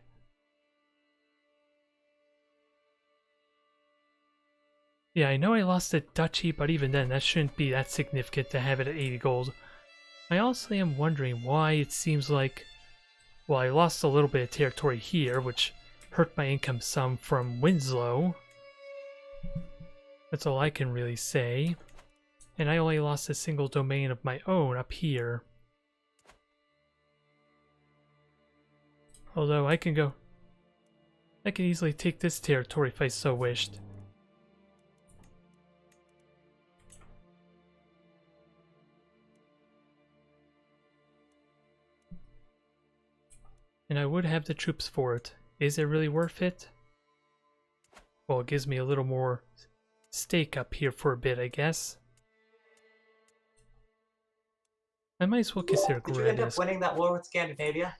Yeah, I know I lost the duchy, but even then, that shouldn't be that significant to have it at 80 gold. I honestly am wondering why it seems like... Well, I lost a little bit of territory here, which hurt my income some from Winslow. That's all I can really say. And I only lost a single domain of my own up here. Although I can easily take this territory if I so wished. And I would have the troops for it. Is it really worth it? Well, it gives me a little more stake up here for a bit, I guess. I might as well consider Did you end up Grandis. winning that war with Scandinavia?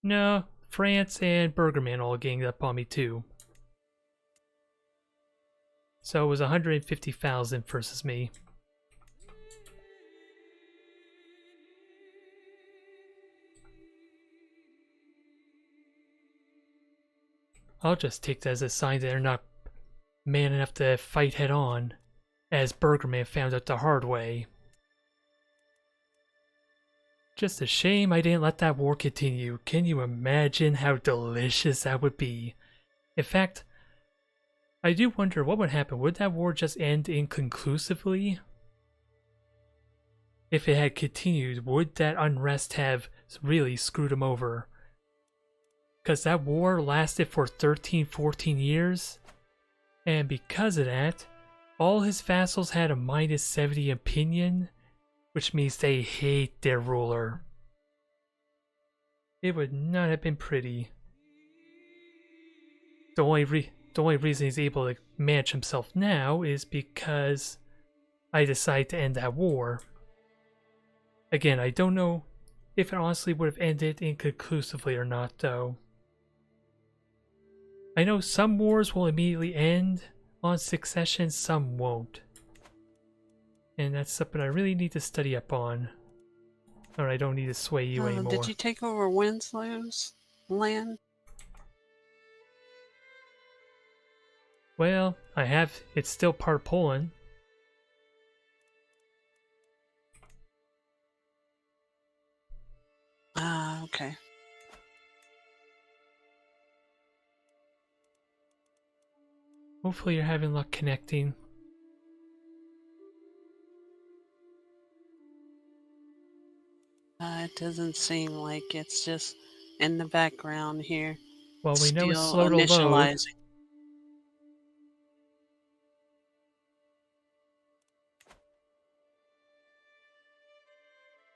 No, France and Bergerman all ganged up on me too. So it was 150,000 versus me. I'll just take that as a sign that they're not man enough to fight head on, as Bergerman found out the hard way. Just a shame I didn't let that war continue. Can you imagine how delicious that would be? In fact, I do wonder what would happen. Would that war just end inconclusively? If it had continued, would that unrest have really screwed him over? Because that war lasted for 13, 14 years. And because of that, all his vassals had a -70 opinion, which means they hate their ruler. It would not have been pretty. The only reason he's able to manage himself now is because I decided to end that war. Again, I don't know if it honestly would have ended inconclusively or not, though. I know some wars will immediately end on succession, some won't. And that's something I really need to study up on. Or I don't need to sway you anymore. Did you take over Winslow's land? Well, I have. It's still part of Poland. Ah, okay. Hopefully you're having luck connecting. It doesn't seem like it's just in the background here. Well, we know it's Still slow to load. initializing.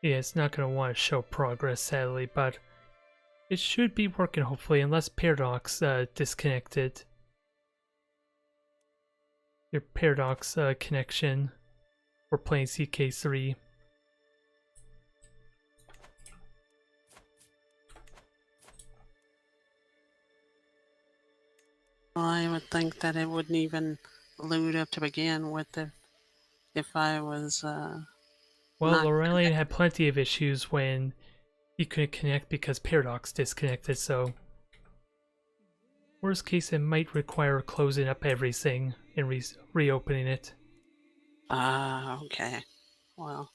Yeah, it's not going to want to show progress, sadly, but it should be working, hopefully, unless Paradox disconnected. Your Paradox connection. We're playing CK3. Well, I would think that it wouldn't even load up to begin with if I was Well, not Laurelian had plenty of issues when he couldn't connect because Paradox disconnected, so worst case it might require closing up everything and reopening it. okay. Well,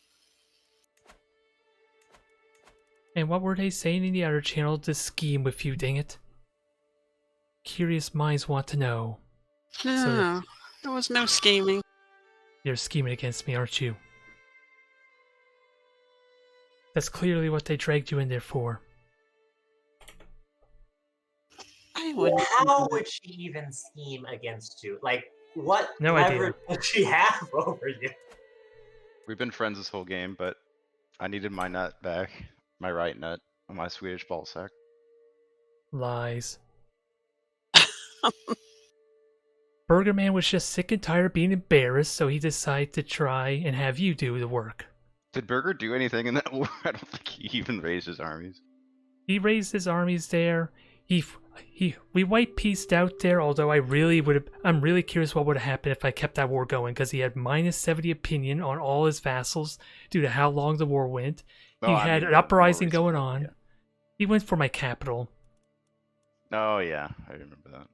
And what were they saying in the other channel to scheme with you, dang it? Curious minds want to know. no, there was no scheming. You're scheming against me, aren't you? That's clearly what they dragged you in there for. I wouldn't. How would she even scheme against you? Like, what No leverage idea. does she have over you? We've been friends this whole game, but I needed my nut back, my right nut, on my Swedish ballsack. Lies. Burgerman was just sick and tired of being embarrassed, so he decided to try and have you do the work. Did Burger do anything in that war? I don't think he even raised his armies. He raised his armies there. We white pieced out there. Although I'm really curious what would have happened if I kept that war going, because he had -70 opinion on all his vassals due to how long the war went. He had an uprising going on. Yeah. He went for my capital. Oh yeah, I remember that.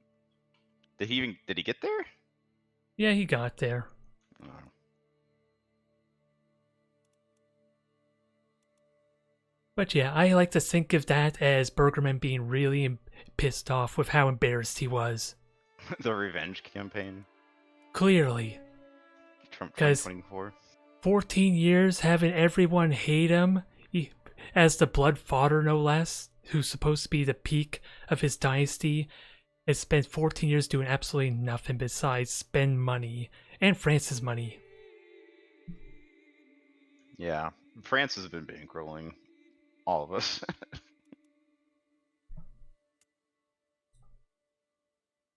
Did he get there? Yeah, he got there. Oh. But yeah, I like to think of that as Burgerman being really pissed off with how embarrassed he was. The revenge campaign. Clearly. Trump 'Cause 2024. 14 years having everyone hate him as the blood fodder, no less, who's supposed to be the peak of his dynasty, has spent 14 years doing absolutely nothing besides spend money, and France's money. Yeah, France has been bankrolling all of us.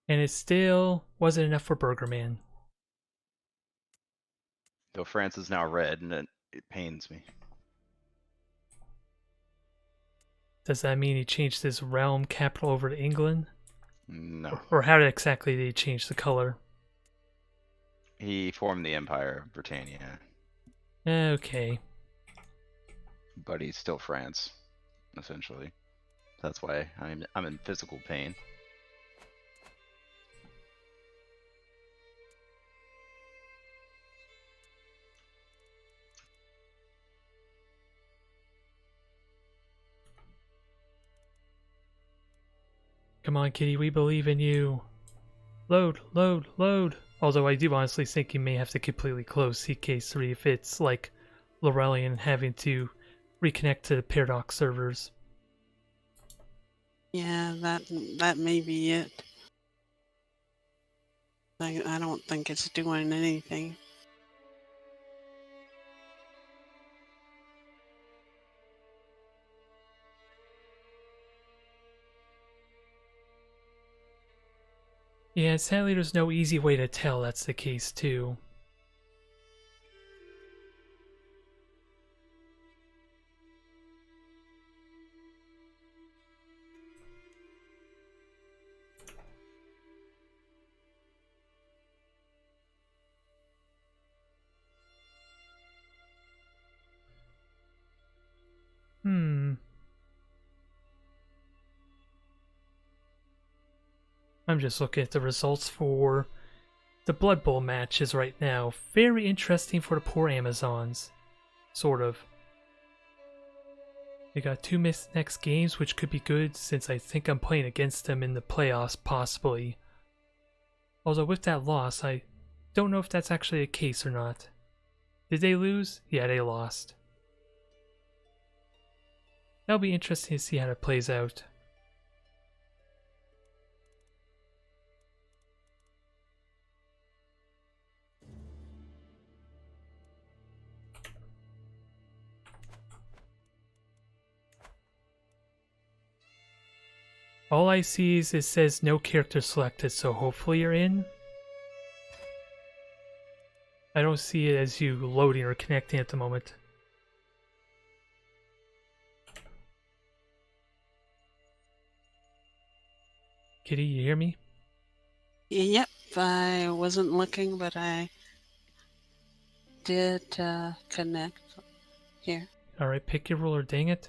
And it still wasn't enough for Burgerman. Though France is now red, and it pains me. Does that mean he changed his realm capital over to England? No. Or how exactly did he change the color? He formed the Empire of Britannia, Okay. but he's still France, essentially. That's why I'm in physical pain. Come on, Kitty, we believe in you. Load, load, load. Although I do honestly think you may have to completely close CK3 if it's like Laurelian having to reconnect to the Paradox servers. Yeah, that may be it. I don't think it's doing anything. Yeah, sadly there's no easy way to tell that's the case too. I'm just looking at the results for the Blood Bowl matches right now. Very interesting for the poor Amazons. Sort of. They got two next games, which could be good since I think I'm playing against them in the playoffs, possibly. Although with that loss, I don't know if that's actually the case or not. Did they lose? Yeah, they lost. That'll be interesting to see how that plays out. All I see is it says no character selected, so hopefully you're in. I don't see it as you loading or connecting at the moment. Kitty, you hear me? Yep, I wasn't looking, but I did connect here. Alright, pick your ruler, dang it.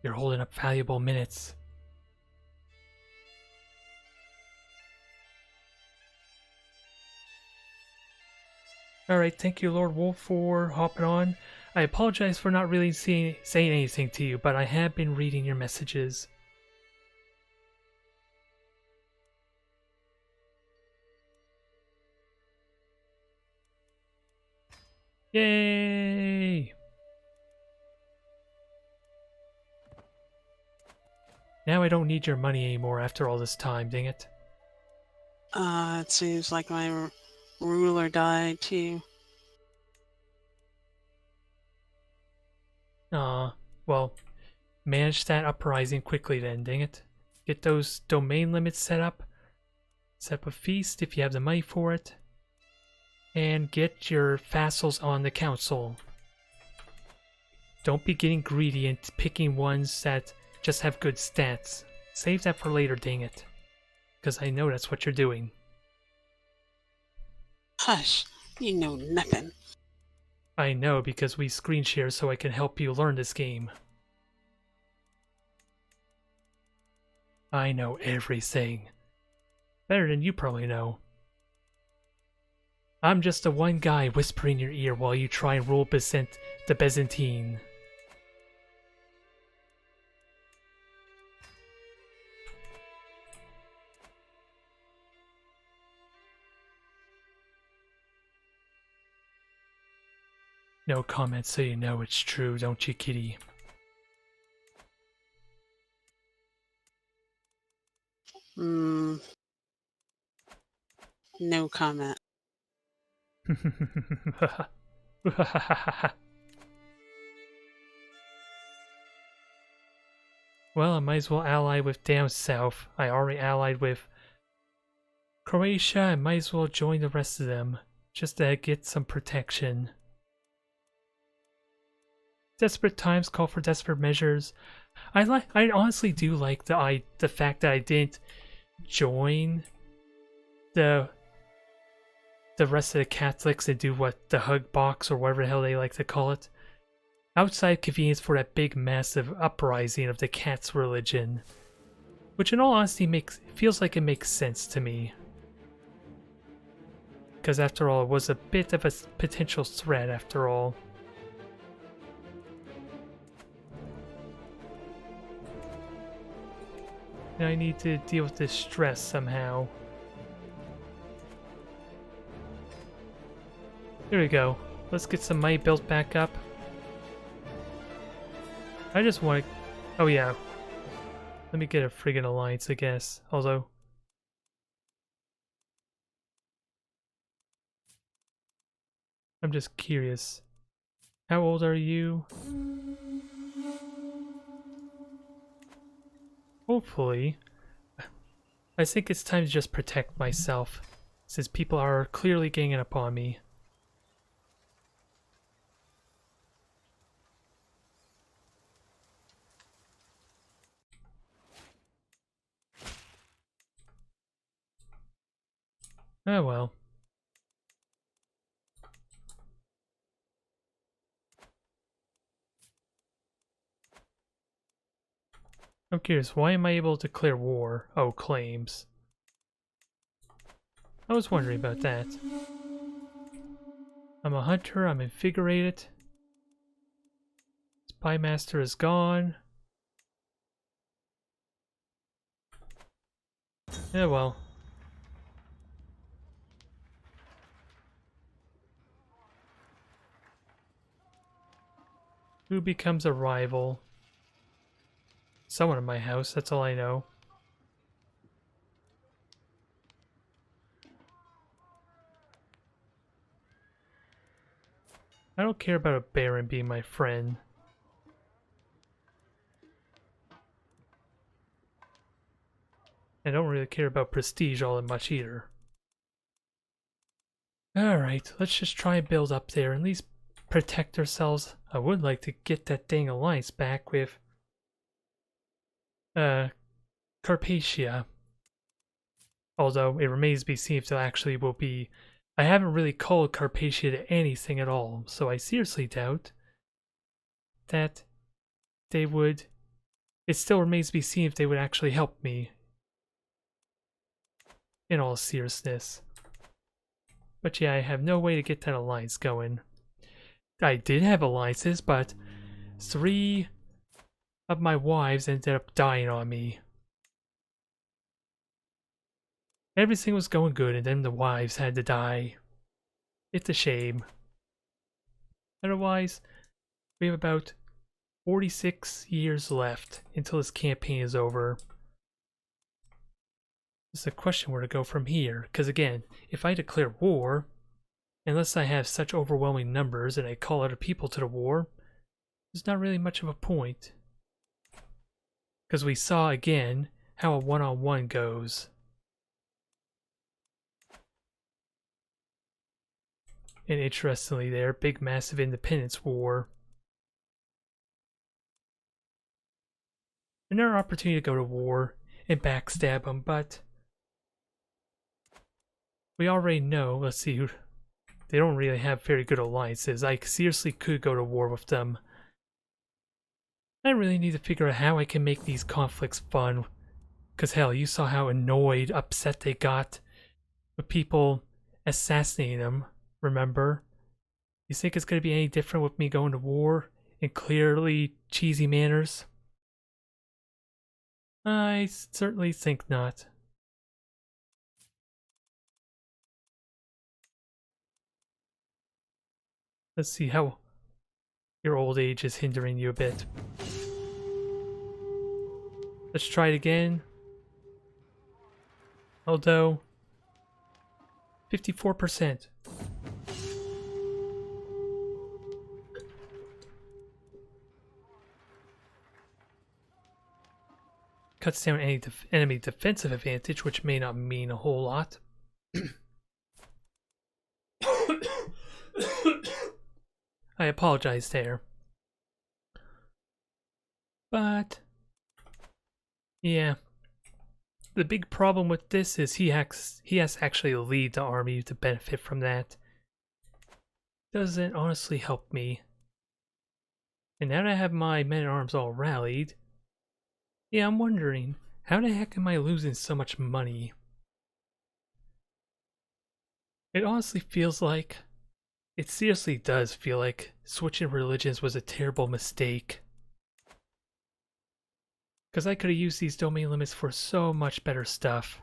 You're holding up valuable minutes. Alright, thank you, Lord Wolf, for hopping on. I apologize for not really saying anything to you, but I have been reading your messages. Yay! Now I don't need your money anymore after all this time, dang it. It seems like my ruler died too. Well, manage that uprising quickly then, dang it. Get those domain limits set up. Set up a feast if you have the money for it. And get your vassals on the council. Don't be getting greedy and picking ones that just have good stats. Save that for later, dang it. Because I know that's what you're doing. Hush, you know nothing. I know because we screen share so I can help you learn this game. I know everything. Better than you probably know. I'm just the one guy whispering in your ear while you try and rule the Byzantine. No comment so you know it's true, don't you, kitty? No comment. Well, I might as well ally with down south. I already allied with Croatia. I might as well join the rest of them, just to get some protection. Desperate times call for desperate measures. I honestly do like the fact that I didn't join the rest of the Catholics and do what the hug box or whatever the hell they like to call it. Outside convenience for that big massive uprising of the cat's religion. Which in all honesty feels like it makes sense to me. Because after all, it was a bit of a potential threat after all. Now I need to deal with this stress somehow. Here we go. Let's get some money built back up. I just want to... Oh yeah. Let me get a friggin' alliance, I guess. Although... I'm just curious. How old are you? Hopefully. I think it's time to just protect myself, since people are clearly ganging up on me. Oh well. I'm curious, why am I able to declare war? Oh, claims. I was wondering about that. I'm a hunter, I'm invigorated. Spy Master is gone. Yeah, well. Who becomes a rival? Someone in my house, that's all I know. I don't care about a Baron being my friend. I don't really care about prestige all that much either. Alright, let's just try and build up there, at least protect ourselves. I would like to get that dang alliance back with Carpathia. Although it remains to be seen if there actually will be. I haven't really called Carpathia to anything at all, so I seriously doubt that they would. It still remains to be seen if they would actually help me. In all seriousness. But yeah, I have no way to get that alliance going. I did have alliances, but 3 of my wives ended up dying on me. Everything was going good, and then the wives had to die. It's a shame. Otherwise, we have about 46 years left until this campaign is over. It's a question where to go from here, because again, if I declare war, unless I have such overwhelming numbers and I call other people to the war, there's not really much of a point. Because we saw again how a one-on-one goes. And interestingly there, big massive independence war. Another opportunity to go to war and backstab them, but we already know, let's see, they don't really have very good alliances. I seriously could go to war with them. I really need to figure out how I can make these conflicts fun. Because hell, you saw how annoyed, upset they got with people assassinating them, remember? You think it's going to be any different with me going to war in clearly cheesy manners? I certainly think not. Let's see how your old age is hindering you a bit. Let's try it again. Although, 54%. Cuts down any enemy defensive advantage, which may not mean a whole lot. I apologize there. But, yeah. The big problem with this is he has to actually lead the army to benefit from that. Doesn't honestly help me. And now that I have my men-at-arms all rallied, yeah, I'm wondering, how the heck am I losing so much money? It honestly feels like, it seriously does feel like switching religions was a terrible mistake. Because I could have used these domain limits for so much better stuff.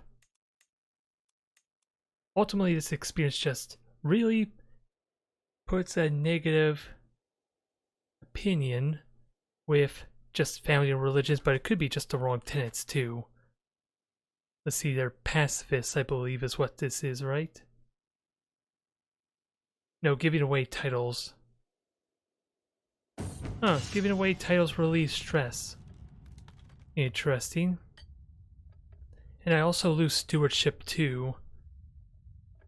Ultimately, this experience just really puts a negative opinion with just founding religions, but it could be just the wrong tenets too. Let's see, they're pacifists, I believe is what this is, right? No, giving away titles. Huh, giving away titles relieves stress. Interesting. And I also lose stewardship too,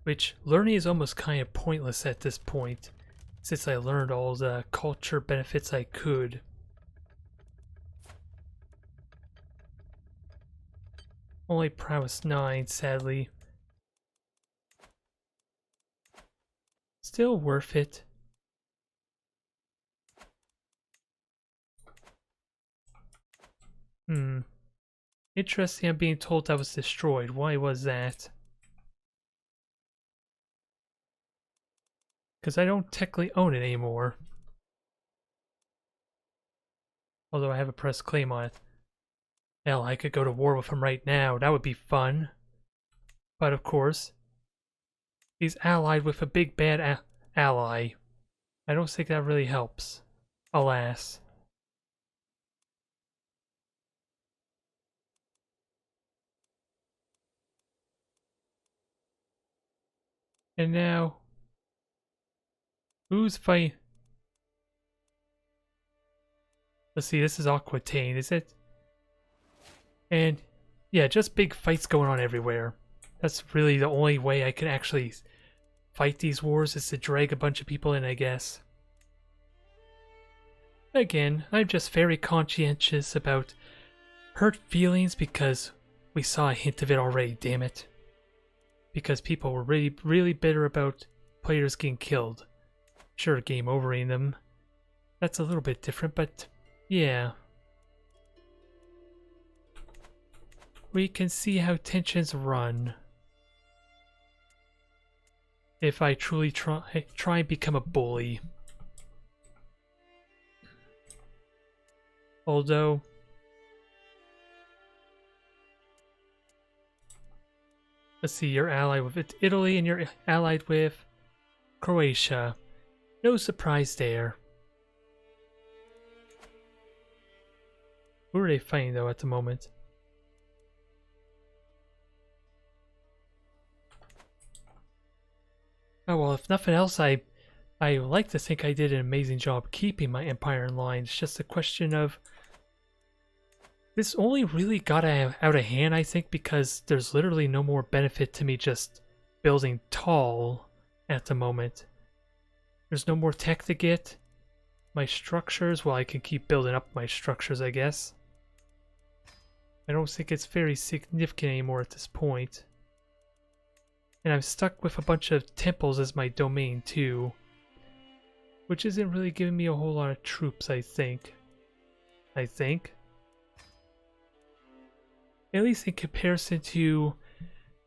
which learning is almost kind of pointless at this point, since I learned all the culture benefits I could. Only prowess 9, sadly. Still worth it. Interesting, I'm being told I was destroyed. Why was that? Because I don't technically own it anymore. Although I have a press claim on it. Hell, I could go to war with him right now. That would be fun. But of course, he's allied with a big bad ally. I don't think that really helps. Alas. And now, who's fighting? Let's see, this is Aquitaine, is it? And yeah, just big fights going on everywhere. That's really the only way I can actually fight these wars, is to drag a bunch of people in, I guess. Again, I'm just very conscientious about hurt feelings because we saw a hint of it already, damn it. Because people were really bitter about players getting killed. Sure, game overing them. That's a little bit different, but yeah. We can see how tensions run. If I truly try and become a bully. Although, let's see, you're allied with Italy and you're allied with Croatia. No surprise there. Who are they fighting though at the moment? Oh well, if nothing else, I like to think I did an amazing job keeping my empire in line. It's just a question of... This only really got out of hand, I think, because there's literally no more benefit to me just building tall at the moment. There's no more tech to get. My structures, well, I can keep building up my structures, I guess. I don't think it's very significant anymore at this point. And I'm stuck with a bunch of temples as my domain, too. Which isn't really giving me a whole lot of troops, I think. At least in comparison to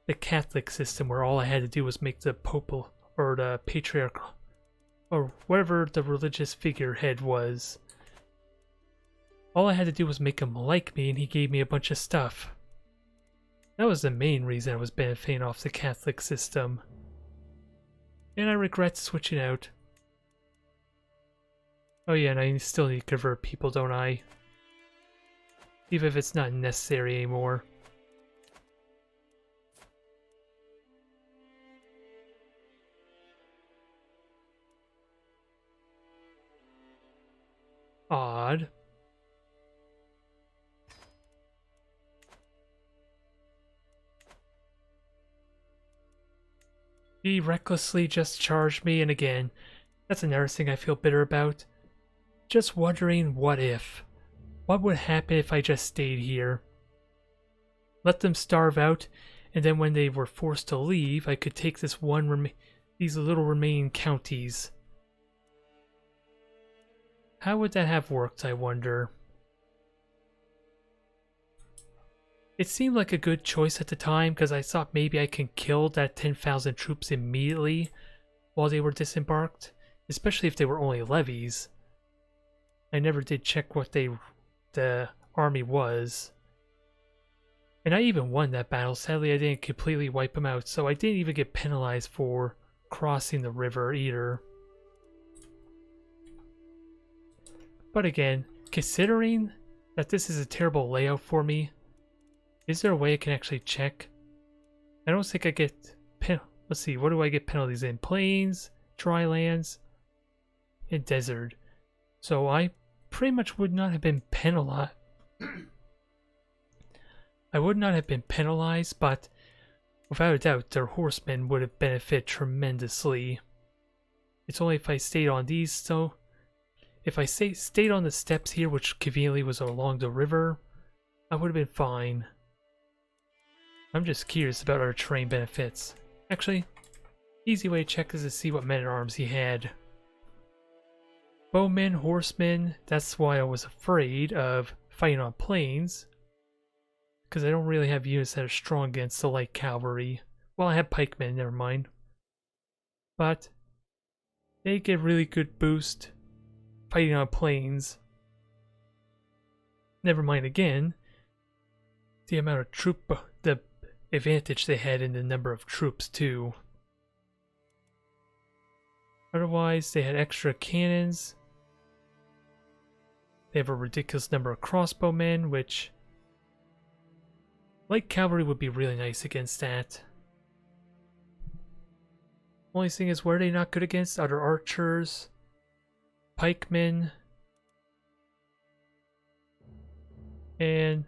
the Catholic system, where all I had to do was make the Pope or the Patriarch, or whatever the religious figurehead was. All I had to do was make him like me, and he gave me a bunch of stuff. That was the main reason I was benefiting off the Catholic system. And I regret switching out. Oh yeah, and I still need to convert people, don't I? Even if it's not necessary anymore. Odd. He recklessly just charged me, and again, that's another thing I feel bitter about. Just wondering what if. What would happen if I just stayed here? Let them starve out, and then when they were forced to leave, I could take this these little remaining counties. How would that have worked, I wonder? It seemed like a good choice at the time, because I thought maybe I can kill that 10,000 troops immediately while they were disembarked, especially if they were only levies. I never did check what the army was. And I even won that battle. Sadly, I didn't completely wipe them out, so I didn't even get penalized for crossing the river either. But again, considering that this is a terrible layout for me, is there a way I can actually check? I don't think I get let's see, what do I get penalties in? Plains, dry lands, and desert. So I pretty much would not have been penalized. I would not have been penalized, but without a doubt, their horsemen would have benefited tremendously. It's only if I stayed on these, so if I stayed on the steps here, which conveniently was along the river, I would have been fine. I'm just curious about our terrain benefits. Actually, easy way to check is to see what men-at-arms he had. Bowmen, horsemen, that's why I was afraid of fighting on plains. Because I don't really have units that are strong against the light cavalry. Well, I have pikemen, never mind. But They get really good boost fighting on planes. Never mind again the amount of the advantage they had in the number of troops too. Otherwise, they had extra cannons. They have a ridiculous number of crossbowmen, which light cavalry would be really nice against that. Only thing is, where are they not good against? Other archers, pikemen, and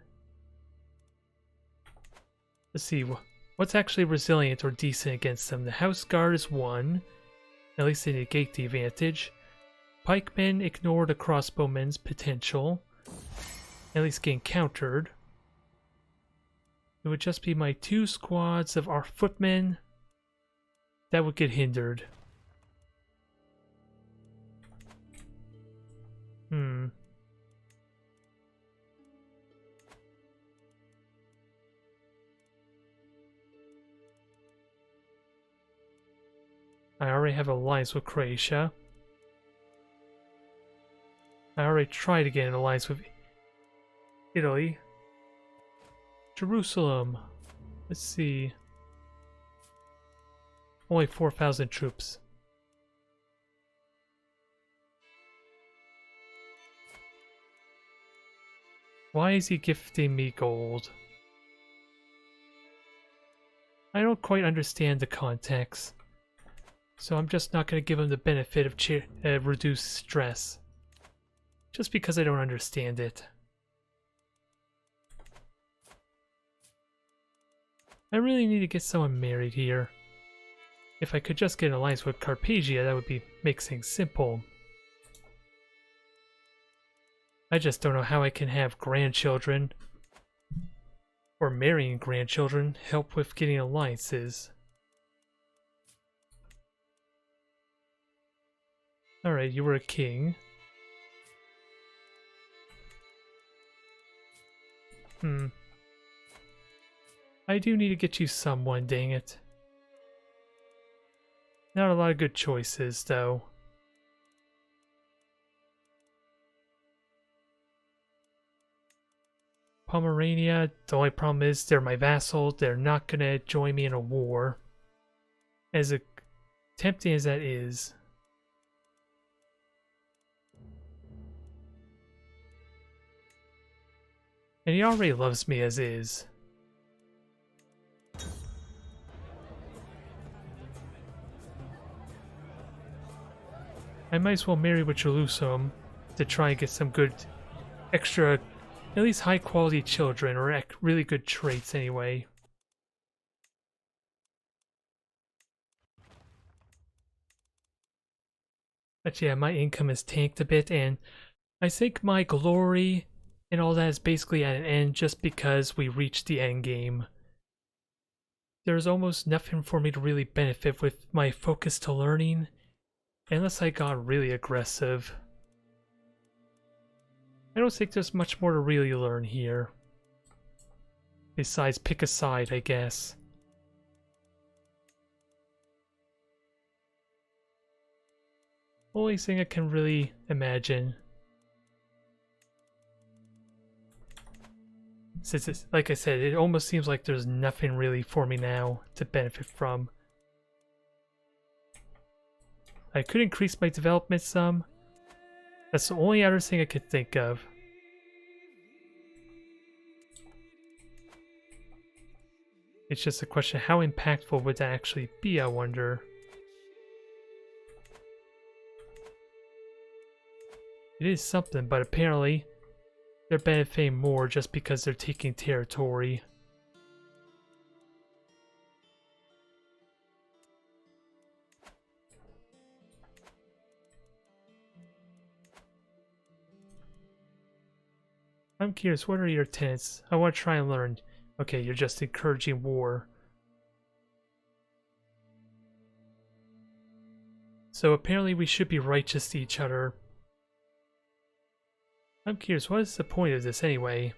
let's see, what's actually resilient or decent against them? The House Guard is one, at least they negate the advantage. Pikemen ignore the crossbowmen's potential, at least getting countered. It would just be my 2 squads of our footmen that would get hindered. I already have an alliance with Croatia. I already tried to get an alliance with Italy. Jerusalem. Let's see. Only 4,000 troops. Why is he gifting me gold? I don't quite understand the context. So I'm just not going to give him the benefit of reduced stress. Just because I don't understand it. I really need to get someone married here. If I could just get an alliance with Carpathia, that would make things simple. I just don't know how I can have grandchildren or marrying grandchildren help with getting alliances. Alright, you were a king. I do need to get you someone, dang it. Not a lot of good choices, though. Pomerania, the only problem is they're my vassal. They're not gonna join me in a war. As tempting as that is. And he already loves me as is. I might as well marry with Jerusalem to try and get some good, extra, at least high quality children, or really good traits anyway. But yeah, my income is tanked a bit, and I think my glory and all that is basically at an end just because we reached the end game. There's almost nothing for me to really benefit with my focus to learning, unless I got really aggressive. I don't think there's much more to really learn here. Besides pick a side, I guess. Only thing I can really imagine. Since it's, like I said, it almost seems like there's nothing really for me now to benefit from. I could increase my development some. That's the only other thing I could think of. It's just a question, how impactful would that actually be, I wonder. It is something, but apparently they're benefiting more just because they're taking territory. I'm curious, what are your tenets? I want to try and learn. Okay, you're just encouraging war. So apparently we should be righteous to each other. I'm curious, what is the point of this anyway?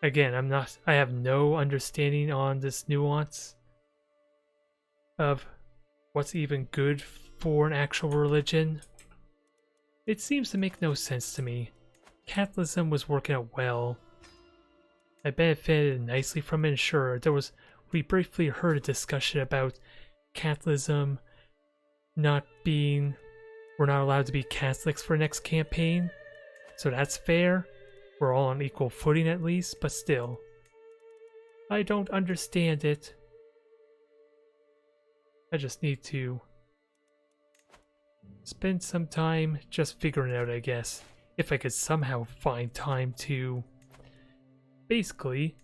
Again, I have no understanding on this nuance. of what's even good for an actual religion. It seems to make no sense to me. Catholicism was working out well. I benefited nicely from it, sure. We briefly heard a discussion about Catholicism we're not allowed to be Catholics for next campaign. So that's fair. We're all on equal footing at least, but still. I don't understand it. I just need to spend some time just figuring it out, I guess. If I could somehow find time to basically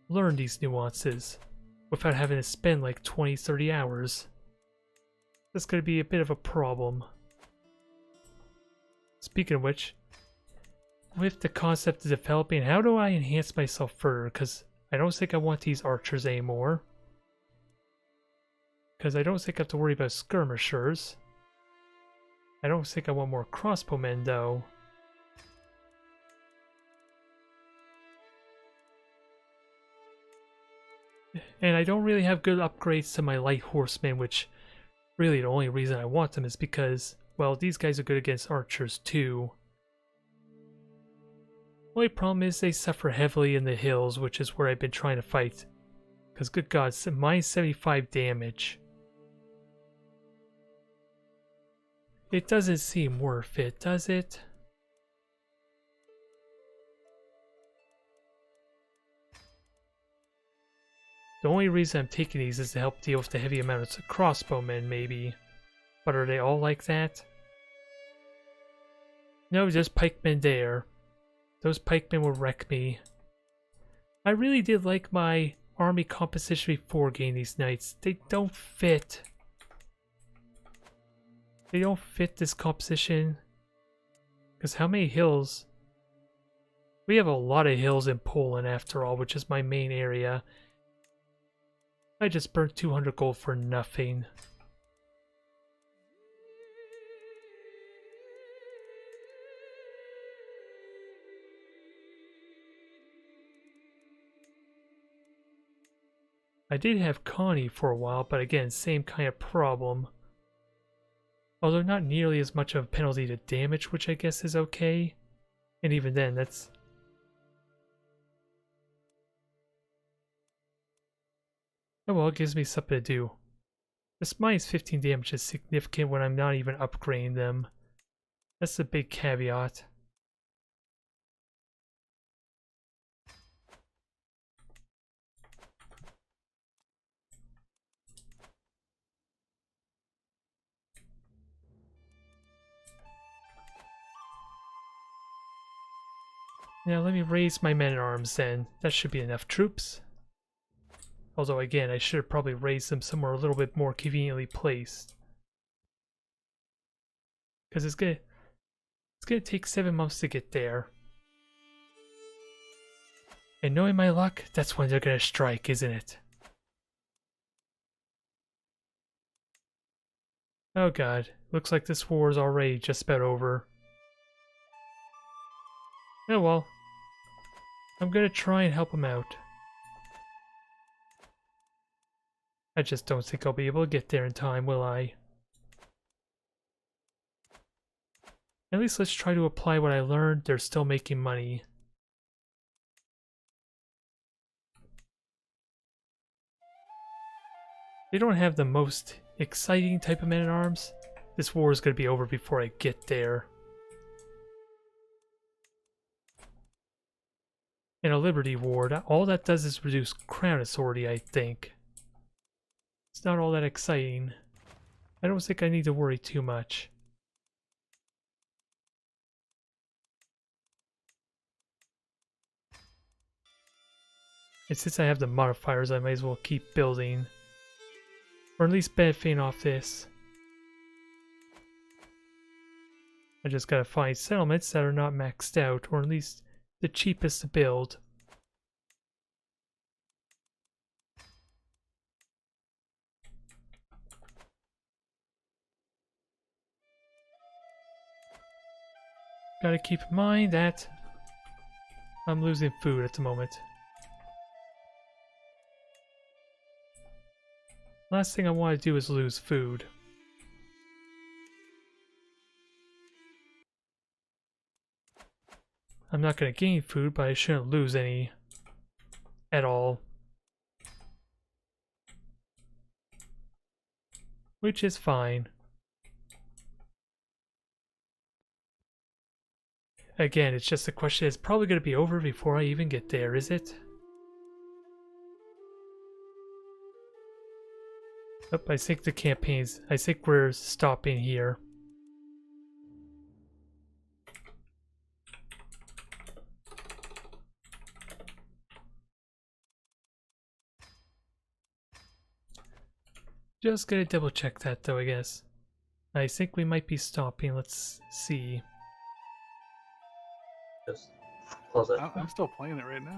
learn these nuances without having to spend like 20-30 hours. That's going to be a bit of a problem. Speaking of which, with the concept of developing, how do I enhance myself further? Because I don't think I want these archers anymore. Because I don't think I have to worry about skirmishers. I don't think I want more crossbowmen though. And I don't really have good upgrades to my light horsemen, which really the only reason I want them is because, well, these guys are good against archers too. Only problem is they suffer heavily in the hills, which is where I've been trying to fight. Because good god, minus 75 damage. It doesn't seem worth it, does it? The only reason I'm taking these is to help deal with the heavy amounts of crossbowmen, maybe. But are they all like that? No, there's pikemen there. Those pikemen will wreck me. I really did like my army composition before getting these knights. They don't fit. They don't fit this composition. Because how many hills? We have a lot of hills in Poland after all, which is my main area. I just burnt 200 gold for nothing. I did have Connie for a while, but again, same kind of problem. Although not nearly as much of a penalty to damage, which I guess is okay. And even then, that's... Oh well, it gives me something to do. This minus 15 damage is significant when I'm not even upgrading them. That's the big caveat. Now let me raise my men-at-arms then. That should be enough troops. Although again, I should have probably raised them somewhere a little bit more conveniently placed. Because it's gonna take 7 months to get there. And knowing my luck, that's when they're gonna strike, isn't it? Oh god, looks like this war is already just about over. Oh well. I'm gonna try and help them out. I just don't think I'll be able to get there in time, will I? At least let's try to apply what I learned. They're still making money. They don't have the most exciting type of men-at-arms. This war is going to be over before I get there. In a Liberty War, all that does is reduce crown authority, I think. It's not all that exciting. I don't think I need to worry too much. And since I have the modifiers, I might as well keep building. Or at least benefiting off this. I just gotta find settlements that are not maxed out, or at least the cheapest to build. Gotta keep in mind that I'm losing food at the moment. Last thing I want to do is lose food. I'm not going to gain food, but I shouldn't lose any at all. Which is fine. Again, it's just a question. It's probably going to be over before I even get there, is it? Oh, I think the campaigns. I think we're stopping here. Just gonna double check that though, I guess. I think we might be stopping. Let's see. Just close it. I'm still playing it right now.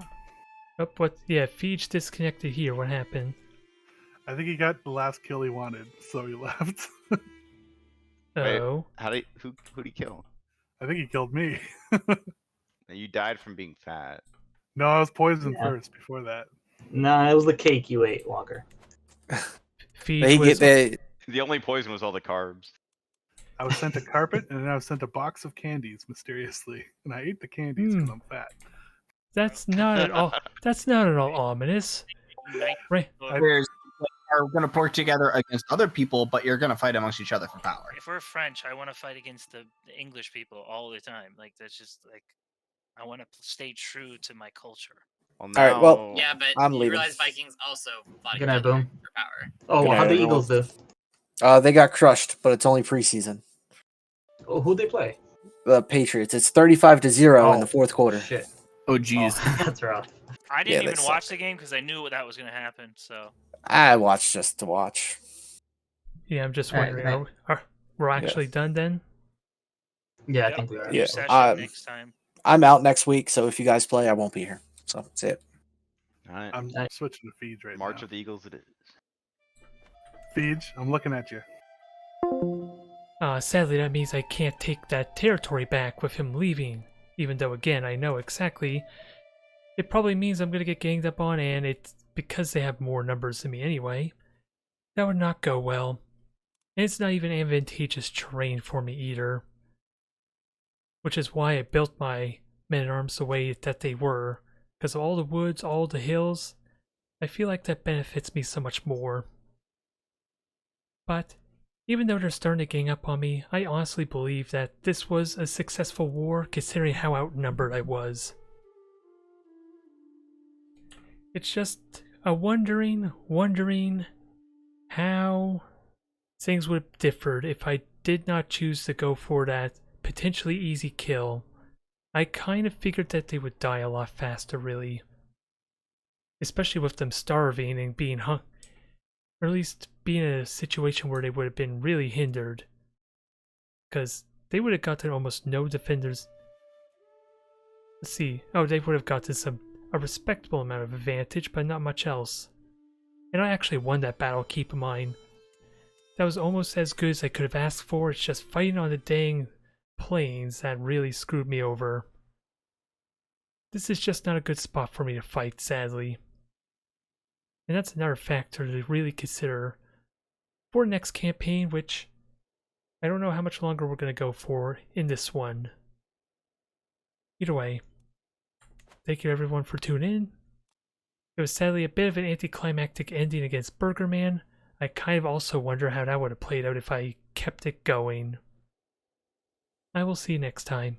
Oh, what? Yeah, Feege disconnected here. What happened? I think he got the last kill he wanted, so he left. Oh. Who'd he kill? I think he killed me. You died from being fat. No, I was poisoned Yeah. first before that. Nah, it was the cake you ate, Walker. The only poison was all the carbs. I was sent a carpet, and then I was sent a box of candies mysteriously, and I ate the candies because I'm fat. That's not at all. That's not at all ominous. Right. There's are going to work together against other people, but you're going to fight amongst each other for power. If we're French, I want to fight against the English people all the time. Like that's just like I want to stay true to my culture. Well, All right, well, Yeah, but I'm you leaving. realize Vikings also fought Good each night, other Boom. for power. Oh, Good how'd the night, Eagles do? They got crushed, but it's only preseason. Oh, who'd they play? The Patriots. It's 35-0 in Oh, the fourth quarter. Shit. Oh, jeez. Oh, that's rough. I Yeah, didn't they even watch the game because I knew that was going to happen. So I watched just to watch. Yeah, I'm just All right, wondering. We're actually done then? Yeah, I Yep. think we are. Yeah. session next time. I'm out next week, so if you guys play, I won't be here. So that's it. All right. I'm Nice. switching to Feeds right March now. of the Eagles it is. Feeds, I'm looking at you. Sadly, that means I can't take that territory back with him leaving. Even though, again, I know exactly. It probably means I'm going to get ganged up on, and it's because they have more numbers than me anyway. That would not go well. And it's not even advantageous terrain for me either. Which is why I built my men-at-arms the way that they were. Because of all the woods, all the hills, I feel like that benefits me so much more. But even though they're starting to gang up on me, I honestly believe that this was a successful war considering how outnumbered I was. It's just a wondering how things would have differed if I did not choose to go for that potentially easy kill. I kind of figured that they would die a lot faster, really. Especially with them starving and being or at least being in a situation where they would have been really hindered. Because they would have gotten almost no defenders. Let's see. Oh, they would have gotten a respectable amount of advantage, but not much else. And I actually won that battle, keep in mind. That was almost as good as I could have asked for. It's just fighting on the dang plains that really screwed me over. This is just not a good spot for me to fight, sadly. And that's another factor to really consider for next campaign, which I don't know how much longer we're going to go for in this one. Either way, thank you everyone for tuning in. It was sadly a bit of an anticlimactic ending against Burger Man. I kind of also wonder how that would have played out if I kept it going. I will see you next time.